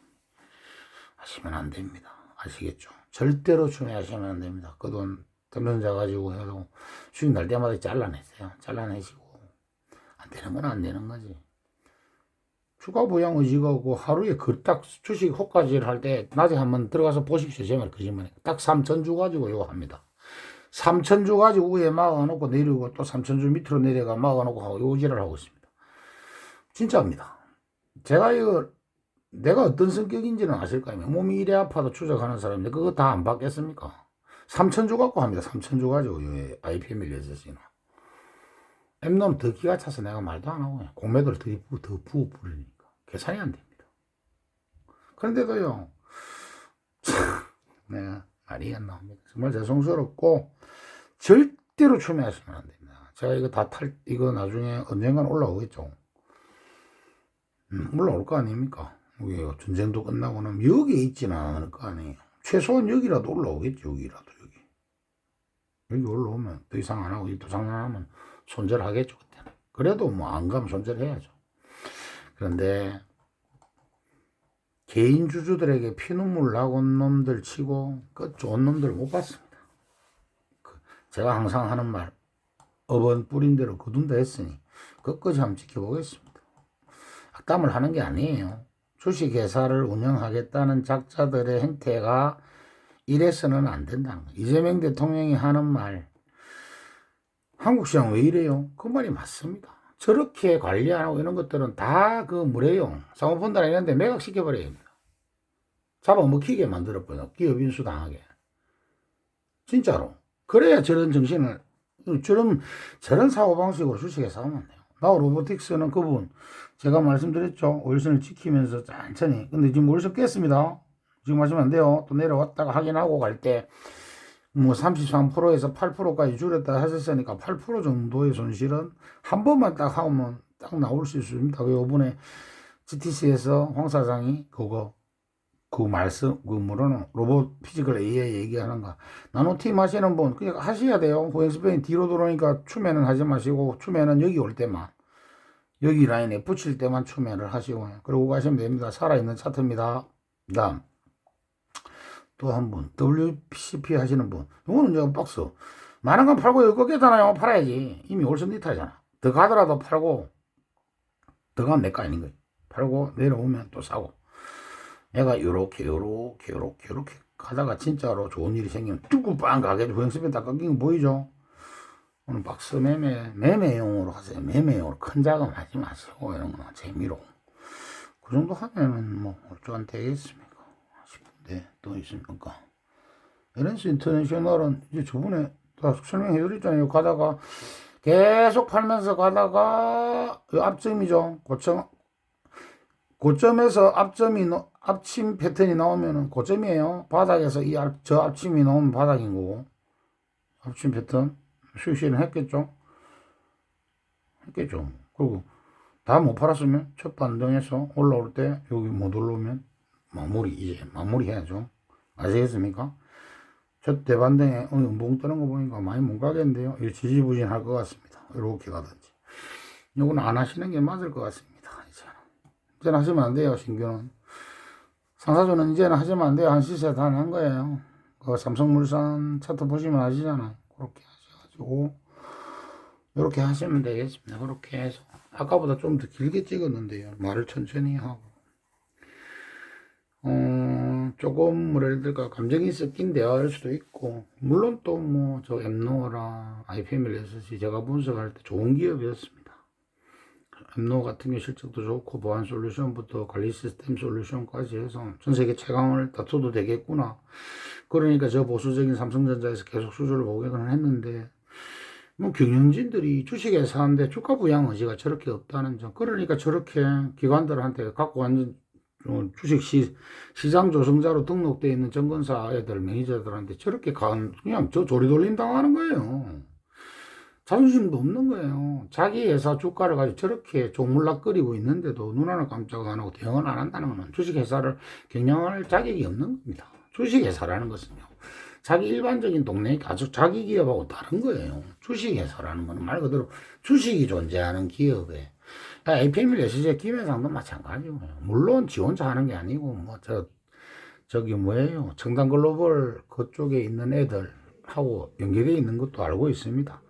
하시면 안 됩니다. 아시겠죠? 절대로 추매하시면 안 됩니다. 그 돈 덤전자 가지고 해도 수익 날 때마다 잘라내세요. 잘라내시고 안 되는 건 안 되는 거지. 주가 부양 의지가 없고 하루에 그 딱 주식 호가질 할 때 낮에 한번 들어가서 보십시오. 제 말 거짓말해. 딱 3,000주 가지고 요거 합니다. 3,000주 가지고 위에 막아놓고 내리고 또 3,000주 밑으로 내려가 막아놓고 하고 요지를 하고 있습니다. 진짜입니다. 제가 이거 내가 어떤 성격인지는 아실 거 아니에요. 몸이 이래 아파도 추적하는 사람인데 그거 다 안 받겠습니까? 3,000주 갖고 합니다. 3,000주 가지고 요 IPM을 했었으나 엠놈 더 기가 차서 내가 말도 안 하고 공매도를 더 부어 부르니까 계산이 안 됩니다. 그런데도요 내가 말이 안 나옵니다. 정말 죄송스럽고 절대로 추매하시면 안 됩니다. 제가 이거 이거 나중에 언젠간 올라오겠죠. 올라올 거 아닙니까? 전쟁도 끝나고 나면 여기에 있지는 않을 거 아니에요. 최소한 여기라도 올라오겠죠. 여기 올라오면 더 이상 안 하고 더 장난하면 손절하겠죠. 그때는. 그래도 뭐 안 가면 손절해야죠. 그런데 개인 주주들에게 피눈물 나온 놈들 치고 그 좋은 놈들 못 봤습니다. 제가 항상 하는 말 업은 뿌린 대로 거둔다 했으니 끝까지 한번 지켜보겠습니다. 악담을 하는 게 아니에요. 주식회사를 운영하겠다는 작자들의 행태가 이래서는 안 된다는 거예요. 이재명 대통령이 하는 말, 한국 시장 왜 이래요? 그 말이 맞습니다. 저렇게 관리 안 하고 이런 것들은 다 그 뭐래요? 사모펀드나 이런 데 매각시켜버려야 됩니다. 잡아먹히게 만들어버려. 기업 인수 당하게. 진짜로. 그래야 저런 정신을, 저런 사고방식으로 주식에 싸우면 돼요. 나우 로보틱스는 그분, 제가 말씀드렸죠. 월선을 지키면서 천천히. 근데 지금 월선 깼습니다. 지금 하시면 안 돼요. 또 내려왔다가 확인하고 갈 때, 뭐 33%에서 8%까지 줄였다 하셨으니까 8% 정도의 손실은 한 번만 딱 하면 딱 나올 수 있습니다. 그 요번에 GTC에서 황 사장이 그 말씀, 그 뭐라노, 로봇 피지컬 AI 얘기하는가. 나노팀 하시는 분, 그냥 하셔야 돼요. 후행스페인 뒤로 돌아오니까 추면은 하지 마시고, 추면은 여기 올 때만, 여기 라인에 붙일 때만 추면을 하시고, 그러고 가시면 됩니다. 살아있는 차트입니다. 그 다음, 또 한 분, WCP 하시는 분. 이거는 제가 박스. 많은 건 팔고 이거 꺾였잖아요. 팔아야지. 이미 올선 니타잖아. 더 가더라도 팔고, 더 가면 내 거 아닌 거예요. 팔고 내려오면 또 사고. 내가 요렇게 가다가 진짜로 좋은 일이 생기면 뚜꾸 빵 가게 후행스페인 다 꺾인 거 보이죠? 오늘 박스 매매용으로 하세요. 매매용으로 큰 자금 하지 마시고, 이런 거 재미로. 그 정도 하면은 뭐, 어쩌면 되겠습니까? 싶은데, 또 있습니까? LNC 인터내셔널은 이제 저번에 다 설명해 드렸잖아요. 가다가, 계속 팔면서 가다가, 앞점이죠. 고점에서 앞침 패턴이 나오면은 고점이에요. 바닥에서 저 앞침이 나오면 바닥인 거고. 앞침 패턴. 수익 실현 했겠죠? 그리고 다 못 팔았으면 첫 반등에서 올라올 때 여기 못 올라오면 이제 마무리 해야죠. 아시겠습니까? 첫 대반등에 뭉 뜨는 거 보니까 많이 못 가겠는데요. 이거 지지부진할 것 같습니다. 이렇게 가든지. 이거는 안 하시는 게 맞을 것 같습니다. 이제는 하시면 안 돼요, 신규는. 상사주는 이제는 하시면 안 돼요. 한 시세 다 난 거예요. 그 삼성물산 차트 보시면 아시잖아요. 그렇게 하셔가지고, 이렇게 하시면 되겠습니다. 그렇게 해서. 아까보다 좀 더 길게 찍었는데요. 말을 천천히 하고. 조금, 뭐라 해야 될까, 감정이 섞인 대화일 수도 있고, 물론 또 뭐, 저 엠노어랑 아이패밀리에서 제가 분석할 때 좋은 기업이었습니다. 엠노 같은 게 실적도 좋고 보안 솔루션부터 관리 시스템 솔루션까지 해서 전 세계 최강을 다투도 되겠구나. 그러니까 저 보수적인 삼성전자에서 계속 수주를 보기는 했는데 뭐 경영진들이 주식에 사는데 주가 부양 의지가 저렇게 없다는 점. 그러니까 저렇게 기관들한테 갖고 완전 주식 시장 조성자로 등록되어 있는 증권사 애들 매니저들한테 저렇게 그냥 저 조리돌림 당하는 거예요. 자존심도 없는 거예요. 자기 회사 주가를 가지고 저렇게 조물락거리고 있는데도 눈 하나 깜짝 안 하고 대응을 안 한다는 것은 주식회사를 경영할 자격이 없는 겁니다. 주식회사라는 것은요. 자기 일반적인 동네 가족 자기 기업하고 다른 거예요. 주식회사라는 것은 말 그대로 주식이 존재하는 기업에 APM일레시제 김해상도 마찬가지고요. 물론 지 혼자 하는 게 아니고 저기 뭐예요. 청담글로벌 그쪽에 있는 애들하고 연계되어 있는 것도 알고 있습니다.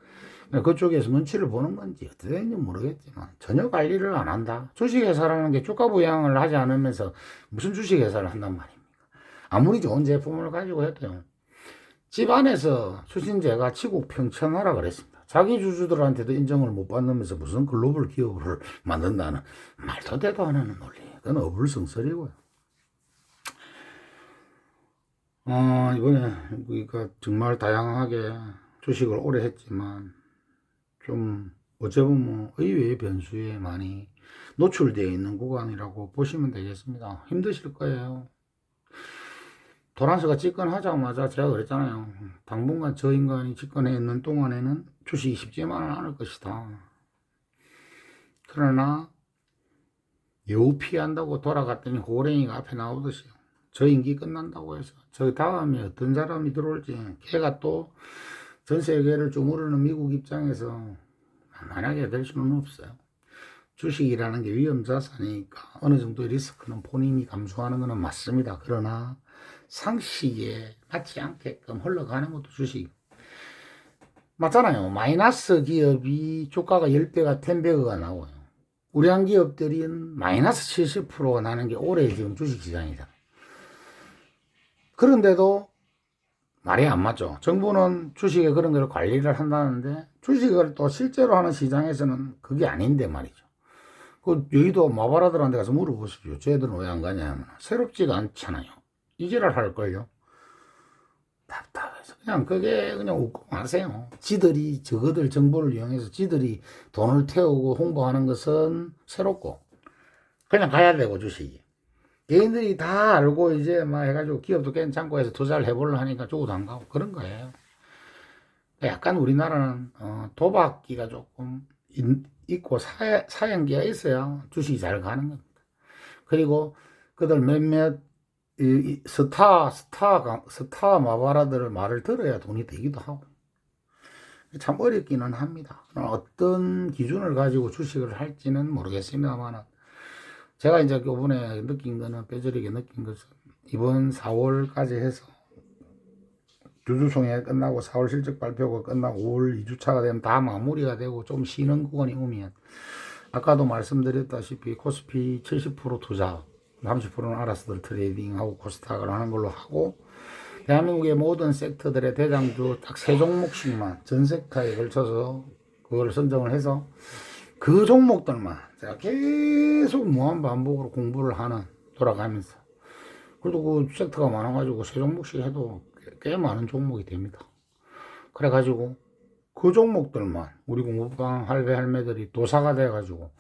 그쪽에서 눈치를 보는 건지 어떻게 되는지 모르겠지만 전혀 관리를 안 한다. 주식회사라는 게 주가 부양을 하지 않으면서 무슨 주식회사를 한단 말입니까? 아무리 좋은 제품을 가지고 해도요. 집안에서 추신제가 치국 평천하라 그랬습니다. 자기 주주들한테도 인정을 못 받으면서 무슨 글로벌 기업을 만든다는 말도 되도 안 하는 논리. 그건 어불성설이고요. 이번에 그러니까 정말 다양하게 주식을 오래 했지만 좀 어째 보면 의외의 변수에 많이 노출되어 있는 구간이라고 보시면 되겠습니다. 힘드실 거예요. 도란스가 집권하자마자 제가 그랬잖아요. 당분간 저 인간이 집권해 있는 동안에는 주식이 쉽지만은 않을 것이다. 그러나 여우 피한다고 돌아갔더니 호랭이가 앞에 나오듯이 저 임기 끝난다고 해서 저 다음에 어떤 사람이 들어올지 걔가 또 전 세계를 주무르는 미국 입장에서 만만하게 될 수는 없어요. 주식이라는 게 위험자산이니까 어느 정도의 리스크는 본인이 감수하는 것은 맞습니다. 그러나 상식에 맞지 않게끔 흘러가는 것도 주식. 맞잖아요. 마이너스 기업이 주가가 10배가 10배가 나와요. 우량 기업들은 마이너스 70%가 나는 게 올해 지금 주식시장이다. 그런데도 말이 안 맞죠. 정부는 주식에 그런 걸 관리를 한다는데 주식을 또 실제로 하는 시장에서는 그게 아닌데 말이죠. 그 여의도 마바라들한테 가서 물어보십시오. 쟤들은 왜 안 가냐 하면 새롭지가 않잖아요. 이지랄 할걸요. 답답해서 그냥 그게 그냥 웃고 마세요. 지들이 저거들 정보를 이용해서 지들이 돈을 태우고 홍보하는 것은 새롭고 그냥 가야 되고 주식이 개인들이 다 알고 이제 막 해가지고 기업도 괜찮고 해서 투자를 해보려 하니까 죽어도 안 가고 그런 거예요. 약간 우리나라는 도박기가 조금 있고 사연기가 있어야 주식이 잘 가는 겁니다. 그리고 그들 몇몇 스타 마바라들 말을 들어야 돈이 되기도 하고 참 어렵기는 합니다. 어떤 기준을 가지고 주식을 할지는 모르겠습니다만 제가 이제 이번에 느낀 거는 뼈저리게 느낀 것은 이번 4월까지 해서 주주총회 끝나고 4월 실적 발표가 끝나고 5월 2주차가 되면 다 마무리가 되고 좀 쉬는 구간이 오면 아까도 말씀드렸다시피 코스피 70% 투자 30%는 알아서들 트레이딩하고 코스닥을 하는 걸로 하고 대한민국의 모든 섹터들의 대장주 딱 3종목씩만 전 섹터에 걸쳐서 그걸 선정을 해서 그 종목들만 제가 계속 무한 반복으로 공부를 하는 돌아가면서 그래도 그 섹터가 많아가지고 3종목씩 해도 꽤 많은 종목이 됩니다. 그래가지고 그 종목들만 우리 공부방 할배 할매들이 도사가 돼가지고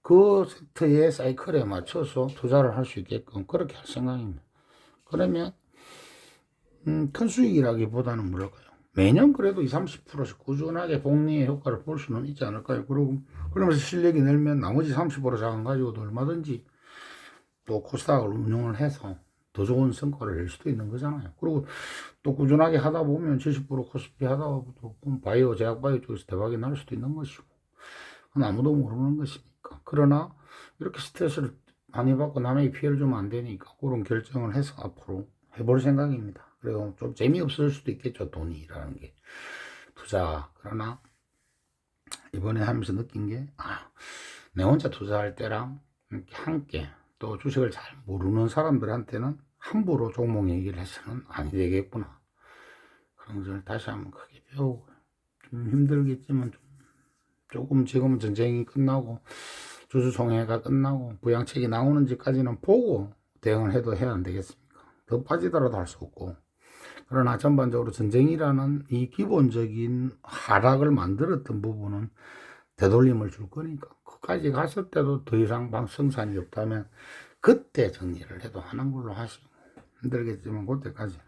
그 섹터의 사이클에 맞춰서 투자를 할 수 있게끔 그렇게 할 생각입니다. 그러면 큰 수익이라기보다는 뭐랄까요, 매년 그래도 20, 30%씩 꾸준하게 복리의 효과를 볼 수는 있지 않을까요? 그러면서 실력이 늘면 나머지 30% 자금 가지고도 얼마든지 또 코스닥을 운영을 해서 더 좋은 성과를 낼 수도 있는 거잖아요. 그리고 또 꾸준하게 하다 보면 70% 코스피 하다 보면 바이오, 제약바이오 쪽에서 대박이 날 수도 있는 것이고 그건 아무도 모르는 것이니까. 그러나 이렇게 스트레스를 많이 받고 남에게 피해를 주면 안 되니까 그런 결정을 해서 앞으로 해볼 생각입니다. 그리고 좀 재미없을 수도 있겠죠, 돈이라는 게. 투자. 그러나 이번에 하면서 느낀 게 내 혼자 투자할 때랑 함께 또 주식을 잘 모르는 사람들한테는 함부로 종목 얘기를 해서는 안 되겠구나. 그런 것을 다시 한번 크게 배우고 좀 힘들겠지만 조금 지금은 전쟁이 끝나고 주주총회가 끝나고 부양책이 나오는지까지는 보고 대응을 해도 해야 안 되겠습니까? 더 빠지더라도 할 수 없고. 그러나 전반적으로 전쟁이라는 이 기본적인 하락을 만들었던 부분은 되돌림을 줄 거니까 그까지 갔을 때도 더 이상 방성산이 없다면 그때 정리를 해도 하는 걸로 하시고 힘들겠지만 그때까지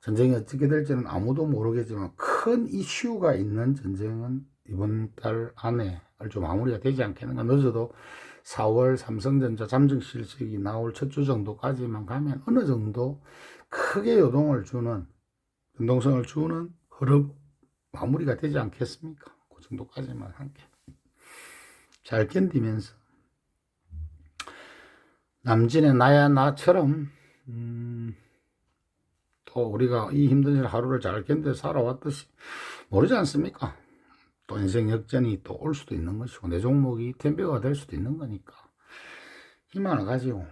전쟁이 어떻게 될지는 아무도 모르겠지만 큰 이슈가 있는 전쟁은 이번 달 안에 좀 마무리가 되지 않겠는가. 늦어도 4월 삼성전자 잠정 실적이 나올 첫 주 정도까지만 가면 어느 정도 크게 요동을 주는 변동성을 주는 흐름 마무리가 되지 않겠습니까? 그 정도까지만 함께 잘 견디면서 남진의 나야 나처럼 또 우리가 이 힘든 하루를 잘 견뎌 살아왔듯이 모르지 않습니까? 또 인생 역전이 또 올 수도 있는 것이고 내 종목이 템베가 될 수도 있는 거니까 희망을 가지고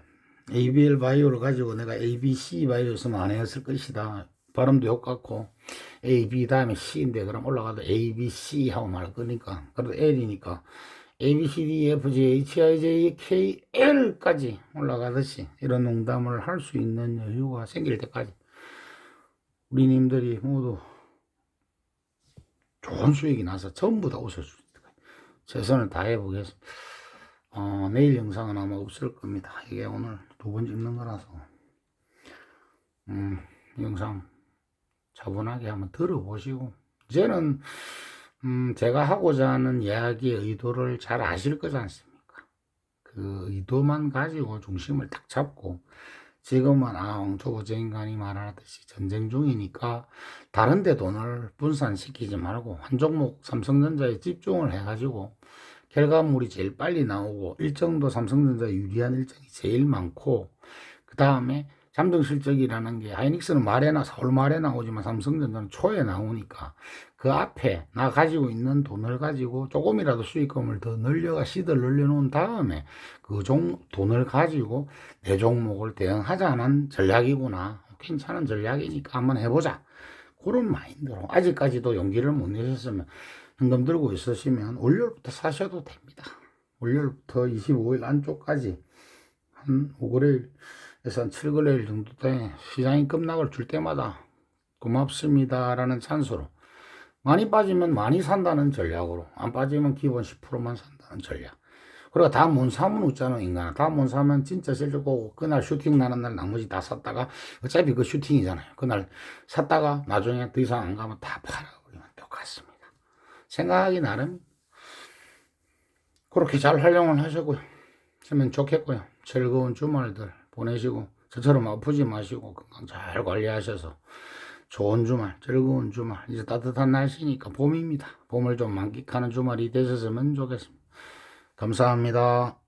ABL 바이오를 가지고 내가 ABC 바이오였으면 안 했을 것이다. 발음도 똑같고 A, B 다음에 C인데 그럼 올라가도 A, B, C 하고 말할 거니까 그래도 L이니까 A, B, C, D, F, G, H, I, J, K, L까지 올라가듯이 이런 농담을 할 수 있는 여유가 생길 때까지 우리님들이 모두 좋은 수익이 나서 전부 다 웃을 수 있다. 최선을 다해 보겠습니다. 내일 영상은 아마 없을 겁니다. 이게 오늘 2번 찍는 거라서 영상 차분하게 한번 들어보시고 이제는 제가 하고자 하는 이야기의 의도를 잘 아실 거지 않습니까? 그 의도만 가지고 중심을 딱 잡고 지금은 옹초보 저 인간이 말하듯이 전쟁 중이니까 다른 데 돈을 분산시키지 말고 한 종목 삼성전자에 집중을 해가지고 결과물이 제일 빨리 나오고 일정도 삼성전자 유리한 일정이 제일 많고 그 다음에 잠정 실적이라는 게 하이닉스는 말에나 4월 말에 나오지만 삼성전자는 초에 나오니까 그 앞에 나 가지고 있는 돈을 가지고 조금이라도 수익금을 더 시드를 늘려놓은 다음에 그 돈을 가지고 내 종목을 대응하자는 전략이구나. 괜찮은 전략이니까 한번 해보자. 그런 마인드로 아직까지도 용기를 못 내셨으면 현금 들고 있으시면 월요일부터 사셔도 됩니다. 월요일부터 25일 안쪽까지 한 5거래일에서 한 7거래일 정도 때 시장이 급락을 줄 때마다 고맙습니다라는 찬스로 많이 빠지면 많이 산다는 전략으로, 안 빠지면 기본 10%만 산다는 전략. 그리고 다 못 사면 웃자는 인간아. 다 못 사면 진짜 실적 보고 그날 슈팅 나는 날 나머지 다 샀다가, 어차피 그 슈팅이잖아요. 그날 샀다가 나중에 더 이상 안 가면 다 팔아버리면 똑같습니다. 생각하기 나름 그렇게 잘 활용을 하시고요. 하면 좋겠고요. 즐거운 주말들 보내시고 저처럼 아프지 마시고 건강 잘 관리하셔서 좋은 주말, 즐거운 주말, 이제 따뜻한 날씨니까 봄입니다. 봄을 좀 만끽하는 주말이 되셨으면 좋겠습니다. 감사합니다.